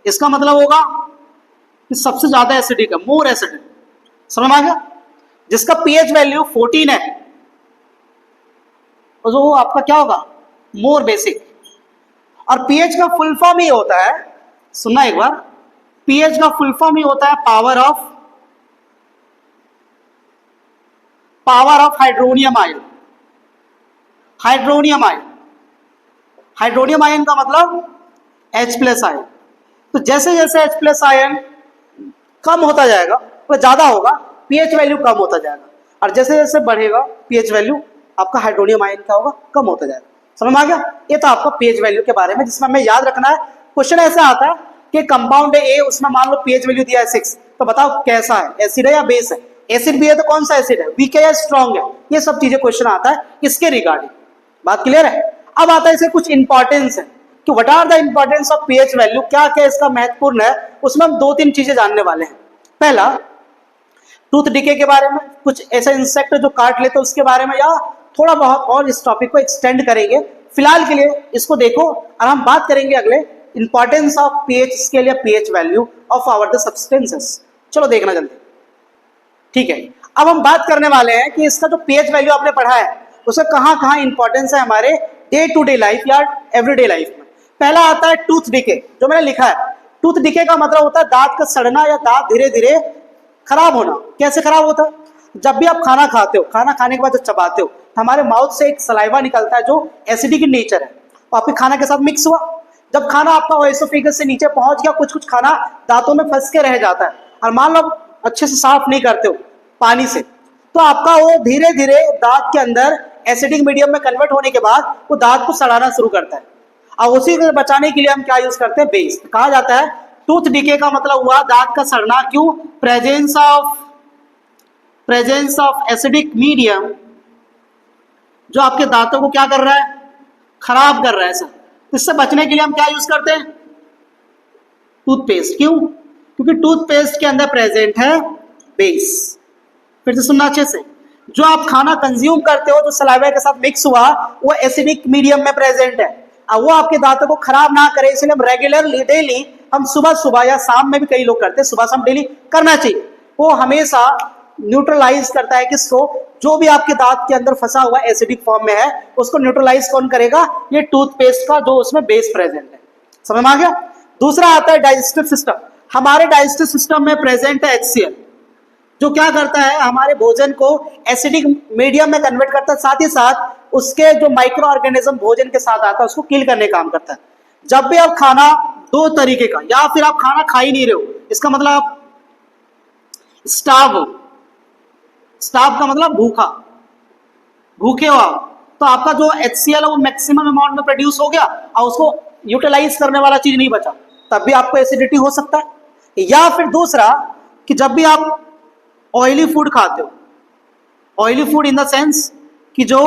इसका मतलब होगा कि सबसे ज्यादा एसिडिक है, मोर एसिडिक। समझ में आ गया? जिसका पीएच वैल्यू 14 है, तो वो आपका क्या होगा? मोर बेसिक। और पीएच का फुल फॉर्म ही होता है, सुनना एक बार, पीएच का फुल फॉर्म ही होता है power of hydronium ion. Hydronium ion, hydronium ion का मतलब H प्लस आयन। तो जैसे जैसे H प्लस आयन कम होता जाएगा, तो ज़्यादा होगा, पीएच वैल्यू कम होता जाएगा, और जैसे जैसे बढ़ेगा पीएच वैल्यू आपका हाइड्रोनियम आयन क्या होगा, कम होता जाएगा। समझ में आ गया? ये तो आपका पीएच वैल्यू के बारे में, जिसमें हमें याद रखना है। क्वेश्चन ऐसा आता है कि कंपाउंड है ए, उसमें मान लो पीएच वैल्यू दिया है 6, तो बताओ कैसा है, एसिड है या बेस है? एसिड भी है तो कौन सा एसिड है, वीक है या स्ट्रॉन्ग है? ये सब चीजें क्वेश्चन आता है इसके रिगार्डिंग। बात क्लियर है? अब आता है इसे कुछ इंपॉर्टेंस है कि what are the importance of pH value, क्या क्या इसका महत्वपूर्ण है, उसमें हम 2-3 चीजें जानने वाले हैं। पहला, टूथ डिके के बारे में, कुछ ऐसे इंसेक्ट जो काट लेते हैं उसके बारे में, या थोड़ा बहुत और इस टॉपिक को एक्सटेंड करेंगे। फिलहाल के लिए इसको देखो, और हम बात करेंगे अगले इंपॉर्टेंस ऑफ पीएच स्केल या pH value of our the substances. चलो देखना जल्दी, ठीक है। अब हम बात करने वाले हैं कि इसका जो पीएच वैल्यू आपने पढ़ा है उसका कहाँ कहाँ इंपॉर्टेंस है हमारे डे टू डे लाइफ या एवरीडे लाइफ में। पहला आता है टूथ डिके, जो मैंने लिखा है। टूथ डिके का मतलब होता है दांत का सड़ना या दांत धीरे धीरे खराब होना। कैसे खराब होता है? जब भी आप खाना खाते हो, खाना खाने के बाद जब चबाते हो तो हमारे माउथ से एक सलाइवा निकलता है जो एसिडिक इन नेचर है, तो आपके खाना के साथ मिक्स हुआ। जब खाना आपका एसोफेगस से नीचे पहुंच गया, कुछ कुछ खाना दांतों में फंस के रह जाता है, और मान लो अच्छे से साफ नहीं करते हो पानी से, तो आपका वो धीरे धीरे दांत के अंदर एसिडिक मीडियम में कन्वर्ट होने के बाद वो दांत को सड़ाना शुरू करता है। और उसी को बचाने के लिए हम क्या यूज करते हैं? बेस। कहा जाता है टूथ डिके का मतलब हुआ दांत का सड़ना। क्यों? प्रेजेंस ऑफ एसिडिक मीडियम जो आपके दांतों को क्या कर रहा है? खराब कर रहा है सर। इससे बचने के लिए हम क्या यूज करते हैं? टूथपेस्ट। क्यों? क्योंकि टूथपेस्ट के अंदर प्रेजेंट है बेस। फिर से सुनना अच्छे से, जो आप खाना कंज्यूम करते हो जो सलाइवा के साथ मिक्स हुआ वो एसिडिक मीडियम में प्रेजेंट है, और वो आपके दांतों को खराब ना करे, इसलिए हम रेगुलरली डेली, हम सुबह सुबह या शाम में भी कई लोग करते हैं, सुबह शाम डेली करना चाहिए। वो हमेशा न्यूट्रलाइज करता है किसको? जो भी आपके दांत के अंदर फंसा हुआ एसिडिक फॉर्म में है उसको न्यूट्रलाइज कौन करेगा? ये टूथपेस्ट का जो उसमें बेस प्रेजेंट है। समझ में आ गया? दूसरा आता है डाइजेस्टिव सिस्टम। हमारे डाइजेस्टिव सिस्टम में प्रेजेंट है HCl, जो क्या करता है? हमारे भोजन को एसिडिक मीडियम में कन्वर्ट करता है, साथ ही साथ उसके जो माइक्रो ऑर्गेनिज्म भोजन के साथ आता है उसको किल करने का काम करता है। जब भी आप खाना 2 तरीके का, या फिर आप खाना खा ही नहीं रहे हो, इसका मतलब आप स्टार्व हो। स्टार्व का मतलब भूखा, भूखे हो आप, तो आपका जो HCl है वो मैक्सिमम अमाउंट में प्रोड्यूस हो गया और उसको यूटिलाइज करने वाला चीज नहीं बचा, तब भी आपको एसिडिटी हो सकता है। या फिर दूसरा कि जब भी आप ऑयली फूड खाते हो, oily food in the sense कि जो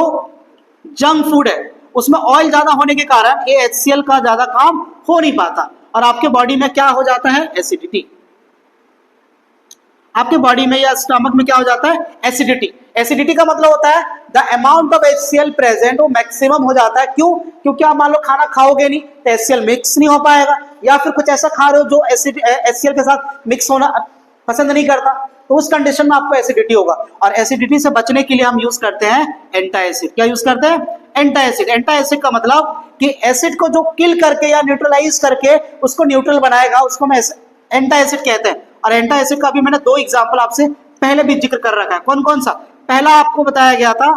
जंक फूड है उसमें ऑयल ज्यादा होने के कारण ये HCl का ज्यादा काम हो नहीं पाता और आपके बॉडी में क्या हो जाता है? एसिडिटी। आपके बॉडी में या स्टमक में क्या हो जाता है? एसिडिटी। एसिडिटी का मतलब होता है the amount of HCl present वो मैक्सिमम हो जाता है। क्यों? क्योंकि आप मान लो खाना खाओगे नहीं तो HCl मिक्स नहीं हो पाएगा, या फिर कुछ ऐसा खा रहे हो जो HCl के साथ मिक्स होना पसंद नहीं करता, तो उस कंडीशन में आपको एसिडिटी होगा। और एसिडिटी से बचने के लिए हम यूज करते हैं एंटाएसिड। क्या यूज करते हैं? एंटाएसिड। एंटाएसिड का मतलब कि एसिड को जो किल करके या न्यूट्रलाइज करके उसको न्यूट्रल बनाएगा, उसको हम एंटाएसिड कहते हैं। और एंटाएसिड का भी मैंने 2 एग्जाम्पल आपसे पहले भी जिक्र कर रखा है। कौन कौन सा? पहला आपको बताया गया था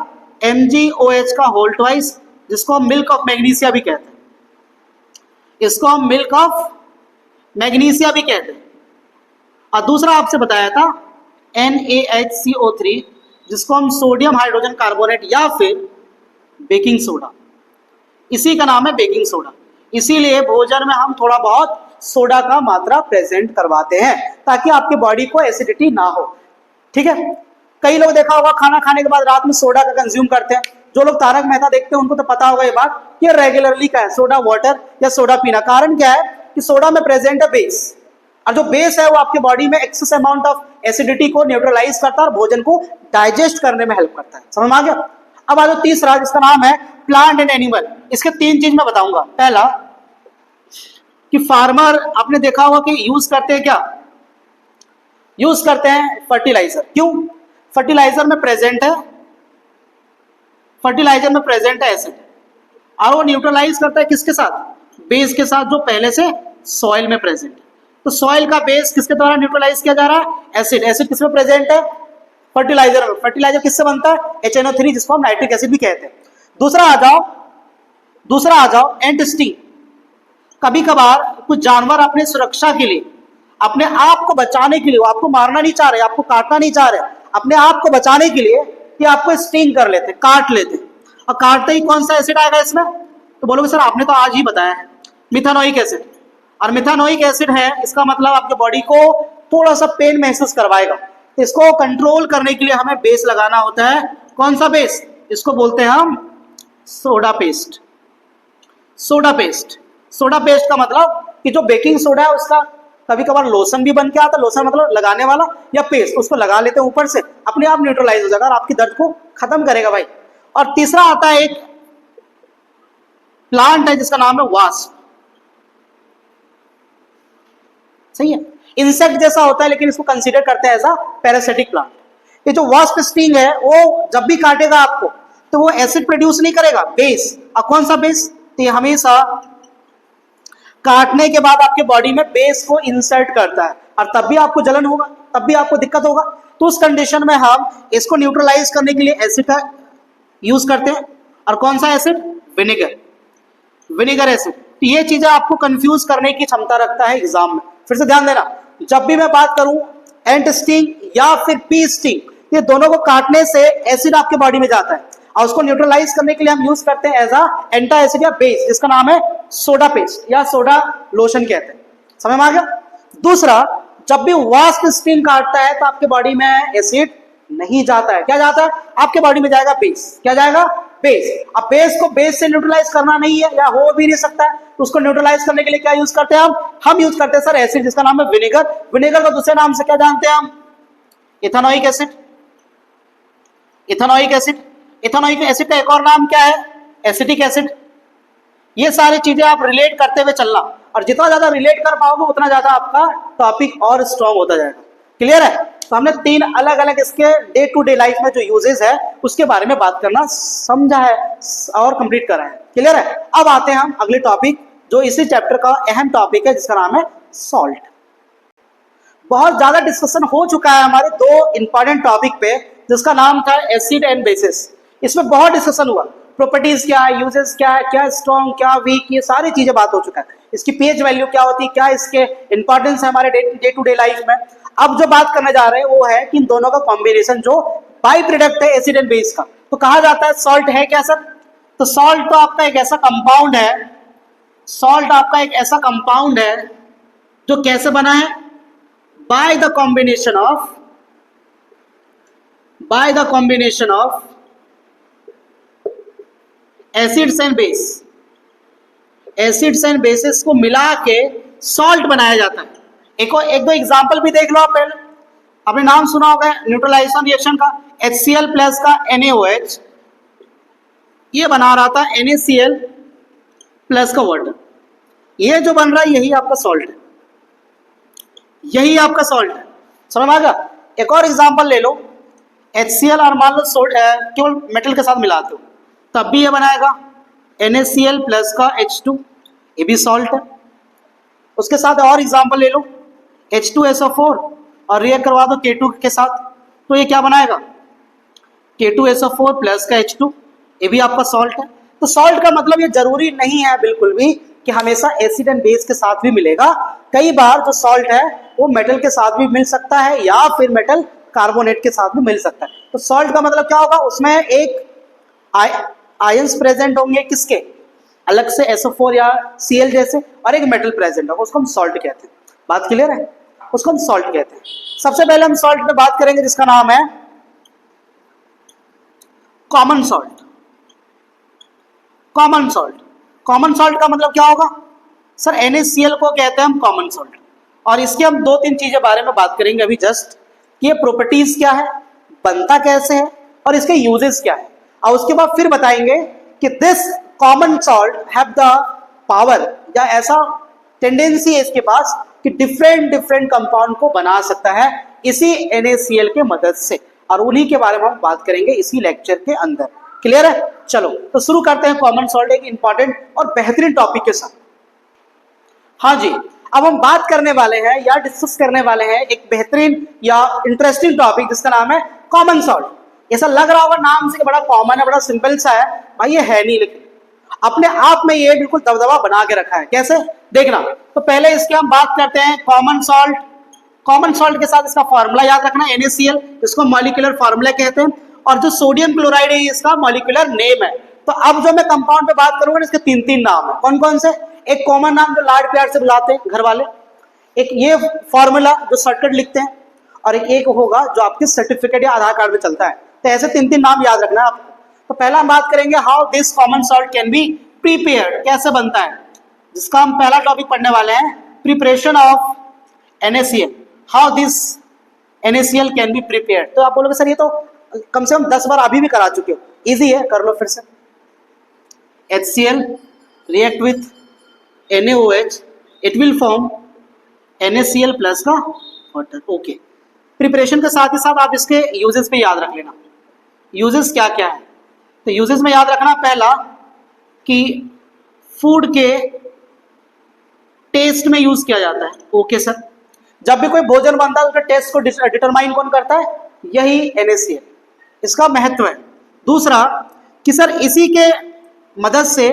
MgOH का होल ट्वाइस, जिसको हम मिल्क ऑफ मैग्नीशिया भी कहते हैं। इसको हम मिल्क ऑफ मैग्नीशिया भी कहते हैं। और दूसरा आपसे बताया था NaHCO3, जिसको हम सोडियम हाइड्रोजन कार्बोनेट या फिर बेकिंग सोडा, इसी का नाम है बेकिंग सोडा। इसीलिए भोजन में हम थोड़ा बहुत सोडा का मात्रा प्रेजेंट करवाते हैं ताकि आपके बॉडी को एसिडिटी ना हो। ठीक है? कई लोग देखा होगा खाना खाने के बाद रात में सोडा का कंज्यूम करते हैं। जो लोग तारक मेहता देखते हैं उनको तो पता होगा ये बात कि रेगुलरली का है सोडा वाटर या सोडा पीना। कारण क्या है? कि सोडा में प्रेजेंट है बेस, और जो बेस है वो आपके बॉडी में एक्सेस अमाउंट ऑफ एसिडिटी को न्यूट्रलाइज करता है और भोजन को डाइजेस्ट करने में हेल्प करता है। समझ में आ गया? अब आ जाओ तीसरा, जिसका नाम है प्लांट एंड एनिमल। इसके 3 चीज मैं बताऊंगा। पहला कि फार्मर आपने देखा होगा कि यूज करते हैं क्या? यूज करते हैं फर्टिलाइजर। क्यों? फर्टिलाइजर में प्रेजेंट है एसिड, और वो न्यूट्रलाइज करता है किसके साथ? बेस के साथ, जो पहले से सॉइल में प्रेजेंट है। तो सॉइल का बेस किसके द्वारा न्यूट्रलाइज किया जा रहा है? एसिड। एसिड किसमें प्रेजेंट है? फर्टिलाइजर में। फर्टिलाइजर किससे बनता है? HNO3, जिसको हम नाइट्रिक एसिड भी कहते हैं। दूसरा आ जाओ दूसरा आ जाओ एंट स्टिंग। कभी कभार कुछ जानवर अपने सुरक्षा के लिए, अपने आप को बचाने के लिए, वो आपको मारना नहीं चाह रहे, आपको काटना नहीं चाह रहे, अपने आप को बचाने के लिए ये आपको स्टिंग कर लेते, काट लेते। और काटते ही कौन सा एसिड आएगा इसमें? तो बोलोगे सर आपने तो आज ही बताया है, मिथानोइक एसिड। और मिथानोइक एसिड है, इसका मतलब आपके बॉडी को थोड़ा सा पेन महसूस करवाएगा। तो इसको कंट्रोल करने के लिए हमें बेस लगाना होता है। कौन सा बेस? इसको बोलते हैं हम soda paste. Soda paste, soda paste का मतलब कि जो बेकिंग सोडा है उसका कभी कभार लोशन भी बन के आता है। लोशन मतलब लगाने वाला या पेस्ट, उसको लगा लेते हैं ऊपर से, अपने आप न्यूट्रलाइज हो जाएगा और आपकी दर्द को खत्म करेगा भाई। और तीसरा आता है एक प्लांट है जिसका नाम है वास्प। सही है, इंसेक्ट जैसा होता है लेकिन इसको कंसीडर करते हैं एज अ पैरासिटिक प्लांट। ये जो वास्प स्टिंग है वो जब भी काटेगा आपको तो वो एसिड प्रोड्यूस नहीं करेगा, बेस। और कौन सा बेस? तो ये हमेशा काटने के बाद आपके बॉडी में बेस को इंसर्ट करता है और तब भी आपको जलन होगा, तब भी आपको दिक्कत होगा। तो उस कंडीशन में हम इसको न्यूट्रलाइज करने के लिए एसिड का यूज करते हैं। और कौन सा एसिड? Vinegar, vinegar acid. तो ये चीजें आपको कंफ्यूज करने की क्षमता रखता है एग्जाम में। फिर से ध्यान देना, जब भी मैं बात करूं एंट स्टिंग या फिर पी स्टिंग, ये दोनों को काटने से एसिड आपके बॉडी में जाता है और उसको न्यूट्रलाइज करने के लिए हम यूज करते हैं एज अ एंटा एसिड या बेस, जिसका नाम है सोडा पेस्ट या सोडा लोशन कहते हैं। समझ में आ गया? दूसरा, जब भी वास्प स्टिंग काटता है तो आपके बॉडी में एसिड नहीं जाता है। क्या जाता है? आपके बॉडी में जाएगा बेस। क्या जाएगा? बेस। अब बेस को बेस से न्यूट्रलाइज करना नहीं है या हो भी नहीं सकता है, तो उसको न्यूट्रलाइज करने के लिए क्या यूज करते हैं हम यूज करते हैं सर एसिड, जिसका नाम है विनेगर। विनेगर को दूसरे नाम से क्या जानते हैं हम? Ethanoic acid. Ethanoic acid, ethanoic acid का एक और नाम क्या है? Acetic acid. ये सारी चीजें आप रिलेट करते हुए चलना, और जितना ज्यादा रिलेट कर पाओगे उतना ज्यादा आपका टॉपिक और स्ट्रॉन्ग होता जाएगा। क्लियर है? तो हमने 3 अलग अलग इसके डे टू डे लाइफ में जो यूजेस है उसके बारे में बात करना समझा है और कंप्लीट करा है। क्लियर है? अब आते हैं हम अगले टॉपिक जो इसी चैप्टर का अहम टॉपिक है, जिसका नाम है सॉल्ट। बहुत ज्यादा डिस्कशन हो चुका है हमारे 2 इंपॉर्टेंट टॉपिक पे, जिसका नाम था एसिड एंड बेसिस। इसमें बहुत डिस्कशन हुआ, प्रॉपर्टीज क्या है, यूजेस क्या है, क्या स्ट्रॉन्ग क्या वीक, ये सारी चीजें बात हो चुका है। इसकी पीएच वैल्यू क्या होती है, क्या इसके इंपॉर्टेंस है हमारे डे टू डे लाइफ में। अब जो बात करने जा रहे हैं वो है कि इन दोनों का कॉम्बिनेशन जो बाई प्रोडक्ट है एसिड एंड बेस का, तो कहा जाता है सॉल्ट है क्या सर? तो सॉल्ट तो आपका एक ऐसा कंपाउंड है, सॉल्ट आपका एक ऐसा कंपाउंड है जो कैसे बना है? By the combination of acids and base. Acids and bases को मिला के सॉल्ट बनाया जाता है। एक दो एग्जांपल भी देख लो आप पहले। आपने नाम सुना होगा न्यूट्रलाइजेशन रिएक्शन का, HCl प्लस का NaOH, ये बना रहा था NaCl प्लस का वाटर। ये जो बन रहा है यही आपका सॉल्ट है, यही आपका सॉल्ट है। समझ में आ गया? एक और एग्जांपल ले लो, HCl और मान लो केवल मेटल के साथ मिलाते हो तब भी ये बनाएगा NaCl प्लस का H2, ये भी सॉल्ट है। उसके साथ और एग्जांपल ले लो, H2SO4 और रिएक्ट करवा दो K2 के साथ, तो ये क्या बनाएगा? K2SO4 प्लस का H2, ये भी आपका सॉल्ट है। तो सॉल्ट का मतलब ये जरूरी नहीं है बिल्कुल भी कि हमेशा एसिड एंड बेस के साथ भी मिलेगा। कई बार जो सॉल्ट है वो मेटल के साथ भी मिल सकता है या फिर मेटल कार्बोनेट के साथ भी मिल सकता है। तो सॉल्ट का मतलब क्या होगा? उसमें एक आयंस प्रेजेंट होंगे, किसके? अलग से SO4 या Cl जैसे, और एक मेटल प्रेजेंट होगा, उसको हम सॉल्ट कहते हैं। बात क्लियर है? उसको हम सॉल्ट कहते हैं। सबसे पहले हम सॉल्ट में बात करेंगे जिसका नाम है common salt. Common salt, common salt का मतलब क्या होगा? सर NaCl को कहते हैं हम कॉमन सॉल्ट, और इसके हम 2-3 चीजें बारे में बात करेंगे अभी जस्ट, कि ये प्रॉपर्टीज क्या है, बनता कैसे है और इसके यूजेस क्या है, और उसके बाद फिर बताएंगे कि this common salt have the power, या ऐसा टेंडेंसी है इसके पास कि डिफरेंट कंपाउंड को बना सकता है इसी NaCl के मदद से, और उन्हीं के बारे में हम बात करेंगे इसी लेक्चर के अंदर। क्लियर है? चलो तो शुरू करते हैं कॉमन सॉल्ट, एक इंपॉर्टेंट और बेहतरीन टॉपिक के साथ। हाँ जी, अब हम बात करने वाले हैं या डिस्कस करने वाले हैं एक बेहतरीन या इंटरेस्टिंग टॉपिक जिसका नाम है कॉमन सॉल्ट। ऐसा लग रहा होगा नाम से कि बड़ा कॉमन है, बड़ा सिंपल सा है, भाई ये है नहीं। लेकिन अपने आप में ये बिल्कुल दबदबा बना के रखा है। कैसे देखना, तो पहले इसके हम बात करते हैं कॉमन सॉल्ट। कॉमन सॉल्ट के साथ इसका फॉर्मूला याद रखना है NaCl, इसको मॉलिक्यूलर फॉर्मूला कहते हैं, और जो सोडियम क्लोराइड है इसका मॉलिक्यूलर नेम है। तो अब जो मैं कंपाउंड पे बात करूंगा इसके तीन तीन नाम है। कौन कौन से? एक कॉमन नाम जो लाड प्यार से बुलाते हैं घर वाले, एक ये फॉर्मूला जो शॉर्टकट लिखते हैं, और एक होगा जो आपके सर्टिफिकेट या आधार कार्ड में चलता है। तो ऐसे तीन तीन नाम याद रखना है आपको। तो पहला हम बात करेंगे how this common salt can be prepared, कैसे बनता है, जिसका हम पहला टॉपिक पढ़ने वाले हैं, preparation of NaCl, how this NaCl can be prepared. तो आप बोलोगे सर ये तो कम से कम 10 बार अभी भी करा चुके हो, इजी है, कर लो फिर से। HCl react with NaOH, it will form NaCl plus का वाटर। ओके, प्रिपरेशन के साथ ही साथ आप इसके यूजेस पे याद रख लेना, यूजेस क्या क्या है। तो यूजेस में याद रखना पहला कि फूड के टेस्ट में यूज किया जाता है। ओके सर, जब भी कोई भोजन बनता है उसके टेस्ट को डिटरमाइन कौन करता है? यही NaCl, इसका महत्व है। दूसरा कि सर इसी के मदद से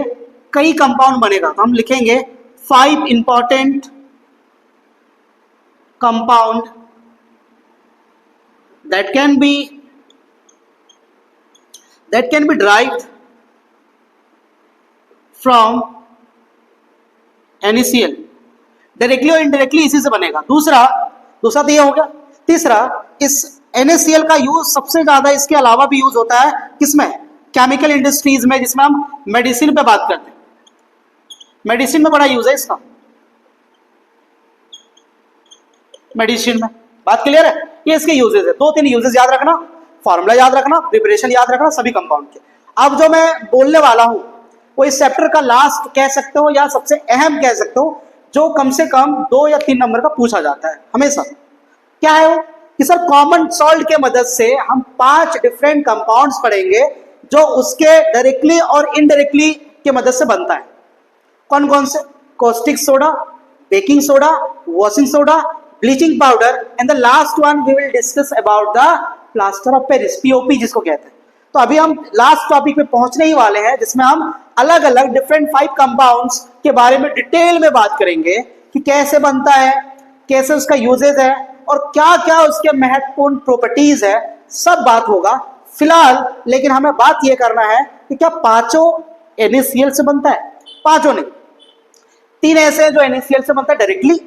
कई कंपाउंड बनेगा, तो हम लिखेंगे 5 important compound that can be derived from NaCl, directly और इनडायरेक्टली इसी से बनेगा। दूसरा तो ये हो गया। तीसरा, इस NaCl का यूज सबसे ज्यादा इसके अलावा भी यूज होता है किसमें? केमिकल इंडस्ट्रीज में, जिसमें हम मेडिसिन पे बात करते हैं। मेडिसिन में बड़ा यूज है इसका, मेडिसिन में बात क्लियर है। ये इसके यूजेस है, 2-3 यूजेस याद रखना, फॉर्मूला याद रखना, प्रिपरेशन याद रखना सभी कंपाउंड के। अब जो मैं बोलने वाला हूं वो इस चैप्टर का लास्ट कह सकते हो या सबसे अहम कह सकते हो, जो कम से कम 2 या 3 नंबर का पूछा जाता है हमेशा। क्या है वो? कि सर कॉमन सॉल्ट के मदद से हम 5 डिफरेंट कंपाउंड्स पढ़ेंगे जो उसके डायरेक्टली और इनडायरेक्टली के मदद से बनता है। कौन कौन से? Caustic soda, baking soda, washing soda, bleaching powder, and the last one we will discuss about the plaster of Paris, POP जिसको कहते हैं। तो अभी हम लास्ट टॉपिक पे पहुंचने ही वाले हैं, जिसमें हम अलग अलग डिफरेंट 5 कंपाउंड्स के बारे में डिटेल में बात करेंगे कि कैसे बनता है, कैसे उसका यूजेज है, और क्या क्या उसके महत्वपूर्ण प्रॉपर्टीज है, सब बात होगा। फिलहाल लेकिन हमें बात यह करना है कि क्या पांचों NaCl से बनता है? पांचों नहीं, 3 ऐसे हैं जो NaCl से बनता है डायरेक्टली,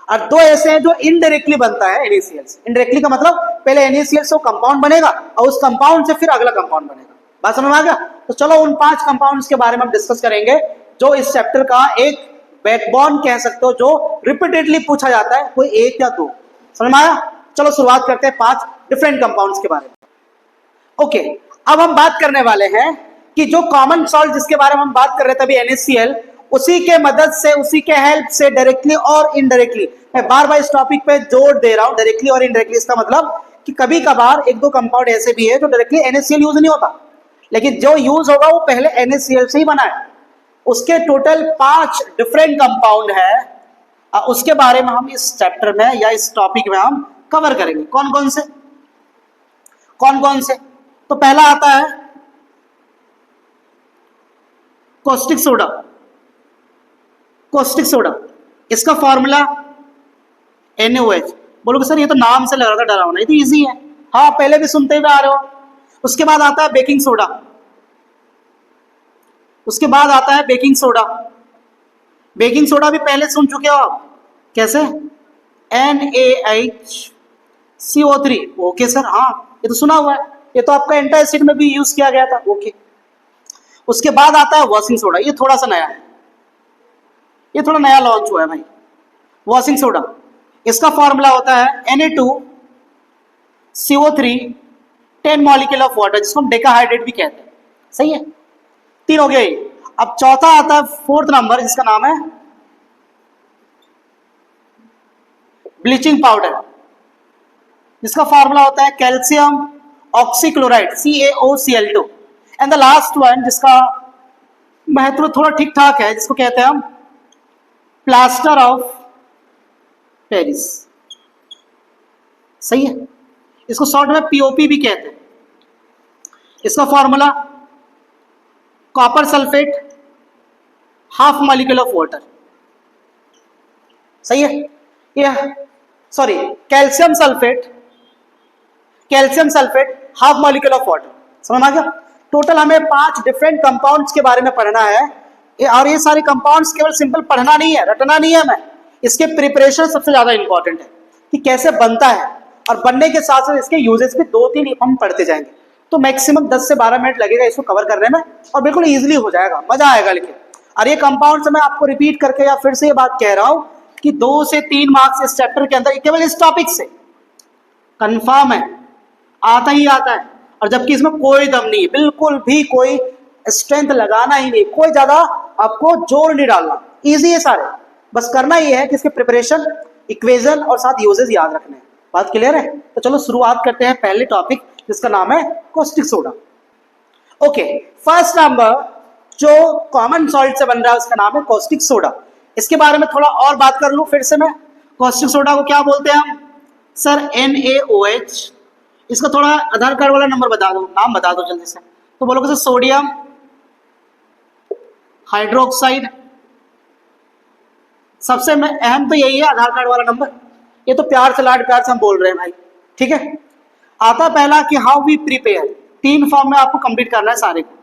और 2 ऐसे हैं जो इनडायरेक्टली बनता है NaCl से। इनडायरेक्टली का मतलब पहले NaCl से कंपाउंड बनेगा और उस कंपाउंड से फिर अगला कंपाउंड बनेगा। बात समझ में आ गया? तो चलो उन 5 कंपाउंड्स के बारे में हम डिस्कस करेंगे, जो इस चैप्टर का एक बैकबोन कह सकते हो, जो रिपीटेडली पूछा जाता है, कोई 1 या 2। समझ में आया? चलो शुरुआत करते हैं 5 डिफरेंट कंपाउंड्स के बारे में। ओके, अब हम बात करने वाले हैं कि जो कॉमन सॉल्ट जिसके बारे में हम बात कर रहे थे अभी NaCl, उसी के मदद से, उसी के हेल्प से डायरेक्टली और इनडायरेक्टली, मैं बार बार इस टॉपिक पे जोर दे रहा हूं, डायरेक्टली और इनडायरेक्टली, इसका मतलब कि कभी कभार 1-2 कंपाउंड ऐसे भी है जो डायरेक्टली NaCl यूज नहीं होता, लेकिन जो यूज होगा वो पहले NaCl से ही बना है। उसके टोटल 5 डिफरेंट कंपाउंड है, उसके बारे में हम इस चैप्टर में या इस टॉपिक में हम कवर करेंगे। कौन कौन से? तो पहला आता है कॉस्टिक सोडा। कॉस्टिक सोडा, इसका फॉर्मूला NaOH। बोलोगे सर ये तो नाम से लग रहा था डरावना, ये तो इजी है। हाँ, पहले भी सुनते हुए आ रहे हो। उसके बाद आता है बेकिंग सोडा, बेकिंग सोडा भी पहले सुन चुके हो आप। कैसे? NaHCO3। ओके सर, हाँ ये तो सुना हुआ है, ये तो आपका एंटासिड में भी यूज किया गया था। ओके, उसके बाद आता है वॉशिंग सोडा, ये थोड़ा सा नया है, ये थोड़ा नया लॉन्च हुआ है भाई। वॉशिंग सोडा, इसका फॉर्मूला होता है Na2CO3 10 मॉलिक्यूल ऑफ वाटर, जिसको हम डेकाहाइड्रेट भी कहते हैं। सही है, 3 हो गया ये। अब चौथा आता है 4th नंबर, जिसका नाम है ब्लीचिंग पाउडर, जिसका फॉर्मूला होता है calcium oxychloride CaOCl2। And the last one, जिसका महत्व थोड़ा ठीक ठाक है, जिसको कहते हैं हम प्लास्टर ऑफ पेरिस। सही है, इसको शॉर्ट में POP भी कहते हैं। इसका formula copper sulphate half molecule of water, सही है। ये sorry, calcium sulphate half molecule of water, समझ में आ गया। टोटल हमें 5 डिफरेंट कंपाउंड्स के बारे में पढ़ना है। और ये सारे कंपाउंड्स केवल सिंपल पढ़ना नहीं है, रटना नहीं है हमें, इसके प्रिपरेशन सबसे ज्यादा इंपॉर्टेंट है कि कैसे बनता है, और बनने के साथ साथ इसके यूजेस भी 2-3 हम पढ़ते जाएंगे। तो मैक्सिमम 10 से 12 मिनट लगेगा इसको कवर करने में, और बिल्कुल इजीली हो जाएगा, मजा आएगा लेकिन। और ये कंपाउंड्स मैं आपको रिपीट करके या फिर से ये बात कह रहा हूं कि 2 से 3 मार्क्स इस चैप्टर के अंदर केवल इस टॉपिक से कंफर्म है, आता ही आता है। और जबकि इसमें कोई दम नहीं है, बिल्कुल भी कोई स्ट्रेंथ लगाना ही नहीं, कोई ज्यादा आपको जोर नहीं डालना, इजी है सारे। बस करना ये है कि इसके प्रिपरेशन, इक्वेशन और साथ यूजेस याद रखने हैं। बात क्लियर है? तो चलो शुरुआत करते हैं पहले टॉपिक जिसका नाम है caustic soda. Okay, first number जो कॉमन सॉल्ट से बन रहा है उसका नाम है कॉस्टिक सोडा। इसके बारे में थोड़ा और बात कर लूं फिर से मैं। कॉस्टिक सोडा को क्या बोलते हैं हम? Sir NaOH। इसका थोड़ा आधार कार्ड वाला नंबर बता दो, नाम बता दो जल्दी से। तो बोलोगे सर सोडियम हाइड्रोक्साइड। सबसे अहम तो यही है आधार कार्ड वाला नंबर, ये तो प्यार से लाड प्यार से हम बोल रहे हैं भाई, ठीक है। आता पहला कि हाउ वी प्रिपेयर, 3 फॉर्म में आपको कंप्लीट करना है सारे को।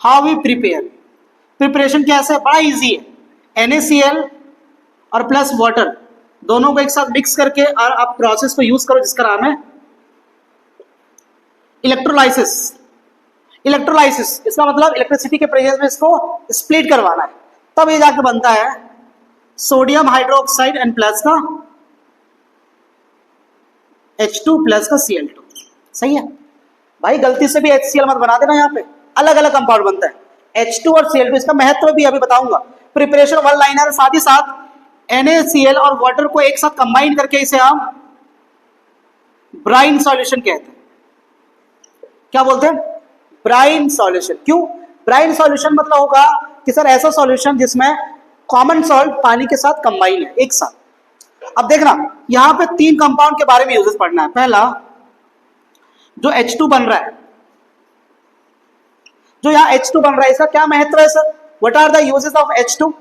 हाउ वी प्रिपेयर, प्रिपरेशन कैसे है? बड़ा इजी है। NaCl और प्लस वाटर दोनों को एक साथ मिक्स करके और आप प्रोसेस को यूज करो जिसका नाम है इलेक्ट्रोलाइसिस। इलेक्ट्रोलाइसिस इसका मतलब इलेक्ट्रिसिटी के प्रेजेंस में इसको स्प्लिट करवाना है, तब ये जाके बनता है सोडियम हाइड्रोक्साइड एंड प्लस का H2 प्लस का Cl2। सही है भाई, गलती से भी HCl मत बना देना, यहाँ पे अलग अलग कंपाउंड बनता है H2 और Cl2। इसका महत्व भी अभी बताऊंगा। प्रिपरेशन 1 लाइनर, साथ ही साथ NaCl और वाटर को एक साथ कंबाइन करके इसे हम ब्राइन सॉल्यूशन कहते हैं। क्या बोलते हैं? Brine solution. क्यों ब्राइन सॉल्यूशन? मतलब होगा कि सर ऐसा सॉल्यूशन जिसमें कॉमन सॉल्ट पानी के साथ कंबाइन है एक साथ। अब देखना यहां पे 3 कंपाउंड के बारे में यूजेस पढ़ना है। पहला जो H2 बन रहा है, जो यहां H2 बन रहा है, इसका क्या महत्व है sir? What are the uses of H2?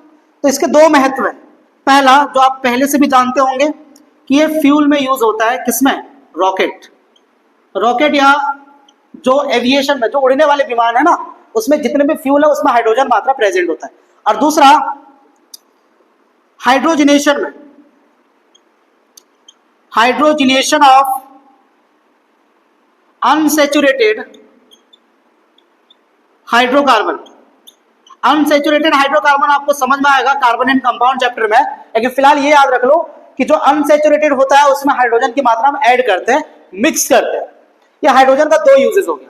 तो इसके 2 महत्व है। पहला जो आप पहले से भी जानते होंगे कि ये फ्यूल में यूज होता है, किसमें? रॉकेट। रॉकेट या जो एविएशन में, जो उड़ने वाले विमान है ना, उसमें जितने भी फ्यूल है उसमें हाइड्रोजन मात्रा प्रेजेंट होता है। और दूसरा हाइड्रोजनेशन में, hydrogenation of unsaturated hydrocarbon. Unsaturated hydrocarbon आपको समझ में आएगा कार्बन एंड कंपाउंड चैप्टर में, लेकिन फिलहाल ये याद रख लो कि जो अनसैचुरेटेड होता है उसमें हाइड्रोजन की मात्रा हम ऐड करते हैं, मिक्स करते हैं। ये हाइड्रोजन का 2 यूजेस हो गया।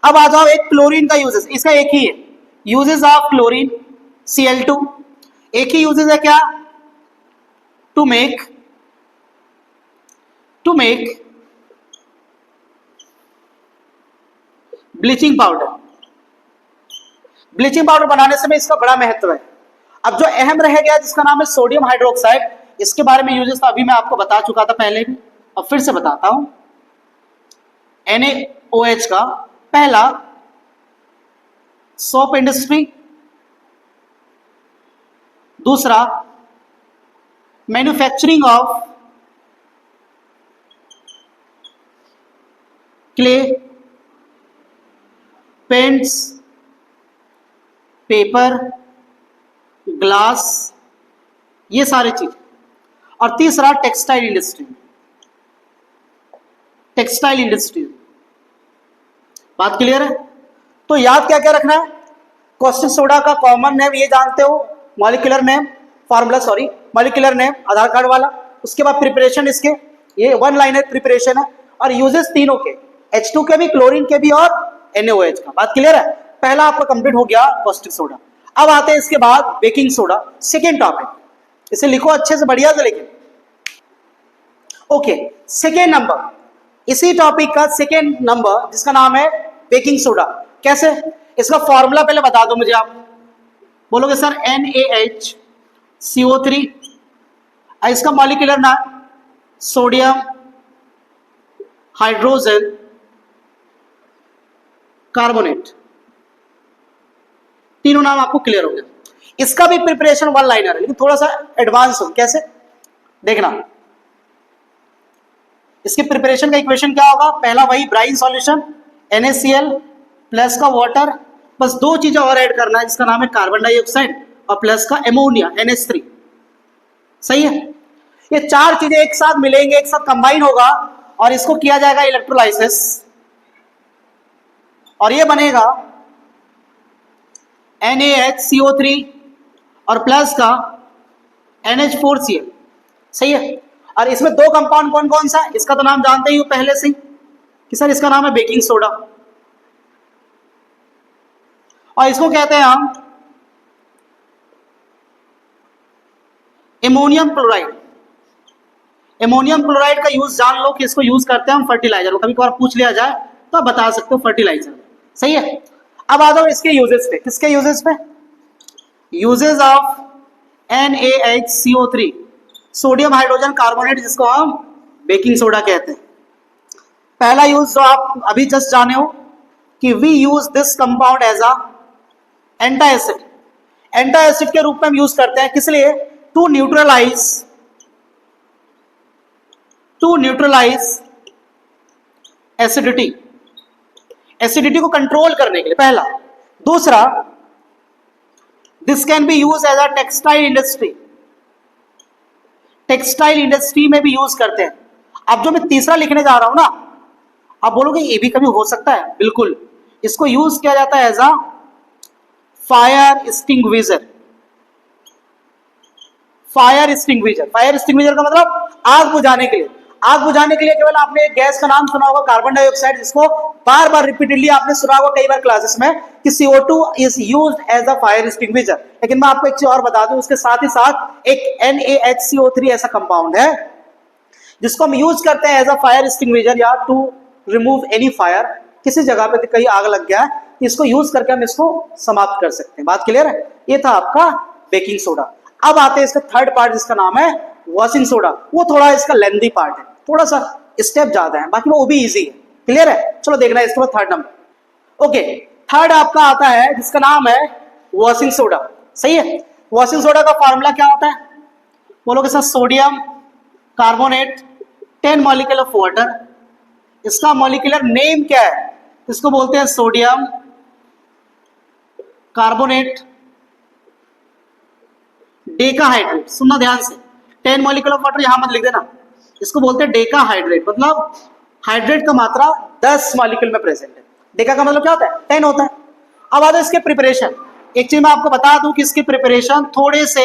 अब आ जाओ एक क्लोरीन का यूजेस, इसका एक ही है, यूजेस ऑफ क्लोरीन Cl2। एक ही यूजेस है क्या? To make bleaching powder. Bleaching powder बनाने से में इसका बड़ा महत्व है। अब जो अहम रह गया जिसका नाम है सोडियम हाइड्रोक्साइड, इसके बारे में यूजेस तो अभी मैं आपको बता चुका था पहले भी, अब फिर से बताता हूं। NaOH का पहला सोप इंडस्ट्री, दूसरा manufacturing of clay, paints, paper, glass, ये सारी चीज। और तीसरा टेक्सटाइल इंडस्ट्री। टेक्सटाइल इंडस्ट्री, बात क्लियर है? तो याद क्या क्या रखना है? कॉस्टिक सोडा का कॉमन नेम ये जानते हो, molecular name, formula sorry, molecular name Aadhaar card वाला। उसके बाद प्रिपरेशन इसके, ये 1 लाइनर प्रिपरेशन है। और यूजेस तीनों के, H2 के भी, क्लोरीन के भी और NaOH का। बात क्लियर है? पहला आपका कंप्लीट हो गया कॉस्टिक सोडा। अब आते हैं इसके बाद बेकिंग सोडा, सेकेंड टॉपिक। इसे लिखो अच्छे से, बढ़िया से लेकिन। ओके, सेकेंड नंबर, इसी टॉपिक का सेकेंड नंबर जिसका नाम है बेकिंग सोडा। कैसे? इसका फॉर्मूला पहले बता दो मुझे आप। बोलोगे सर NaHCO3, इसका मॉलिक्यूलर नाम सोडियम हाइड्रोजन कार्बोनेट। तीनों नाम आपको क्लियर हो गया। इसका भी प्रिपरेशन वन लाइनर है लेकिन थोड़ा सा एडवांस हो। कैसे देखना, इसके प्रिपरेशन का इक्वेशन क्या होगा, पहला वही ब्राइन सॉल्यूशन NaCl प्लस का वाटर, बस दो चीजें और ऐड करना है जिसका नाम है कार्बन डाइऑक्साइड और प्लस का एमोनिया NH3। सही है, ये चार चीजें एक साथ मिलेंगे, एक साथ कंबाइन होगा और इसको किया जाएगा इलेक्ट्रोलाइसिस और ये बनेगा NaHCO3 और प्लस का NH4Cl। सही है, और इसमें दो कंपाउंड कौन कौन सा है, इसका तो नाम जानते ही हो पहले से कि सर इसका नाम है बेकिंग सोडा और इसको कहते हैं हम एमोनियम क्लोराइड। एमोनियम क्लोराइड का यूज जान लो कि इसको यूज करते हैं हम फर्टिलाइजर, कभी कभार पूछ लिया जाए तो आप बता सकते हो फर्टिलाइजर। सही है, अब आ जाओ इसके यूजेस पे। किसके यूजेस पे, uses of NaHCO3 sodium hydrogen carbonate जिसको हम बेकिंग सोडा कहते हैं। पहला यूज जो आप अभी जस्ट जाने हो कि we use this compound as a antacid. Antacid के रूप में हम यूज करते हैं, किस लिए, टू न्यूट्रलाइज एसिडिटी, एसिडिटी को कंट्रोल करने के लिए पहला। दूसरा, this can be use as a textile industry, textile industry में भी यूज करते हैं। अब जो मैं तीसरा लिखने जा रहा हूं ना, आप बोलोगे ये भी कभी हो सकता है, बिल्कुल, इसको यूज किया जाता है as a fire extinguisher. Fire extinguisher का मतलब आग बुझाने के लिए। आग बुझाने के लिए केवल आपने एक गैस का नाम सुना होगा कार्बन डाइऑक्साइड, जिसको बार बार रिपीटेडली आपने सुना होगा कई बार क्लासेस में कि CO2 is used as a fire extinguisher. लेकिन मैं आपको एक चीज और बता दूं, उसके साथ ही साथ एक NaHCO3 ऐसा कंपाउंड है जिसको हम यूज करते हैं एज अ फायर एक्सटिंग्विशर या टू रिमूव एनी फायर। किसी जगह पे कहीं आग लग गया है, इसको यूज करके हम इसको समाप्त कर सकते हैं। बात क्लियर है, ये था आपका बेकिंग सोडा। अब आते हैं इसका थर्ड पार्ट जिसका नाम है वॉशिंग सोडा। वो थोड़ा इसका लेंथी पार्ट है, थोड़ा सा स्टेप ज्यादा है, बाकी वो भी इजी है। क्लियर है, चलो देखना है इसके बाद थर्ड नंबर। ओके, थर्ड आपका आता है जिसका नाम है वॉशिंग सोडा। सही है, वॉशिंग सोडा का फॉर्मूला क्या होता है, बोलोगे sir sodium carbonate 10 molecule of water. इसका मॉलिक्यूलर नेम क्या है, इसको बोलते हैं सोडियम कार्बोनेट डेकाहाइड्रेट। सुनना ध्यान से, 10 मॉलिक्यूल ऑफ वाटर यहां मत लिख देना, इसको बोलते हैं डेकाहाइड्रेट, मतलब हाइड्रेट का मात्रा 10 मॉलिक्यूल में प्रेजेंट है। डेका का मतलब क्या होता है, 10 होता है। अब आता है इसके प्रिपरेशन। एक चीज मैं आपको बता दूं कि इसकी प्रिपरेशन थोड़े से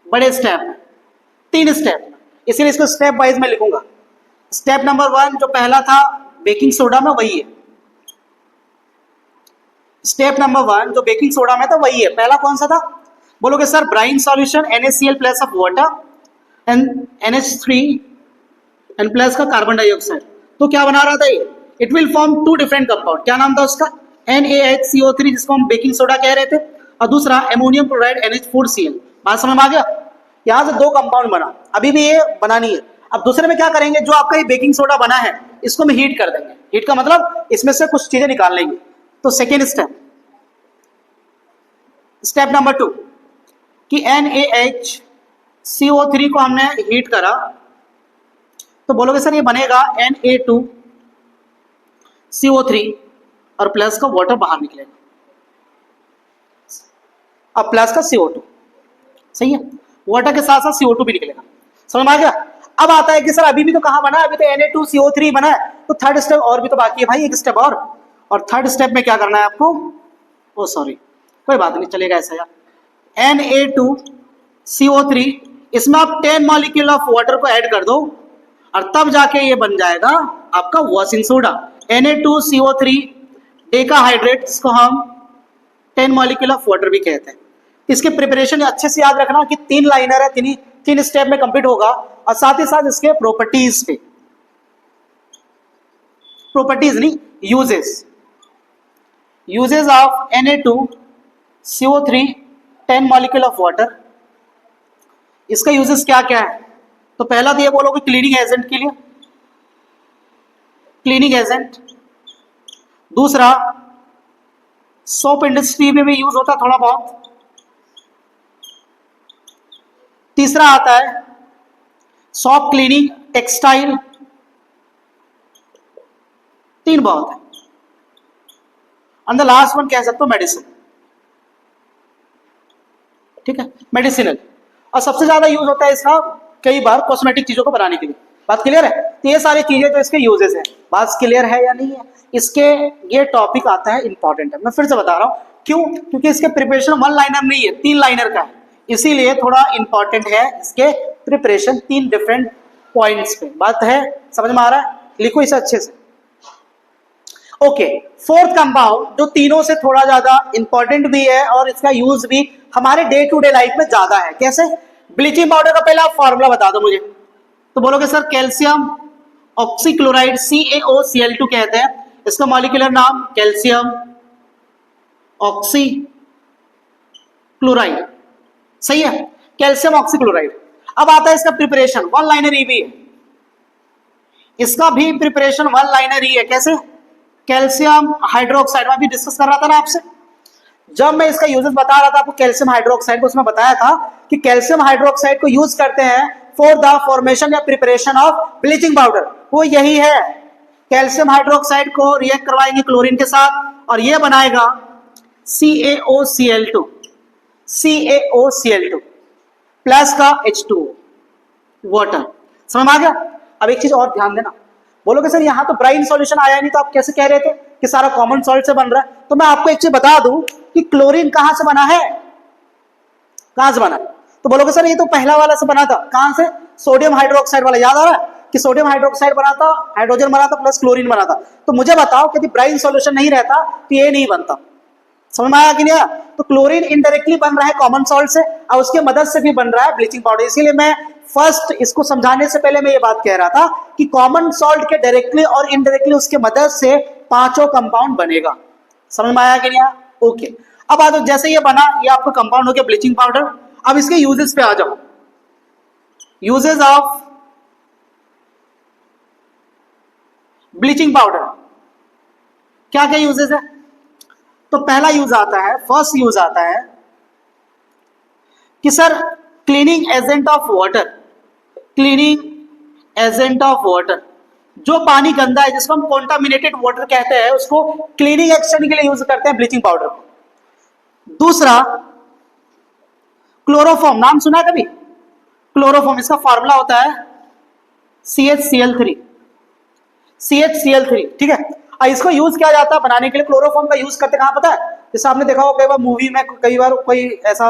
बड़े स्टेप है, 3 स्टेप, इसीलिए इसको स्टेप वाइज में लिखूंगा। स्टेप नंबर 1 जो पहला था बेकिंग सोडा में वही है। स्टेप नंबर 1 जो बेकिंग सोडा में था वही है। पहला कौन सा था, बोलोगे sir brine solution NaCl plus of water and NH3 and plus का कार्बन डाइऑक्साइड। तो क्या बना रहा था ये, it will form 2 different compound. क्या नाम था उसका, NaHCO3 जिसको हम बेकिंग सोडा कह रहे थे, और दूसरा एमोनियम क्लोराइड NH4Cl। बात समझ में आ गया, यहां से 2 कंपाउंड बना, अभी भी ये बनानी है। अब दूसरे में क्या करेंगे, जो आपका ये बेकिंग सोडा बना है इसको हम हीट कर देंगे। हीट का मतलब इसमें से कुछ चीजें निकाल लेंगे। तो सेकेंड स्टेप नंबर 2 कि NaHCO3 को हमने हीट करा, तो बोलोगे सर ये बनेगा Na2CO3 और प्लस का वाटर बाहर निकलेगा, अब प्लस का CO2। सही है, वाटर के साथ साथ CO2 भी निकलेगा। समझ में आ गया। अब आता है कि सर अभी भी तो कहां बना है, अभी तो Na2CO3 बना है, तो थर्ड स्टेप और भी तो बाकी है भाई, एक स्टेप और थर्ड स्टेप में क्या करना है आपको, ओ सॉरी कोई बात नहीं, चलेगा ऐसा यार। Na2CO3 इसमें आप 10 मॉलिक्यूल ऑफ वाटर को ऐड कर दो और तब जाके ये बन जाएगा आपका वॉशिंग सोडा। Na2CO3 डेकाहाइड्रेट, जिसको हम 10 मॉलिक्यूल ऑफ वाटर भी कहते हैं। इसके प्रिपरेशन अच्छे से याद रखना कि 3 लाइनर है, 3 स्टेप में कंप्लीट होगा। और साथ ही साथ इसके प्रॉपर्टीज पे, प्रॉपर्टीज नहीं, uses of Na2CO3 10 molecule of water. इसका यूजेस क्या क्या है, तो पहला तो ये बोलोगे क्लीनिंग एजेंट के लिए, क्लीनिंग एजेंट। दूसरा सोप इंडस्ट्री में भी यूज होता है थोड़ा बहुत। तीसरा आता है शॉप क्लीनिंग, टेक्सटाइल, 3 बहुत है। एंड द लास्ट वन कह सकते हो मेडिसिन, ठीक है, मेडिसिनल। और सबसे ज्यादा यूज होता है इसका कई बार कॉस्मेटिक चीजों को बनाने के लिए। बात क्लियर है? तो ये सारी चीजें जो इसके यूजेस हैं, बात क्लियर है या नहीं है? इसके ये टॉपिक आता है इंपॉर्टेंट है, मैं फिर से बता रहा हूं क्यों, क्योंकि इसके प्रिपरेशन 1 लाइनर नहीं है, 3 लाइनर का है, इसीलिए थोड़ा इंपॉर्टेंट है इसके प्रिपरेशन 3 डिफरेंट पॉइंट्स पे। बात है, समझ में आ रहा है? लिखो इसे अच्छे से। ओके, फोर्थ कंपाउंड जो तीनों से थोड़ा ज्यादा इंपॉर्टेंट भी है और इसका यूज भी हमारे डे टू डे लाइफ में ज्यादा है। कैसे? ब्लीचिंग पाउडर का पहले आप फॉर्मूला बता दो मुझे। तो बोलोगे सर कैल्शियम ऑक्सीक्लोराइड, CaOCl2 कहते हैं इसका मॉलिक्यूलर नाम, कैल्शियम ऑक्सीक्लोराइड, सही है, कैल्शियम ऑक्सीक्लोराइड। अब आता है इसका प्रिपरेशन, 1 लाइनर ही भी है, इसका भी प्रिपरेशन 1 लाइनर ही है। कैसे? कैल्शियम हाइड्रोक्साइड, मैं भी डिस्कस कर रहा था ना आपसे, जब मैं इसका यूजेस बता रहा था आपको कैल्शियम हाइड्रोक्साइड को, उसमें बताया था कि कैल्शियम हाइड्रोक्साइड को यूज करते हैं फॉर द फॉर्मेशन या प्रिपरेशन ऑफ ब्लीचिंग पाउडर। वो यही है, कैल्शियम हाइड्रोक्साइड को रिएक्ट करवाएंगे क्लोरीन के साथ और ये बनाएगा CaOCl2, CaOCl2 प्लस का H2O वाटर। समझ में आ गया? अब एक चीज और ध्यान देना, बोलोगे सर यहाँ तो ब्राइन सॉल्यूशन आया नहीं, तो आप कैसे कह रहे थे कि सारा कॉमन सॉल्ट से बन रहा है? तो मैं आपको एक चीज बता दूं कि क्लोरीन कहां से बना है, कहां से बना है? तो बोलोगे सर ये तो पहला वाला से बना था, कहां से? सोडियम हाइड्रोक्साइड वाला, याद आ रहा है कि सोडियम हाइड्रोक्साइड बना था, हाइड्रोजन बना था प्लस क्लोरीन बना था। तो मुझे बताओ कि ब्राइन सॉल्यूशन नहीं रहता तो ये नहीं बनता। समझ में आया कि नहीं आया? तो क्लोरीन इनडायरेक्टली बन रहा है कॉमन सॉल्ट से और उसके मदद से भी बन रहा है ब्लीचिंग पाउडर। इसीलिए मैं फर्स्ट इसको समझाने से पहले मैं ये बात कह रहा था कि कॉमन सॉल्ट के डायरेक्टली और इनडायरेक्टली उसके मदद से पांचों कंपाउंड बनेगा। समझ में आया कि नहीं आया? ओके, अब आ जाओ, जैसे ये बना, ये आपका कंपाउंड हो गया ब्लीचिंग पाउडर। अब इसके यूजेस पे आ जाओ, यूजेस ऑफ ब्लीचिंग पाउडर, क्या क्या यूजेस है? तो पहला यूज आता है, फर्स्ट यूज आता है कि sir cleaning agent of water, cleaning agent of water, जो पानी गंदा है जिसको हम कॉन्टामिनेटेड वाटर कहते हैं, उसको क्लीनिंग एक्शन के लिए यूज करते हैं ब्लीचिंग पाउडर को। दूसरा क्लोरोफॉर्म, नाम सुना है कभी? क्लोरोफॉर्म, इसका फॉर्मूला होता है CHCl3, CHCl3, ठीक है। और इसको यूज किया जाता है बनाने के लिए, क्लोरोफॉर्म का यूज करते कहां पता है? जैसे आपने देखा होगा कई बार मूवी में, कई बार कोई ऐसा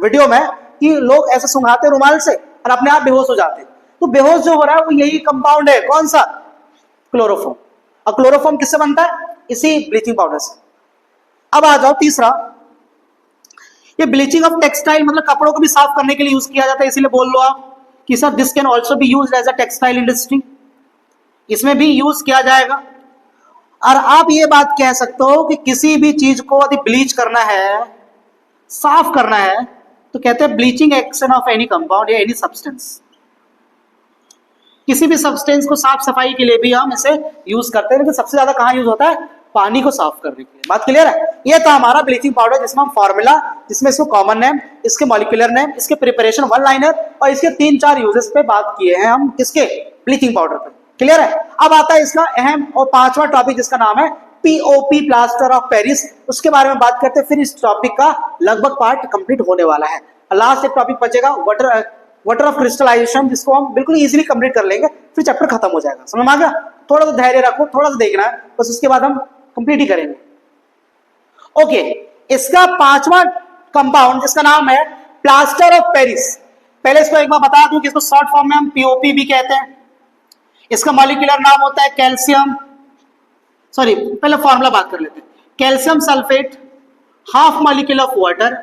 वीडियो में कि लोग ऐसे सुंघाते रुमाल से और अपने आप बेहोश हो जाते हैं। तो बेहोश जो हो रहा है वो यही कंपाउंड है, कौन सा? क्लोरोफॉर्म। और क्लोरोफॉर्म किससे बनता है? इसी ब्लीचिंग पाउडर से। अब आ जाओ तीसरा, ये ब्लीचिंग ऑफ टेक्सटाइल, मतलब कपड़ों को भी साफ करने के लिए यूज किया जाता है। इसीलिए बोल लो आप कि sir this can also be used as a textile industry, इसमें भी यूज किया जाएगा। और आप ये बात कह सकते हो कि किसी भी चीज को यदि ब्लीच करना है, साफ करना है, तो कहते हैं bleaching action of any compound या एनी सब्सटेंस। किसी भी सब्सटेंस को साफ सफाई के लिए भी हम इसे यूज करते हैं, लेकिन सबसे ज्यादा कहां यूज होता है? पानी को साफ करने के लिए। बात क्लियर है? ये था हमारा ब्लीचिंग पाउडर, जिसमें हम फॉर्मूला, जिसमें इसको कॉमन नेम, इसके मॉलिक्यूलर नेम, इसके प्रिपरेशन 1 लाइनर और इसके 3-4 यूजेस पे बात किए हैं हम, किसके? ब्लीचिंग पाउडर पे। क्लियर है? अब आता है इसका अहम और 5वां टॉपिक, जिसका नाम है POP, प्लास्टर ऑफ पेरिस। उसके बारे में बात करते हैं, फिर इस टॉपिक का लगभग पार्ट कंप्लीट होने वाला है। लास्ट एक टॉपिक बचेगा, वाटर ऑफ क्रिस्टलाइजेशन, जिसको हम बिल्कुल इजीली कंप्लीट कर लेंगे, फिर चैप्टर खत्म हो जाएगा। समझ में आ गया? थोड़ा सा धैर्य रखो, थोड़ा सा देखना है बस, उसके बाद हम कंप्लीट ही करेंगे। ओके, इसका 5वां कंपाउंड जिसका नाम है प्लास्टर ऑफ पेरिस। पहले इसको एक बार बता दूं कि इसको शॉर्ट फॉर्म में हम POP भी कहते हैं। इसका मॉलिक्यूलर नाम होता है कैल्शियम, सॉरी पहले फॉर्मूला बात कर लेते हैं, calcium sulphate, half molecule of water.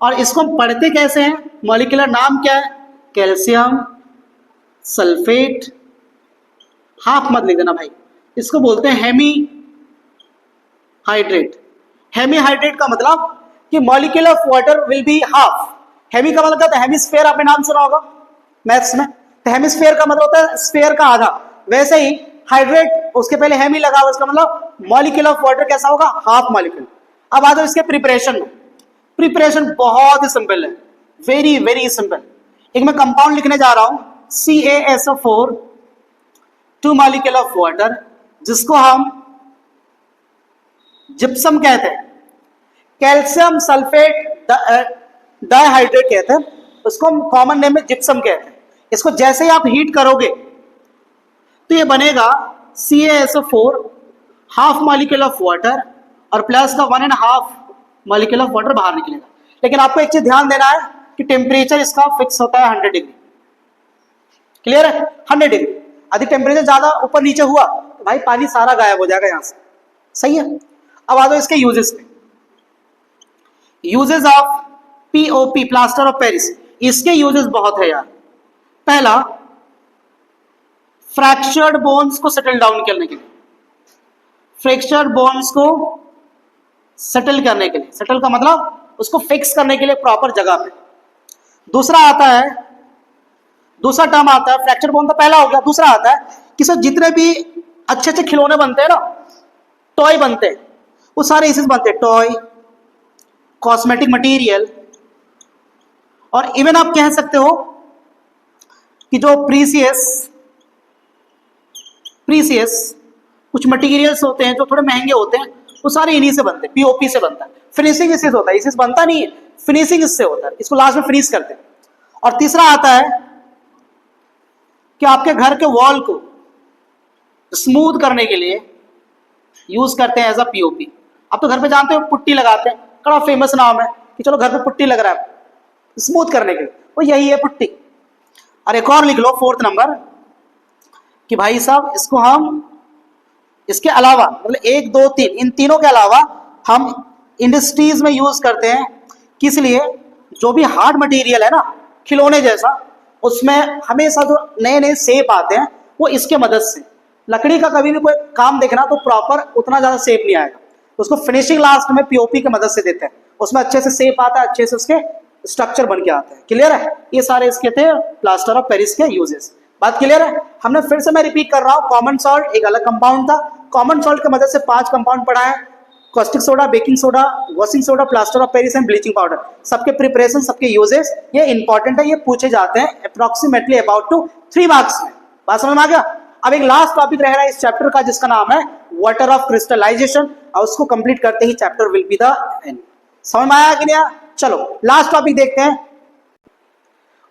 और इसको हम पढ़ते कैसे हैं? मॉलिक्यूलर नाम क्या है? कैल्शियम सल्फेट, हाफ मत लिख देना भाई, इसको बोलते हैं हेमी हाइड्रेट। हेमी हाइड्रेट का मतलब कि molecule of water will be half. Hemi का मतलब क्या है? हेमिस्फीयर, आपने नाम सुना होगा मैथ्स में, तो हेमिस्फीयर का मतलब होता है स्फीयर का आधा। वैसे ही हाइड्रेट, उसके पहले हेमी लगा हुआ, उसका मतलब मॉलिक्यूल ऑफ वाटर कैसा होगा? Half molecule. अब आ जाओ इसके प्रिपरेशन में। प्रिपरेशन बहुत ही सिंपल है, वेरी वेरी सिंपल। एक मैं कंपाउंड लिखने जा रहा हूं CaSO4 2 मॉलिक्यूल ऑफ वाटर, जिसको हम जिप्सम कहते हैं, कैल्शियम सल्फेट डाइहाइड्रेट कहते हैं, उसको हम कॉमन नेम में जिप्सम कहते हैं। इसको जैसे ही आप हीट करोगे तो ये बनेगा CaSO4 half molecule of water और प्लस का 1.5 मॉलिक्यूल ऑफ वाटर बाहर निकलेगा। लेकिन आपको एक चीज ध्यान देना है कि टेम्परेचर इसका फिक्स होता है 100 डिग्री। क्लियर है? 100 डिग्री। यदि टेम्परेचर ज्यादा ऊपर नीचे हुआ तो भाई पानी सारा गायब हो जाएगा यहां से। सही है? अब आ जाओ इसके यूजेस पे। Uses of POP plaster of Paris, इसके यूजेस बहुत है यार। पहला, फ्रैक्चर्ड बोन्स को सेटल डाउन करने के लिए, फ्रैक्चर्ड बोन्स को सेटल करने के लिए, सेटल का मतलब उसको फिक्स करने के लिए प्रॉपर जगह पे। दूसरा आता है, दूसरा टर्म आता है, फ्रैक्चर्ड बोन तो पहला हो गया, दूसरा आता है कि सर जितने भी अच्छे अच्छे खिलौने बनते हैं ना, टॉय बनते हैं, वो सारे इसी से बनते हैं, टॉय, कॉस्मेटिक मटेरियल, और इवन आप कह सकते हो कि जो प्रीसियस कुछ मटेरियल्स होते हैं जो थोड़े महंगे होते हैं, वो सारे इन्हीं से बनते हैं, POP से बनता है। फिनिशिंग इससे होता है, इससे बनता नहीं है, फिनिशिंग इससे होता है, इसको लास्ट में फिनिश करते हैं। और तीसरा आता है कि आपके घर के वॉल को स्मूथ करने के लिए यूज करते हैं एज अ POP। आप तो घर पे जानते हो पुट्टी लगाते हैं, बड़ा फेमस नाम है कि चलो घर पे पुट्टी लग रहा है स्मूथ करने के लिए, वो यही है पुट्टी। और एक और लिख लो 4th नंबर कि भाई साहब इसको हम इसके अलावा मतलब 1 2 3 इन तीनों के अलावा हम इंडस्ट्रीज में यूज करते हैं। किस लिए? जो भी हार्ड मटेरियल है ना, खिलौने जैसा, उसमें हमेशा जो नए नए शेप आते हैं वो इसके मदद से। लकड़ी का कभी भी कोई काम देखना तो प्रॉपर उतना ज्यादा शेप नहीं आएगा, उसको फिनिशिंग लास्ट में POP की मदद से देते हैं, उसमें अच्छे से शेप आता है, अच्छे से उसके स्ट्रक्चर बन के आते हैं। क्लियर है? ये सारे इसके थे प्लास्टर ऑफ पेरिस के यूजेस। बात क्लियर है? हमने फिर से मैं रिपीट कर रहा हूं, कॉमन सॉल्ट एक अलग कंपाउंड था, कॉमन सॉल्ट की मदद से 5 कंपाउंड पढ़ा है, caustic soda, baking soda, washing soda, plaster of Paris and bleaching powder. सबके प्रिपरेशन, सबके यूजेस ये इंपॉर्टेंट है, ये पूछे जाते हैं अप्रोक्सीमेटली अबाउट टू 3 मार्क्स में। बात समझ में आ गया? अब एक लास्ट टॉपिक रह रहा है इस चैप्टर का, जिसका नाम है वाटर ऑफ क्रिस्टलाइजेशन, और उसको कंप्लीट करते ही chapter will be the end. समझ में आया कि नहीं? चलो लास्ट टॉपिक देखते हैं।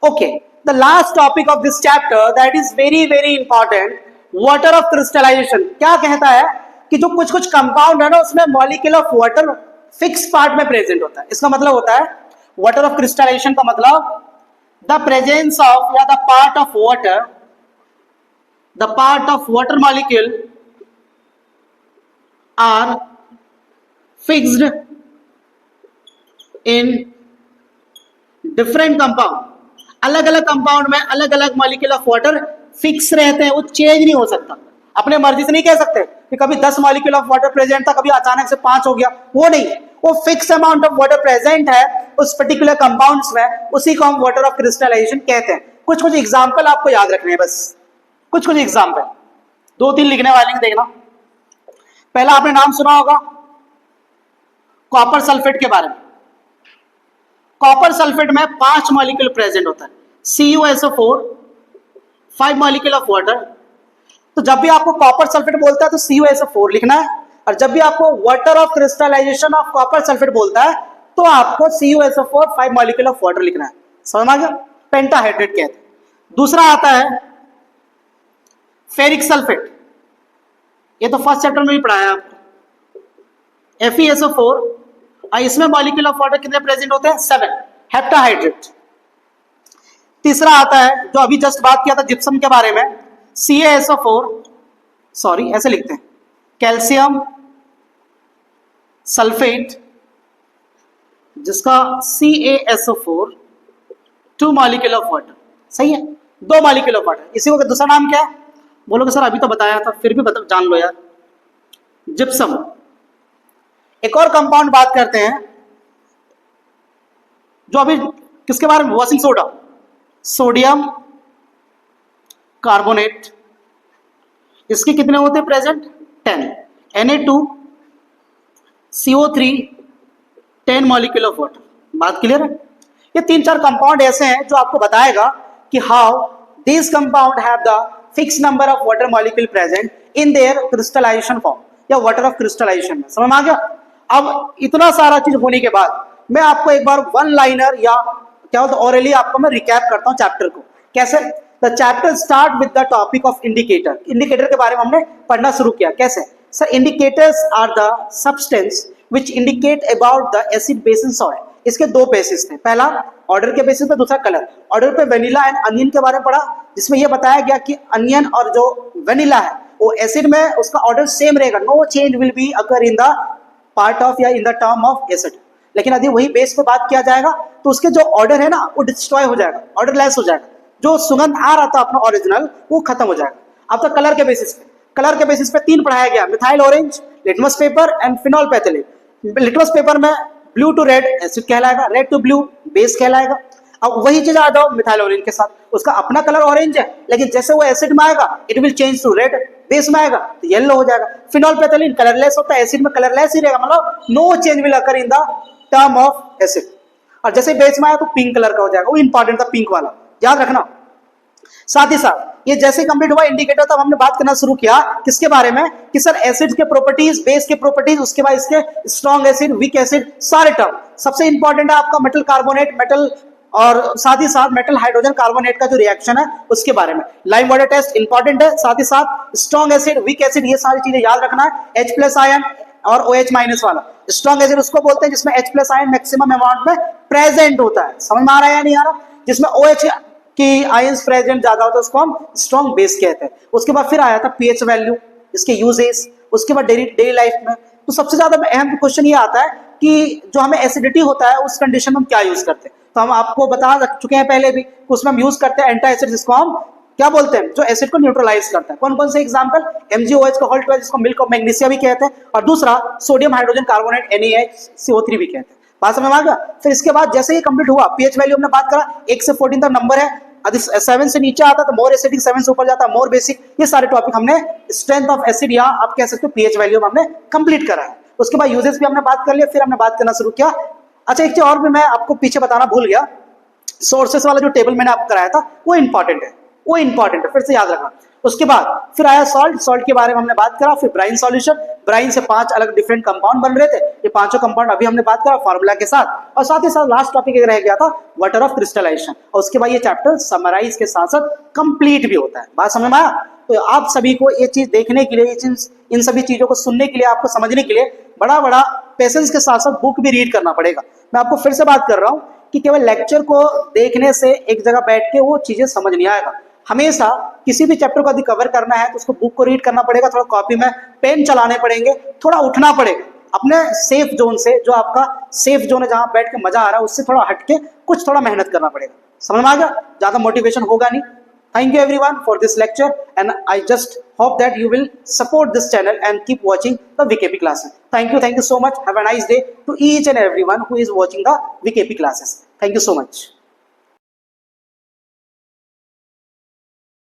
Okay, the last topic of this chapter that is very very important, water of crystallization. क्या कहता है कि जो कुछ कुछ कंपाउंड है ना, उसमें molecule of water fix part में प्रेजेंट होता है। इसका मतलब होता है वाटर ऑफ क्रिस्टलाइजेशन का मतलब the presence of or the part of water molecule are fixed in different compound. अलग अलग कंपाउंड में अलग अलग मॉलिक्यूल ऑफ वाटर फिक्स रहते हैं, वो चेंज नहीं हो सकता। अपने मर्जी से नहीं कह सकते कि कभी 10 मॉलिक्यूल ऑफ वाटर प्रेजेंट था, कभी अचानक से 5 हो गया, वो नहीं। वो fix amount of water present है उस पर्टिकुलर कंपाउंड्स में, उसी को हम वाटर ऑफ क्रिस्टलाइजेशन कहते हैं। कुछ कुछ एग्जांपल आपको याद रखने हैं, बस कुछ कुछ एग्जांपल 2-3 लिखने वाले हैं, देखना। पहला आपने नाम सुना होगा कॉपर सल्फेट के बारे में। कॉपर सल्फेट में 5 मॉलिक्यूल प्रेजेंट होता है, CuSO4, 5 मॉलिक्यूल ऑफ वाटर। तो जब भी आपको कॉपर सल्फेट बोलता है तो CuSO4 लिखना है, और जब भी आपको water of crystallization of copper sulphate बोलता है तो आपको CuSO4 5 मॉलिक्यूल ऑफ वाटर लिखना है। समझ आ गया? पेंटाहाइड्रेट कहते हैं। दूसरा आता है फेरिक सल्फेट, ये तो फर्स्ट चैप्टर में ही पढ़ाया आपको, FeSO4, और इसमें मॉलिक्यूल ऑफ वाटर कितने प्रेजेंट होते हैं? 7, हेप्टाहाइड्रेट। तीसरा आता है जो अभी जस्ट बात किया था जिप्सम के बारे में, CaSO4, सॉरी ऐसे लिखते हैं, कैल्शियम सल्फेट, जिसका CaSO4 2 मॉलिक्यूल ऑफ वाटर। सही है? 2 मॉलिक्यूल ऑफ वाटर। इसी को दूसरा नाम क्या है? बोलोगे सर अभी तो बताया था, फिर भी जान लो यार, जिप्सम। एक और कंपाउंड बात करते हैं जो अभी किसके बारे में, वॉशिंग सोडा, सोडियम कार्बोनेट। इसके कितने होते हैं present? 10, Na2CO3 10 molecule of water. बात क्लियर है? ये 3-4 कंपाउंड ऐसे हैं जो आपको बताएगा कि how this compound have the fix number of water molecule present in their crystallization form या वाटर ऑफ क्रिस्टलाइजेशन में। समझ में आ गया? अब इतना सारा चीज होने के बाद मैं आपको एक बार वन लाइनर या क्या होता है ऑरली आपको मैं रिकैप करता हूं चैप्टर को। कैसे? The chapter start with the topic of indicator. Indicator के बारे में हमने पढ़ना शुरू किया। कैसे? Sir, indicators are the substance which indicate about the acid base in salt. इसके दो बेसिस थे, पहला ऑर्डर के बेसिस पे, दूसरा कलर। ऑर्डर पे वेनिला एंड अनियन के बारे में पढ़ा, जिसमें यह बताया गया कि अनियन और जो वेनिला है वो एसिड में उसका ऑर्डर सेम रहेगा, no change will be occur in the part of या in the term of acid. लेकिन यदि वही बेस पे बात किया जाएगा तो उसके जो ऑर्डर है ना वो डिस्ट्रॉय हो जाएगा, ऑर्डर लेस हो जाएगा, जो सुगंध आ रहा था अपना ओरिजिनल वो खत्म हो जाएगा। अब तो कलर के बेसिस पे, कलर के बेसिस पे 3 पढ़ाया गया, methyl orange, litmus paper and phenolphthalein. Litmus paper में ब्लू टू रेड एसिड कहलाएगा, रेड टू ब्लू बेस कहलाएगा। अब वही चीज आ जाओ मिथाइल ऑरेंज के साथ, उसका अपना कलर ऑरेंज है, लेकिन जैसे वो एसिड में आएगा it will change to red, base में आएगा तो येलो हो जाएगा। फिनॉल पैथिलीन कलरलेस होता है, एसिड में कलरलेस ही रहेगा, मतलब no change will occur in the term of acid. और जैसे बेस में आया तो पिंक कलर का हो जाएगा, वो इंपॉर्टेंट था पिंक वाला, याद रखना। साथ ही साथ ये जैसे कंप्लीट हुआ इंडिकेटर, तब हमने बात करना शुरू किया किसके बारे में कि सर एसिड के प्रॉपर्टीज, बेस के प्रॉपर्टीज, उसके बाद इसके स्ट्रॉन्ग एसिड, वीक एसिड, सारे टर्म। सबसे इंपॉर्टेंट है आपका मेटल कार्बोनेट, मेटल और साथ ही साथ मेटल हाइड्रोजन कार्बोनेट का जो रिएक्शन है उसके बारे में। लाइम वाटर टेस्ट इंपॉर्टेंट है, साथ ही साथ स्ट्रॉन्ग एसिड, वीक एसिड, ये सारी चीजें याद रखना है। H+ आयन और OH- वाला स्ट्रॉन्ग एसिड उसको बोलते हैं जिसमें H+ आयन मैक्सिमम अमाउंट में प्रेजेंट होता है। समझ में आ रहा है या नहीं आ रहा? जिसमें OH की आयंस प्रेजेंट ज्यादा होता है उसको हम स्ट्रॉन्ग बेस कहते हैं। उसके बाद फिर आया था pH वैल्यू, इसके यूजेस, उसके बाद डेली लाइफ में। तो सबसे ज्यादा अहम क्वेश्चन ये आता है कि जो हमें एसिडिटी होता है उस कंडीशन में हम क्या यूज करते हैं। तो हम आपको बता चुके हैं पहले भी, उसमें हम यूज करते हैं एंटी एसिड, जिसको हम क्या बोलते हैं, जो एसिड को न्यूट्रलाइज करता है। कौन कौन से एग्जांपल? MgOH का होल्ट, जिसको मिल्क ऑफ मैग्नीशिया भी कहते हैं, और दूसरा सोडियम हाइड्रोजन कार्बोनेट NaHCO3 भी कहते हैं। बात समझ में आ गया? फिर इसके बाद जैसे ही कंप्लीट हुआ पीएच वैल्यू हमने बात करा, 1 से 14 तक नंबर है, यदि 7 से नीचे आता तो मोर एसिडिक, 7 से ऊपर जाता मोर बेसिक। ये सारे टॉपिक हमने स्ट्रेंथ ऑफ एसिड या आप कह सकते हो पीएच वैल्यू हमने कंप्लीट करा है। उसके बाद यूजेस भी हमने बात कर लिया, फिर हमने बात करना शुरू किया। अच्छा, एक चीज और भी मैं आपको पीछे बताना भूल गया, सोर्सेस वाला जो टेबल मैंने आपको कराया था वो इंपॉर्टेंट है, वो इंपॉर्टेंट है, फिर से याद रखना। उसके बाद फिर आया सॉल्ट, सॉल्ट के बारे में हमने बात करा। फिर ब्राइन सॉल्यूशन, ब्राइन से 5 अलग डिफरेंट कंपाउंड बन रहे थे, ये पांचों कंपाउंड अभी हमने बात करा फार्मूला के साथ। और साथ ही साथ लास्ट टॉपिक एक रह गया था वाटर ऑफ क्रिस्टलाइजेशन, और उसके बाद ये चैप्टर समराइज के साथ साथ कंप्लीट भी होता है। बात समझ में आया? तो आप सभी को ये चीज देखने के लिए, ये चीज, इन सभी चीजों को सुनने के लिए, आपको समझने के लिए बड़ा पेशेंस के साथ साथ बुक भी रीड करना पड़ेगा। मैं आपको फिर से बात कर रहा हूँ कि केवल लेक्चर को देखने से एक जगह बैठ के वो चीजें समझ नहीं आएगा। हमेशा किसी भी चैप्टर को यदि कवर करना है तो उसको बुक को रीड करना पड़ेगा, थोड़ा कॉपी में पेन चलाने पड़ेंगे, थोड़ा उठना पड़ेगा अपने सेफ जोन से, जो आपका सेफ जोन है जहां बैठ के मजा आ रहा है उससे थोड़ा हटके कुछ थोड़ा मेहनत करना पड़ेगा। समझ में आ गया? ज्यादा मोटिवेशन होगा नहीं। Thank you everyone for this lecture, and I just hope that you will support this channel and keep watching the VKP classes. Thank you so much. Have a nice day to each and everyone who is watching the VKP classes. Thank you so much.